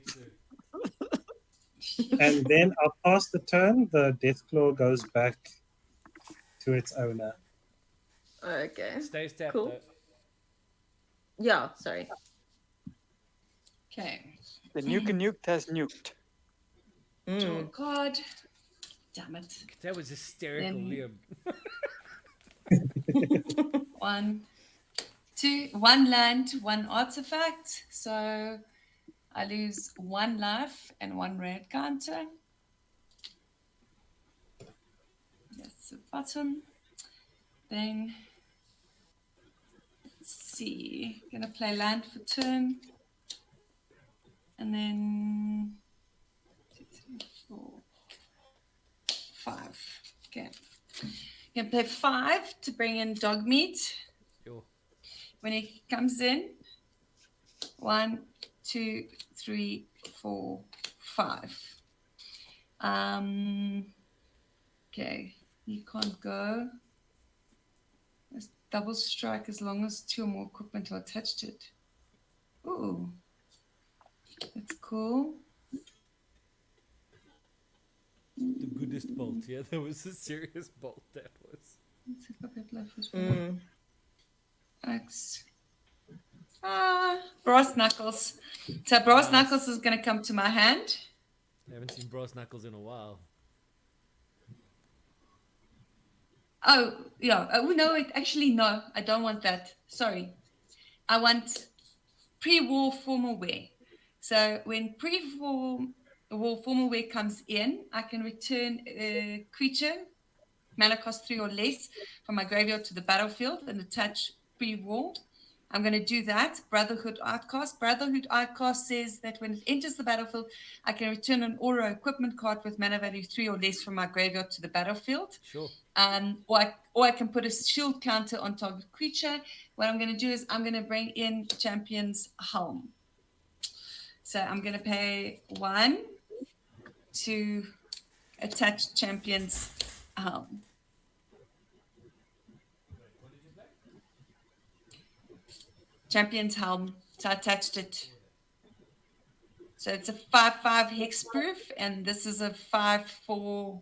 And then I'll pass the turn. The Deathclaw goes back to its owner. Okay. Stays tapped Cool. though. Yeah, sorry. Okay. The nuked has nuked. Draw a card. Damn it. That was hysterical, Then- Liam. 1, 2, 1 land, 1 artifact. So I lose 1 life and 1 red counter. That's the bottom. Then let's see. Gonna play land for turn. And then 2, 3, 4, 5. Okay. Gonna play 5 to bring in dog meat. Yo. When he comes in, 1, 2, 3, 4, 5. Okay, you can't go. Let's double strike as long as 2 or more equipment are attached to it. Ooh, that's cool. The goodest bolt, yeah, that was a serious bolt, that was. Let's see if I get left as well. X. Brass Knuckles. So Brass Knuckles is going to come to my hand. I haven't seen Brass Knuckles in a while. Oh, yeah. Oh, no, actually, no. I don't want that. Sorry. I want pre-war formal wear. So when pre-war formal wear comes in, I can return a creature, mana cost 3 or less, from my graveyard to the battlefield and attach pre-war. I'm going to do that. Brotherhood Outcast. Brotherhood Outcast says that when it enters the battlefield, I can return an aura equipment card with mana value 3 or less from my graveyard to the battlefield. Sure. Or I can put a shield counter on target creature. What I'm going to do is I'm going to bring in Champion's Helm. So I'm going to pay 1 to attach Champion's Helm. Champion's Helm. So I attached it. So it's a 5/5 hexproof, and this is a 5/4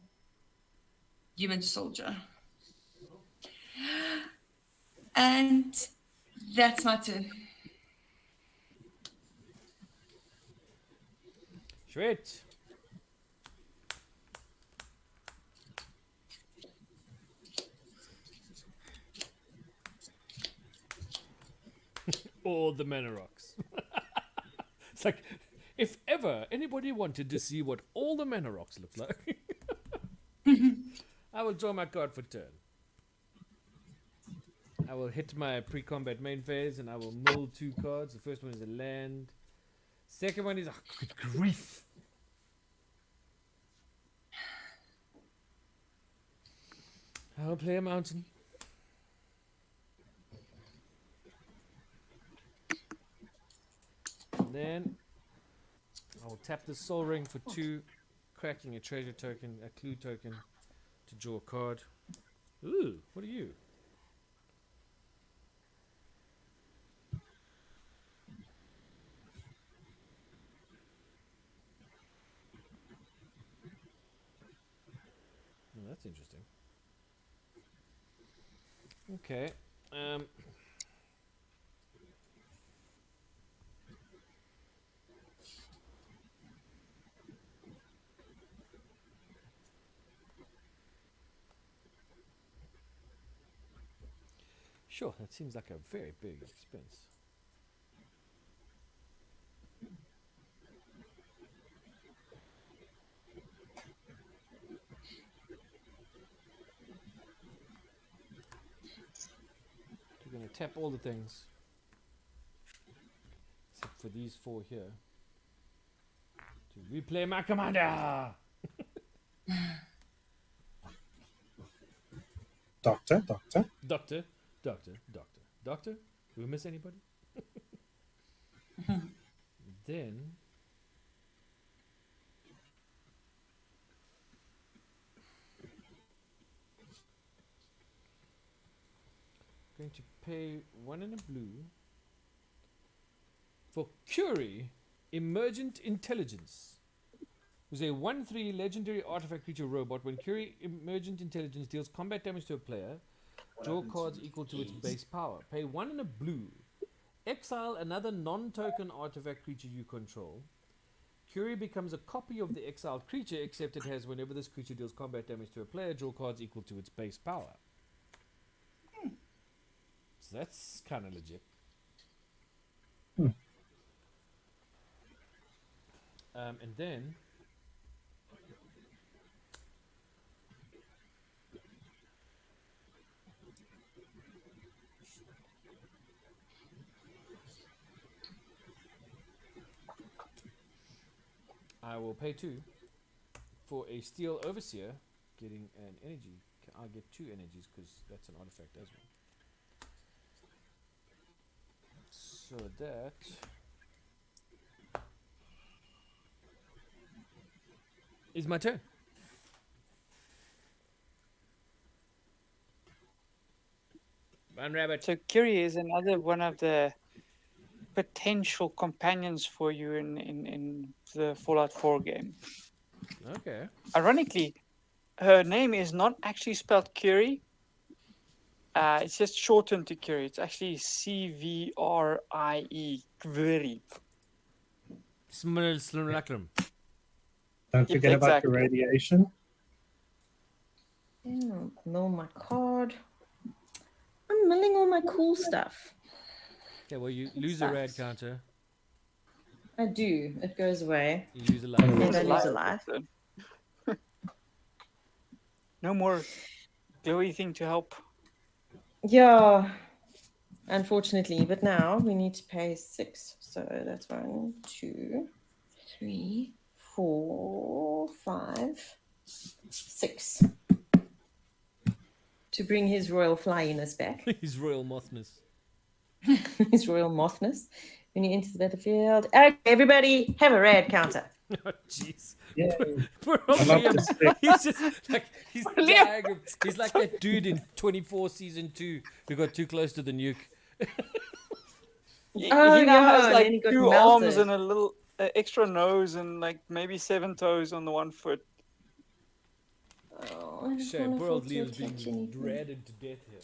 human soldier. And that's my turn. Sweet. All the mana rocks. It's like, if ever anybody wanted to see what all the mana rocks look like, I will draw my card for turn. I will hit my pre-combat main phase and I will mill 2 cards. The first one is a land. Second one is, oh, good grief. I'll play a mountain. And then I'll tap the soul ring for 2, cracking a treasure token, a clue token, to draw a card. Ooh, what are you? Oh, that's interesting. Okay. Sure, that seems like a very big expense. We're going to tap all the things, except for these 4 here, to replay my commander! Doctor. Doctor. Do we miss anybody? Then going to pay 1 and a blue for Curie, Emergent Intelligence. Who's a 1/3 legendary artifact creature robot. When Curie Emergent Intelligence deals combat damage to a player, draw cards equal to its base power. Pay 1 and a blue. Exile another non-token artifact creature you control. Curie becomes a copy of the exiled creature, except it has, whenever this creature deals combat damage to a player, draw cards equal to its base power. So that's kind of legit. And then I will pay 2 for a Steel Overseer, getting an energy. I'll get 2 energies because that's an artifact as well. So that is my turn. One rabbit. So Curie is another one of the potential companions for you in the Fallout 4 game. Okay. Ironically, her name is not actually spelled Curie. It's just shortened to Curie. It's actually Cvrie. Curie. Don't forget about the radiation. Yeah, mill my card. I'm milling all my cool stuff. Okay, well, you lose a rad counter. I do. It goes away. You lose a life. And I lose a life. No more glowy thing to help. Yeah, unfortunately. But now we need to pay 6. So that's 1, 2, 3, 4, 5, 6. To bring his royal flyness back. His royal mothness. His royal mothness. When you enter the battlefield. Okay, everybody have a rad counter. Oh, jeez. Yeah. Poor old Liam. He's just like, he's dying. He's like that dude in 24 season 2 who got too close to the nuke. He Oh, now yeah, has and like then he got 2 melted. arms and a little extra nose and like maybe 7 toes on the 1 foot. Oh, I don't Shame, wanna poor old fall to Liam's touch being anything. dreaded to death here.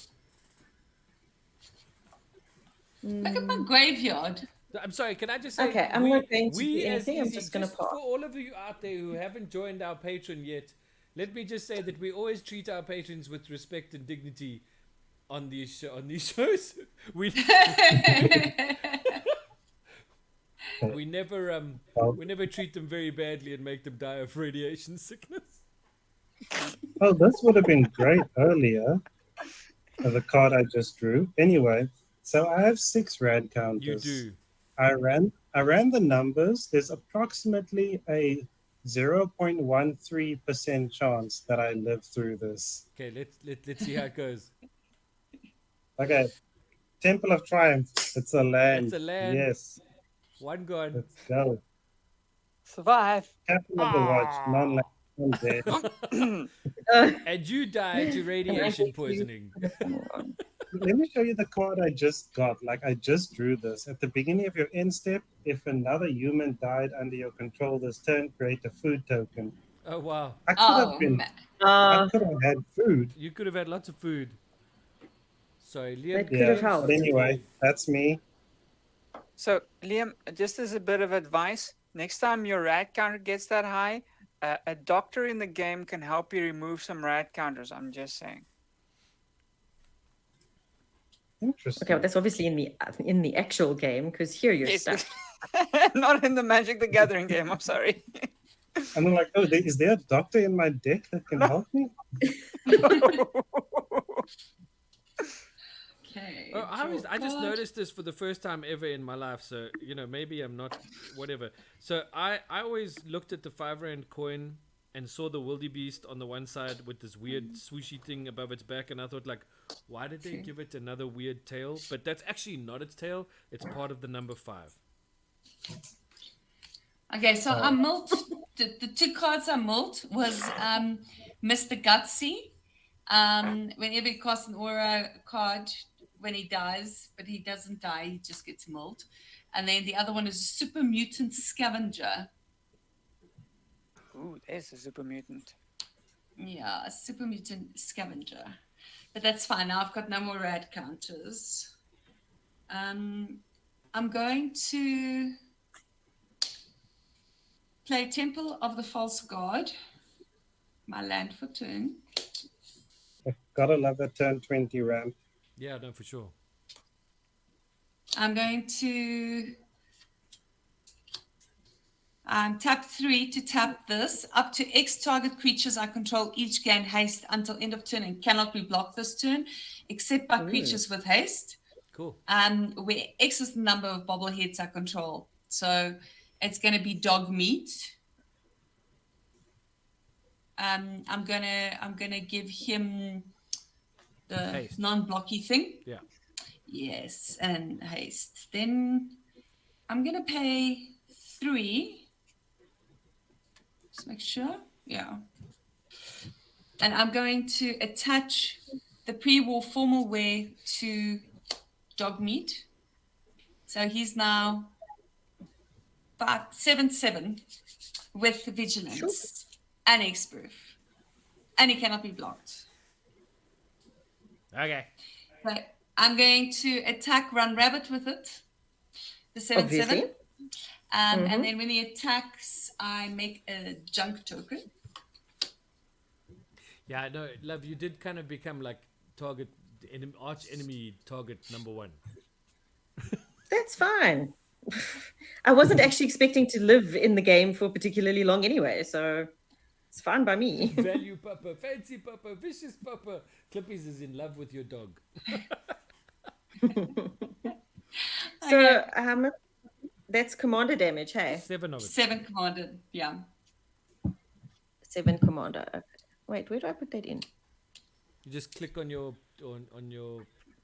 Look at my graveyard. I'm sorry, can I just say, Okay, I'm not going to do as anything, I'm Easy, just gonna pass. for all of you out there who haven't joined our Patreon yet, let me just say that we always treat our patrons with respect and dignity on these shows. We never treat them very badly and make them die of radiation sickness. Oh, this would have been great earlier. The card I just drew. Anyway, so I have 6 rad counters. You do. I ran the numbers. There's approximately a 0.13% chance that I live through this. Okay, let's see how it goes. Okay, Temple of Triumph. It's a land. It's a land. Yes. One gone. Let's go. Survive. Captain of the Watch. Non-land. Non-dead. And you died to radiation poisoning. Let me show you the card I just got. Like, I just drew this. At the beginning of your end step, if another human died under your control this turn, create a food token. Oh wow. I could have had food. You could have had lots of food. Sorry, Liam. That could have helped. But anyway, that's me. So, Liam, just as a bit of advice, next time your rat counter gets that high, a doctor in the game can help you remove some rat counters. I'm just saying. Interesting. Okay, well, that's obviously in the actual game, because here you're stuck. Not in the Magic the Gathering game. I'm sorry. And I'm like, oh, is there a doctor in my deck that can help me? Okay. I just noticed this for the first time ever in my life, so maybe I'm not whatever. So I always looked at the 5 rand coin and saw the wildebeest on the one side with this weird swooshy thing above its back, and I thought, like, why did they give it another weird tail? But that's actually not its tail, it's part of the number 5. Okay, so I mulled the 2 cards I mulled was Mr. Gutsy. Whenever he casts an aura card when he dies, but he doesn't die, he just gets mulled. And then the other one is Super Mutant Scavenger. Ooh, there's a super mutant. Yeah, a Super Mutant Scavenger. But that's fine. Now I've got no more rad counters. I'm going to play Temple of the False God, my land for turn. Gotta love a turn 20 ramp. Yeah, no, for sure. I'm going to tap 3 to tap this. Up to X target creatures I control each gain haste until end of turn and cannot be blocked this turn, except by creatures with haste. Cool. Where X is the number of bobbleheads I control. So it's going to be dog meat. I'm gonna give him the non-blocky thing. Yeah. Yes, and haste. Then I'm gonna pay 3. Just make sure. Yeah. And I'm going to attach the pre-war formal wear to dog meat. So he's now 7/7 with vigilance and X-proof. And he cannot be blocked. Okay. So I'm going to attack Run Rabbit with it. The 7/7. And then when he attacks, I make a junk token. Yeah, I know, Love, you did kind of become like arch enemy target number 1. That's fine. I wasn't actually expecting to live in the game for particularly long anyway, so it's fine by me. Value pupper, fancy pupper, vicious pupper. Clippies is in love with your dog. So that's commander damage, hey? 7 of it. 7 commander, yeah. 7 commander. Okay. Wait, where do I put that in? You just click on your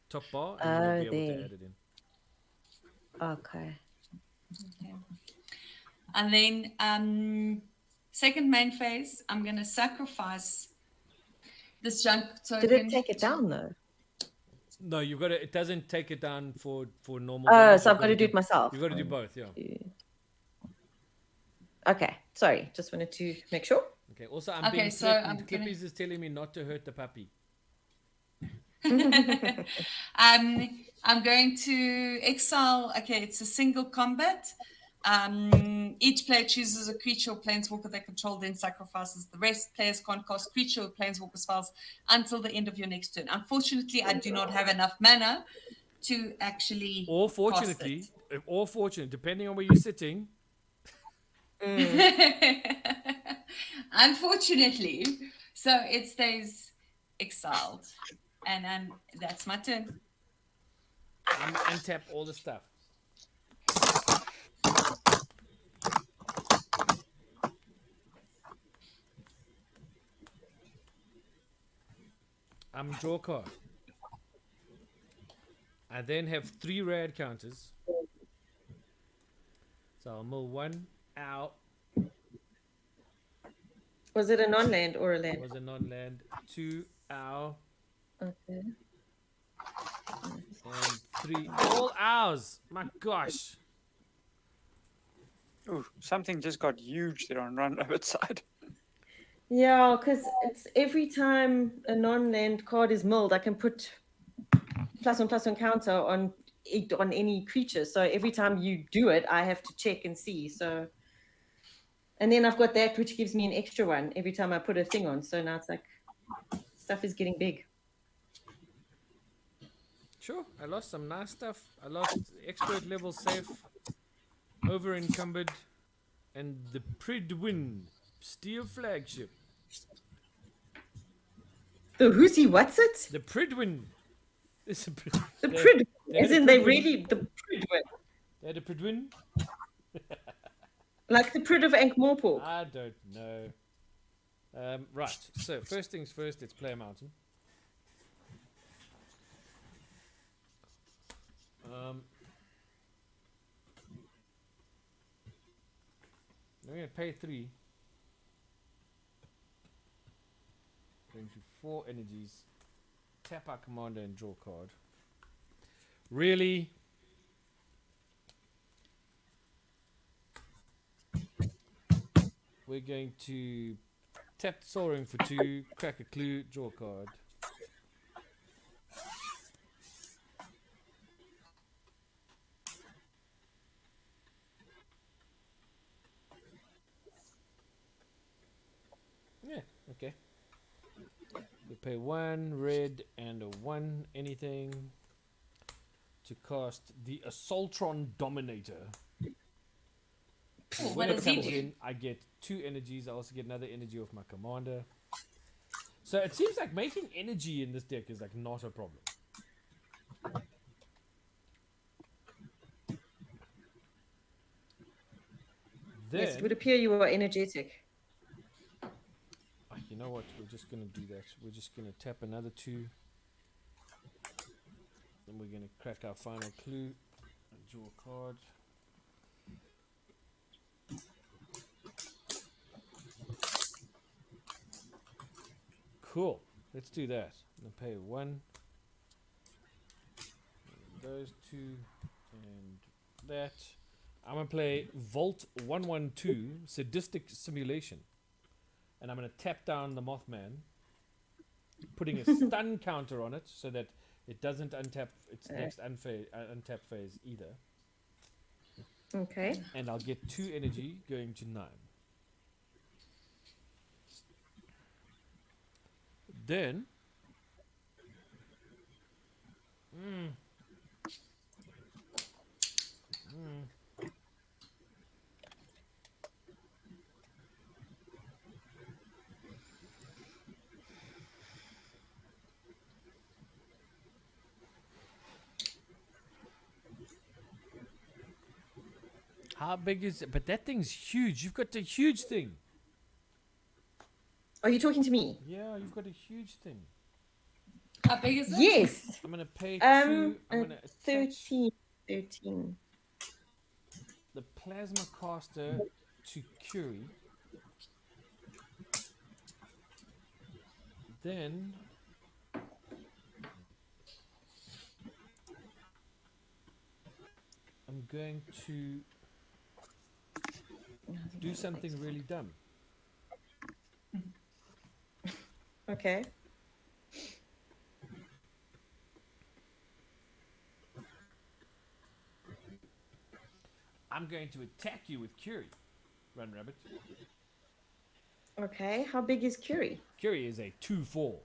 top bar and you'll be able to add it in. Okay. And then second main phase, I'm going to sacrifice this junk token. Did it take it down though? No, you got to. It doesn't take it down for normal. Oh, so I've got to do it myself. You got to do both, yeah. Okay, sorry, just wanted to make sure. Okay. Also, I'm being threatened. Clippies is telling me not to hurt the puppy. I'm going to exile. Okay, it's a single combat. Each player chooses a creature or planeswalker they control, then sacrifices the rest. Players can't cast creature or planeswalker spells until the end of your next turn. Unfortunately, I do not have enough mana to actually. Or fortunately, depending on where you're sitting. Unfortunately, so it stays exiled, and that's my turn. Untap all the stuff. I'm draw card. I then have 3 rad counters. So I'll mill 1 out. Was it a non-land or a land? Was a non-land. 2 out. Okay. And 3 all ours. My gosh. Ooh, something just got huge there on Run Rabbit's side. Yeah, because it's every time a non-land card is milled, I can put +1/+1 counter on any creature. So every time you do it, I have to check and see. So, and then I've got that which gives me an extra one every time I put a thing on. So now it's like stuff is getting big. Sure, I lost some nice stuff. I lost expert level safe, over encumbered, and the Pridwin steel flagship. The who's he? What's it? The Pridwin. It's a The Prid. had As a in they Pridwin. really the Pridwin. They had a Pridwin. Like the Prid of Ankh-Morpork. I don't know. Right. So first things first. Let's play a mountain. I'm going to pay 3. Going to 4 energies. Tap our commander and draw card. Really? We're going to tap Soul Ring for 2, crack a clue, draw a card. Yeah, okay. We pay 1 red and a 1 anything to cast the Assaultron Dominator. What When it does he comes do? in, I get 2 energies. I also get another energy off my commander. So it seems like making energy in this deck is like not a problem. Then, Yes, it would appear you are energetic. you know what? We're just going to do that. We're just going to tap another 2. Then we're going to crack our final clue and draw a card. Cool. Let's do that. I'm going to pay 1. Those 2 and that. I'm going to play Volt 112 Sadistic Simulation. And I'm going to tap down the Mothman, putting a stun counter on it so that it doesn't untap its next untap phase either. Okay. And I'll get 2 energy going to 9. Then how big is it? But that thing's huge. You've got a huge thing. Are you talking to me? Yeah, you've got a huge thing. How big is it? Yes. I'm gonna pay 2. I'm gonna attach 13. the Plasma Caster to Curie. Then I'm going to do something really dumb. Okay. I'm going to attack you with Curie. Run Rabbit. Okay. How big is Curie? Curie is a 2/4.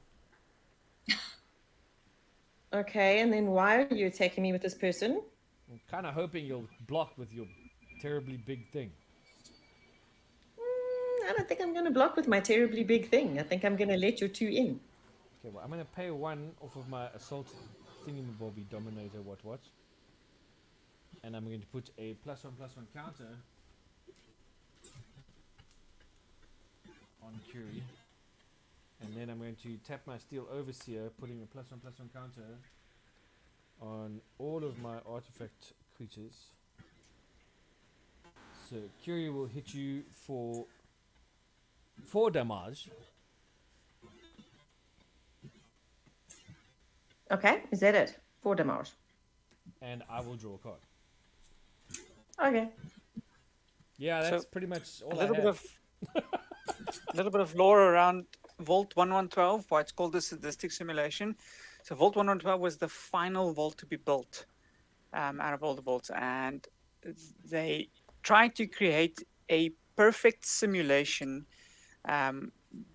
Okay. And then why are you attacking me with this person? I'm kind of hoping you'll block with your terribly big thing. I don't think I'm going to block with my terribly big thing. I think I'm going to let your 2 in. Okay, well, I'm going to pay 1 off of my Assault Thingamabobby Dominator what. And I'm going to put a +1/+1 counter on Curie. And then I'm going to tap my Steel Overseer, putting a +1/+1 counter on all of my artifact creatures. So Curie will hit you for 4 damage. Okay, is that it? 4 damage. And I will draw a card. Okay. Yeah, that's So, pretty much all a little I bit have. of a little bit of lore around Vault 1112, why it's called the sadistic simulation. So Vault 1112 was the final vault to be built out of all the vaults, and they tried to create a perfect simulation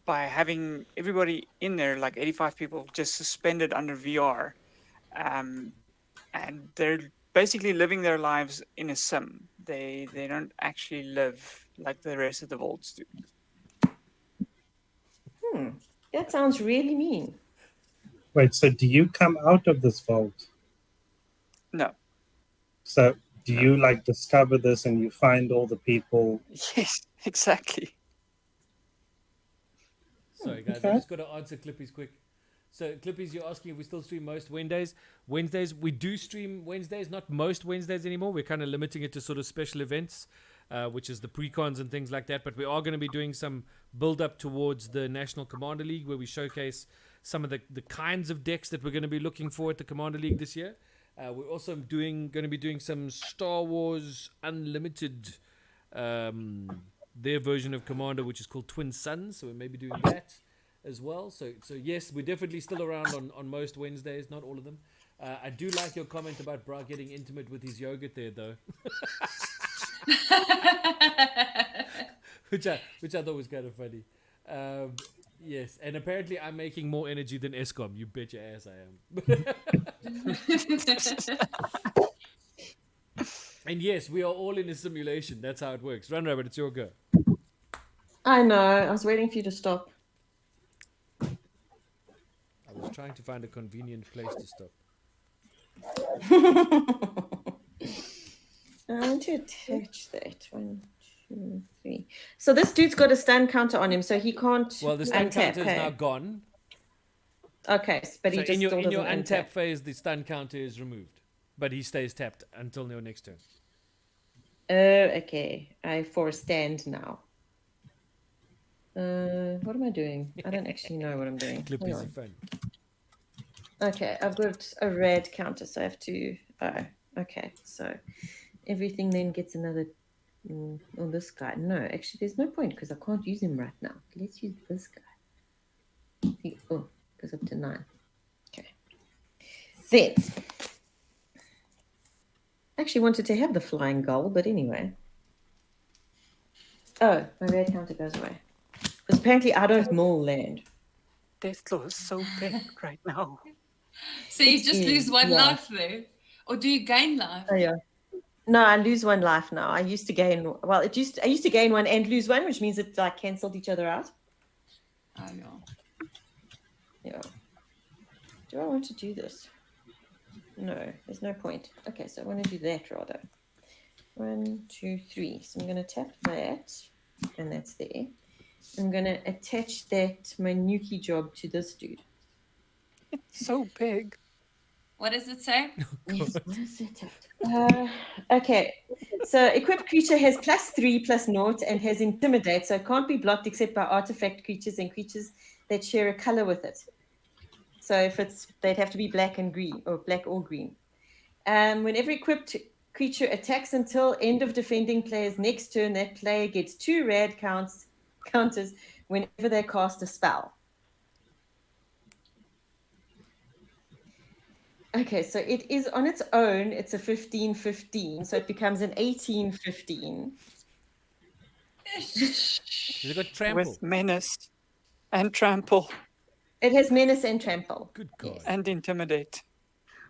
by having everybody in there, like 85 people, just suspended under VR, and they're basically living their lives in a sim. They don't actually live like the rest of the vaults do. That sounds really mean. Wait, so do you come out of this vault? No. So do you like discover this and you find all the people? Yes, exactly. Sorry, guys, I Okay. just got to answer Clippy's quick. So, Clippies, you're asking if we still stream most Wednesdays. We do stream Wednesdays, not most Wednesdays anymore. We're kind of limiting it to sort of special events, which is the PRECONS and things like that. But we are going to be doing some build-up towards the National Commander League, where we showcase some of the kinds of decks that we're going to be looking for at the Commander League this year. We're also going to be doing some Star Wars Unlimited, their version of Commander, which is called Twin Suns. So we may be doing that as well. So yes, we're definitely still around on most Wednesdays, not all of them. I do like your comment about Bra getting intimate with his yogurt there, though. which I thought was kind of funny. Yes, and apparently I'm making more energy than ESCOM. You bet your ass I am. And yes, we are all in a simulation. That's how it works. Run, Rabbit, it's your go. I know. I was waiting for you to stop. I was trying to find a convenient place to stop. I want to attach that. 1, 2, 3. So this dude's got a stun counter on him, so he can't. Well, the stun untap, counter is hey? now gone. Okay, but he So just in your still doesn't untap untap. phase, the stun counter is removed, but he stays tapped until your next turn. Oh, okay. I stand now. What am I doing? I don't actually know what I'm doing. Clip Hang is on. fun. Okay, I've got a red counter, so I have to. Oh, okay. So everything then gets another. On this guy. No, actually, there's no point because I can't use him right now. Let's use this guy. He goes up to 9. Okay. Then. I actually wanted to have the flying gull, but anyway. Oh, my red counter goes away. Because apparently I don't mill land. Deathclaw is so big right now. So you just lose one yeah. life there. Or do you gain life? Oh yeah. No, I lose one life now. I used to gain I used to gain one and lose one, which means it like cancelled each other out. Oh yeah. Yeah. Do I want to do this? No, there's no point. Okay, so I want to do that rather. 1, 2, 3. So I'm going to tap that, and that's there. I'm going to attach that Manuki job to this dude. It's so big. What does it say? Yes, what is it? Okay, so equipped creature has +3/+0 and has intimidate, so it can't be blocked except by artifact creatures and creatures that share a color with it. So if they'd have to be black and green, or black or green. Whenever equipped creature attacks until end of defending player's next turn, that player gets 2 rad counters whenever they cast a spell. Okay, so it is on its own, it's a 15/15, so it becomes an 18/15. Has it got trample? With menace and trample It has menace and trample. Good God. Yes. and intimidate.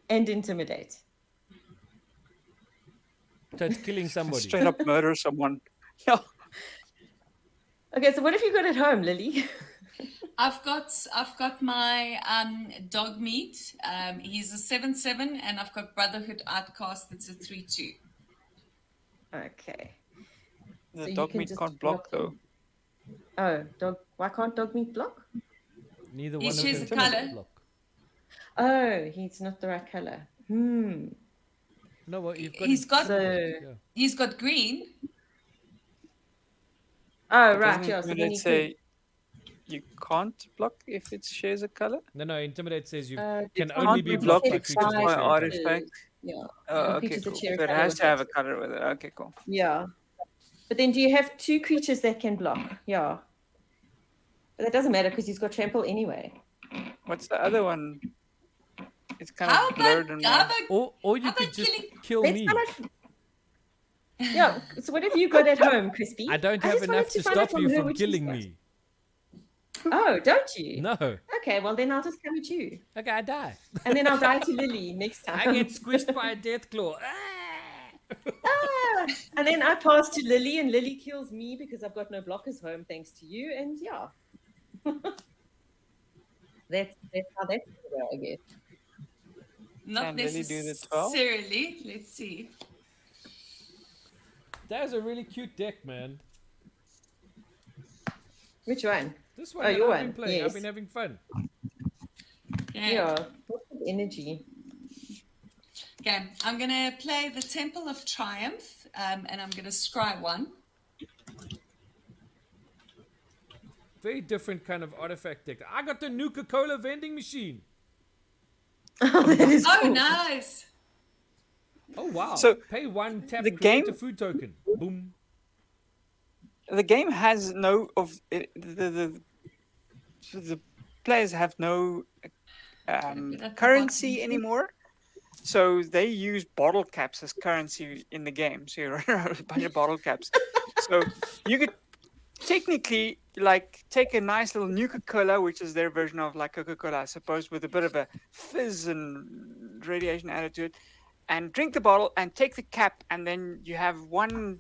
And intimidate. So it's killing somebody. Straight up murder someone. Yeah. Okay, so what have you got at home, Lily? I've got my dog meat. He's a 7/7, and I've got Brotherhood Outcast. That's a 3/2. Okay. The So you dog can meat just can't block block though. him. Oh, dog! Why can't dog meat block? Neither He one of shares them a can colour. block. Oh, he's not the right color. No, well, you've got. He's got- intimidated, yeah. He's got green. Oh, But right. doesn't Yeah. So then Intimidate he say you can't block if it shares a color? No, intimidate says you could. can It only can't be be blocked by blocked creatures except that by share a colour. artifacts. Yeah. Oh, and okay, creatures that cool. share a So it colour has with to have it. a color with it. Okay, cool. Yeah. But then do you have 2 creatures that can block? Yeah. But that doesn't matter because he's got trample anyway. What's the other one? It's kind How of blurred about, on how my. about Or you How could about just killing- kill Let's me. find out. Yeah. So what have you got at home, Crispy? I don't have just wanted enough to find out stop you her from which she's killing got. me. Oh, don't you? No. Okay, well then I'll just come at you. Okay, I die. And then I'll die to Lily next time. I get squished by a death claw. Ah! And then I pass to Lily, and Lily kills me because I've got no blockers home thanks to you. And yeah, that's how that's gonna go, I guess. Not Can Lily do the 12? necessarily. Let's see. That's a really cute deck, man. Which one? This one Oh, that your I've been one, playing. I've yes. been having fun. Okay. Yeah, what's the energy? Okay, I'm going to play the Temple of Triumph, and I'm going to scry one. Very different kind of artifact deck. I got the Nuka-Cola vending machine. Oh, that is Oh, cool. nice. Oh, wow. So, pay 1, tap, the create a game- food token. Boom. The game has no of it, the players have no currency anymore, so they use bottle caps as currency in the game. So you run around with a bunch of bottle caps. So you could technically like take a nice little Nuka-Cola, which is their version of like Coca-Cola, I suppose, with a bit of a fizz and radiation added to it, and drink the bottle and take the cap, and then you have one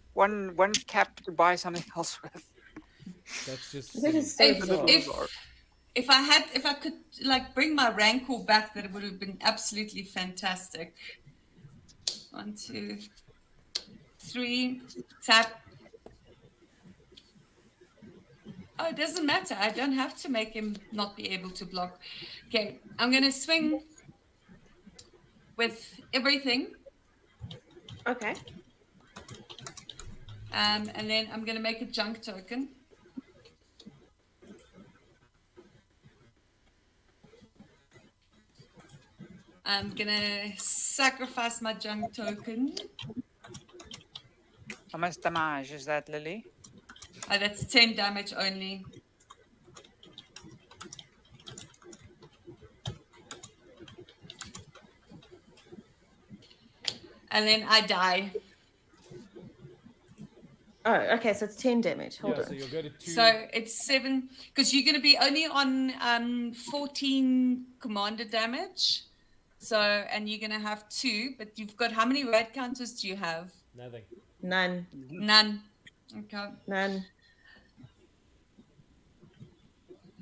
cap to buy something else with. That's just That silly. is so bizarre. If I could like bring my Rancor back, that would have been absolutely fantastic. 1, 2, 3, tap. Oh, it doesn't matter. I don't have to make him not be able to block. Okay, I'm gonna swing with everything. Okay. And then I'm gonna make a junk token. I'm gonna sacrifice my junk token. How much damage is that, Lily? Oh, that's 10 damage only. And then I die. Oh, okay. So it's 10 damage. Hold Yeah, on. so you'll go to 2. So it's 7, because you're going to be only on 14 commander damage. So, and you're going to have 2, but you've got, how many red counters do you have? Nothing. None. None. Okay. None.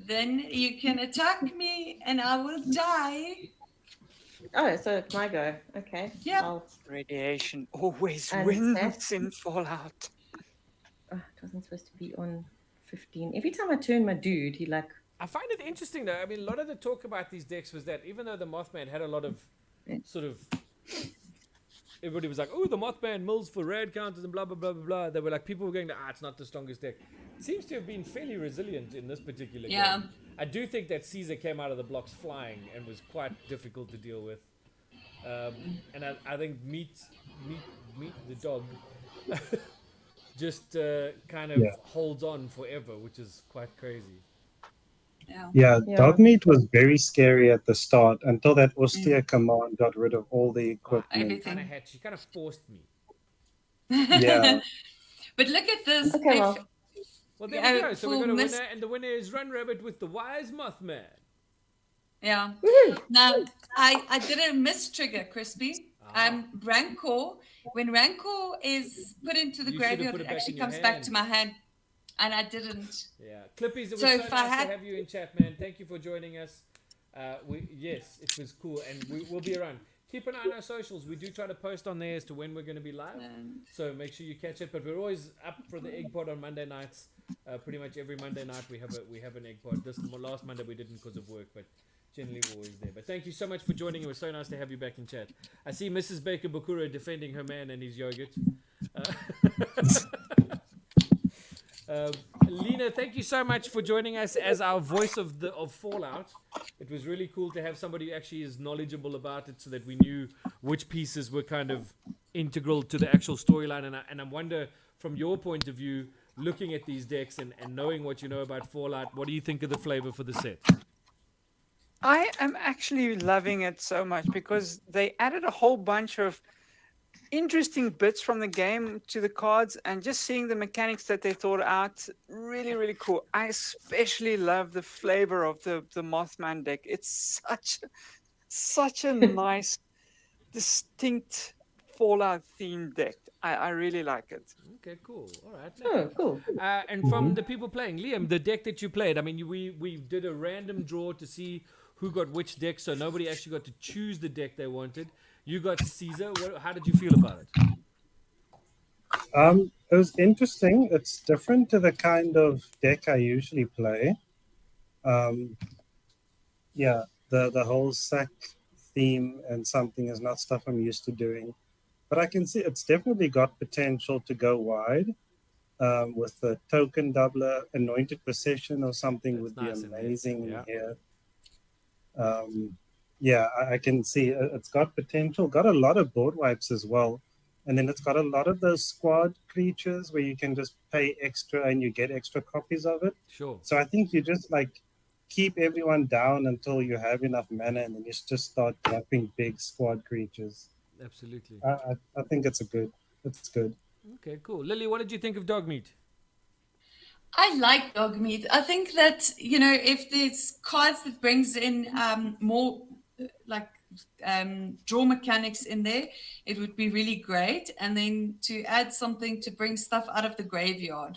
Then you can attack me and I will die. Oh, so it's my go. Okay. Yep. I'll- Radiation always And wins that's- in Fallout. Oh, it wasn't supposed to be on 15. Every time I turn my dude, he like. I find it interesting though. I mean, a lot of the talk about these decks was that even though the Mothman had a lot of sort of, everybody was like, oh, the Mothman mills for red counters and blah blah blah blah blah. They were like, people were going, it's not the strongest deck. It seems to have been fairly resilient in this particular game. I do think that Caesar came out of the blocks flying and was quite difficult to deal with. And I think Meat the dog just kind of holds on forever, which is quite crazy. Yeah, Yeah. dog meat was very scary at the start until that austere command got rid of all the equipment. She kind of forced me. Yeah. But look at this. Okay, well. Well, there Yeah, we go. So we full got a miss- winner, and the winner is Run Rabbit with the Wise Mothman. Yeah. Woohoo! Now, I did a miss trigger, Crispy. Rancor, when Rancor is put into the You should have graveyard, put it it back actually in your comes back hand. to my hand, and I didn't. Yeah, Clippies, it was So so if I nice had- to have you in chat, man. Thank you for joining us. Yes, it was cool, and we'll be around. Keep an eye on our socials. We do try to post on there as to when we're going to be live, so make sure you catch it. But we're always up for the egg pod on Monday nights. Pretty much every Monday night we have an egg pod. This last Monday we didn't because of work, but generally we're always there. But thank you so much for joining. It was so nice to have you back in chat. I see Mrs. Baker Bakura defending her man and his yogurt. Lena, thank you so much for joining us as our voice of Fallout. It was really cool to have somebody who actually is knowledgeable about it, so that we knew which pieces were kind of integral to the actual storyline. And I wonder, from your point of view, looking at these decks and knowing what you know about Fallout, what do you think of the flavor for the set? I am actually loving it so much because they added a whole bunch of interesting bits from the game to the cards, and just seeing the mechanics that they thought out, really cool. I especially love the flavor of the Mothman deck. It's such a nice, distinct Fallout themed deck. I really like it. Okay, cool. All right. Oh, cool. And from the people playing, Liam, the deck that you played, I mean, we did a random draw to see who got which deck, so nobody actually got to choose the deck they wanted. You got Caesar. How did you feel about it? It was interesting. It's different to the kind of deck I usually play. Yeah, the whole sack theme and something is not stuff I'm used to doing. But I can see it's definitely got potential to go wide. With the token doubler, Anointed Procession or something would nice be amazing yeah. here. Yeah, I can see it's got potential. Got a lot of board wipes as well. And then it's got a lot of those squad creatures where you can just pay extra and you get extra copies of it. Sure. So I think you just keep everyone down until you have enough mana, and then you just start dropping big squad creatures. Absolutely. I think it's good. Okay, cool. Lily, what did you think of Dogmeat? I like Dogmeat. I think that, if there's cards that brings in more draw mechanics in there, it would be really great. And then to add something to bring stuff out of the graveyard,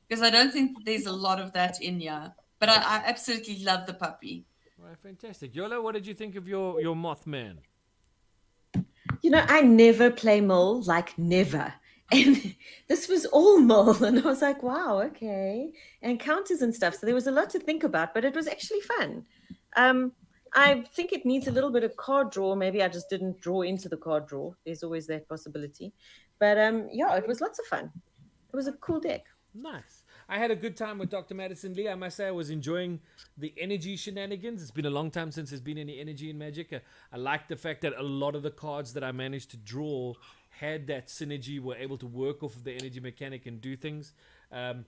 because I don't think there's a lot of that in here. But I absolutely love the puppy. All right, fantastic. Yola, what did you think of your Mothman? I never play Mill, never. And this was all Mill. And I was like, wow, okay. And counters and stuff. So there was a lot to think about, but it was actually fun. I think it needs a little bit of card draw. Maybe I just didn't draw into the card draw. There's always that possibility. But yeah, it was lots of fun. It was a cool deck. Nice. I had a good time with Dr. Madison Lee. I must say I was enjoying the energy shenanigans. It's been a long time since there's been any energy in Magic. I like the fact that a lot of the cards that I managed to draw had that synergy, were able to work off of the energy mechanic and do things. I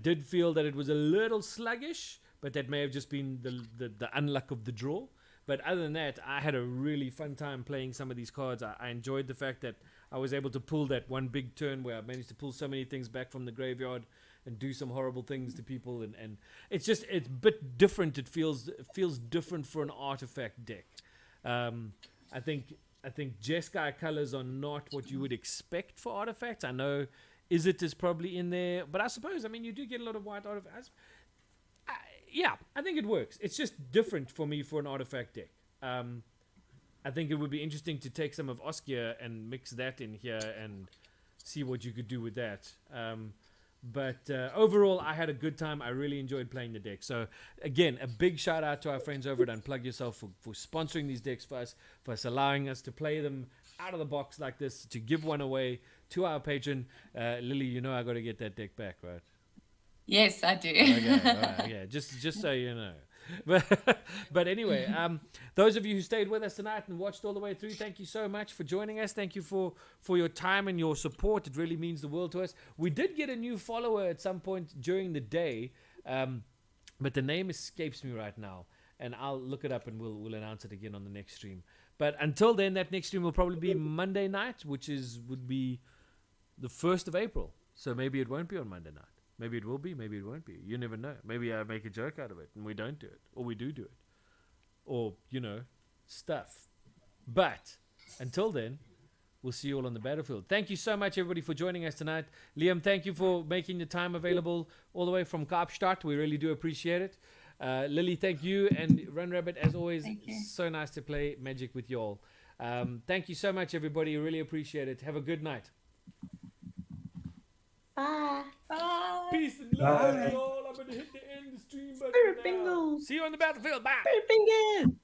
did feel that it was a little sluggish, but that may have just been the unluck of the draw. But other than that, I had a really fun time playing some of these cards. I enjoyed the fact that I was able to pull that one big turn where I managed to pull so many things back from the graveyard and do some horrible things to people, and it's a bit different. It feels different for an artifact deck. I think Jeskai colors are not what you would expect for artifacts. I know Izzet is probably in there, but I suppose, you do get a lot of white artifacts. Yeah, I think it works. It's just different for me for an artifact deck. I think it would be interesting to take some of Oskia and mix that in here and see what you could do with that. But overall, I had a good time. I really enjoyed playing the deck. So, again, a big shout out to our friends over at Unplug Yourself for sponsoring these decks for us allowing us to play them out of the box like this, to give one away to our patron. Lily, I got to get that deck back, right? Yes, I do. Okay, right, yeah, just so you know. But anyway, those of you who stayed with us tonight and watched all the way through, thank you so much for joining us. Thank you for your time and your support. It really means the world to us. We did get a new follower at some point during the day, but the name escapes me right now, and I'll look it up and we'll announce it again on the next stream. But until then, that next stream will probably be Monday night, which would be the 1st of April. So maybe it won't be on Monday night. Maybe it will be, maybe it won't be. You never know. Maybe I make a joke out of it and we don't do it. Or we do it. Or, stuff. But until then, we'll see you all on the battlefield. Thank you so much, everybody, for joining us tonight. Liam, thank you for making the time available all the way from Kaapstad. We really do appreciate it. Lily, thank you. And Run Rabbit, as always, so nice to play Magic with you all. Thank you so much, everybody. Really appreciate it. Have a good night. Bye. Bye. Peace and love to you all. I'm going to hit the end of the stream button Spirit now. bingo. See you on the battlefield. Bye. Spirit bingo.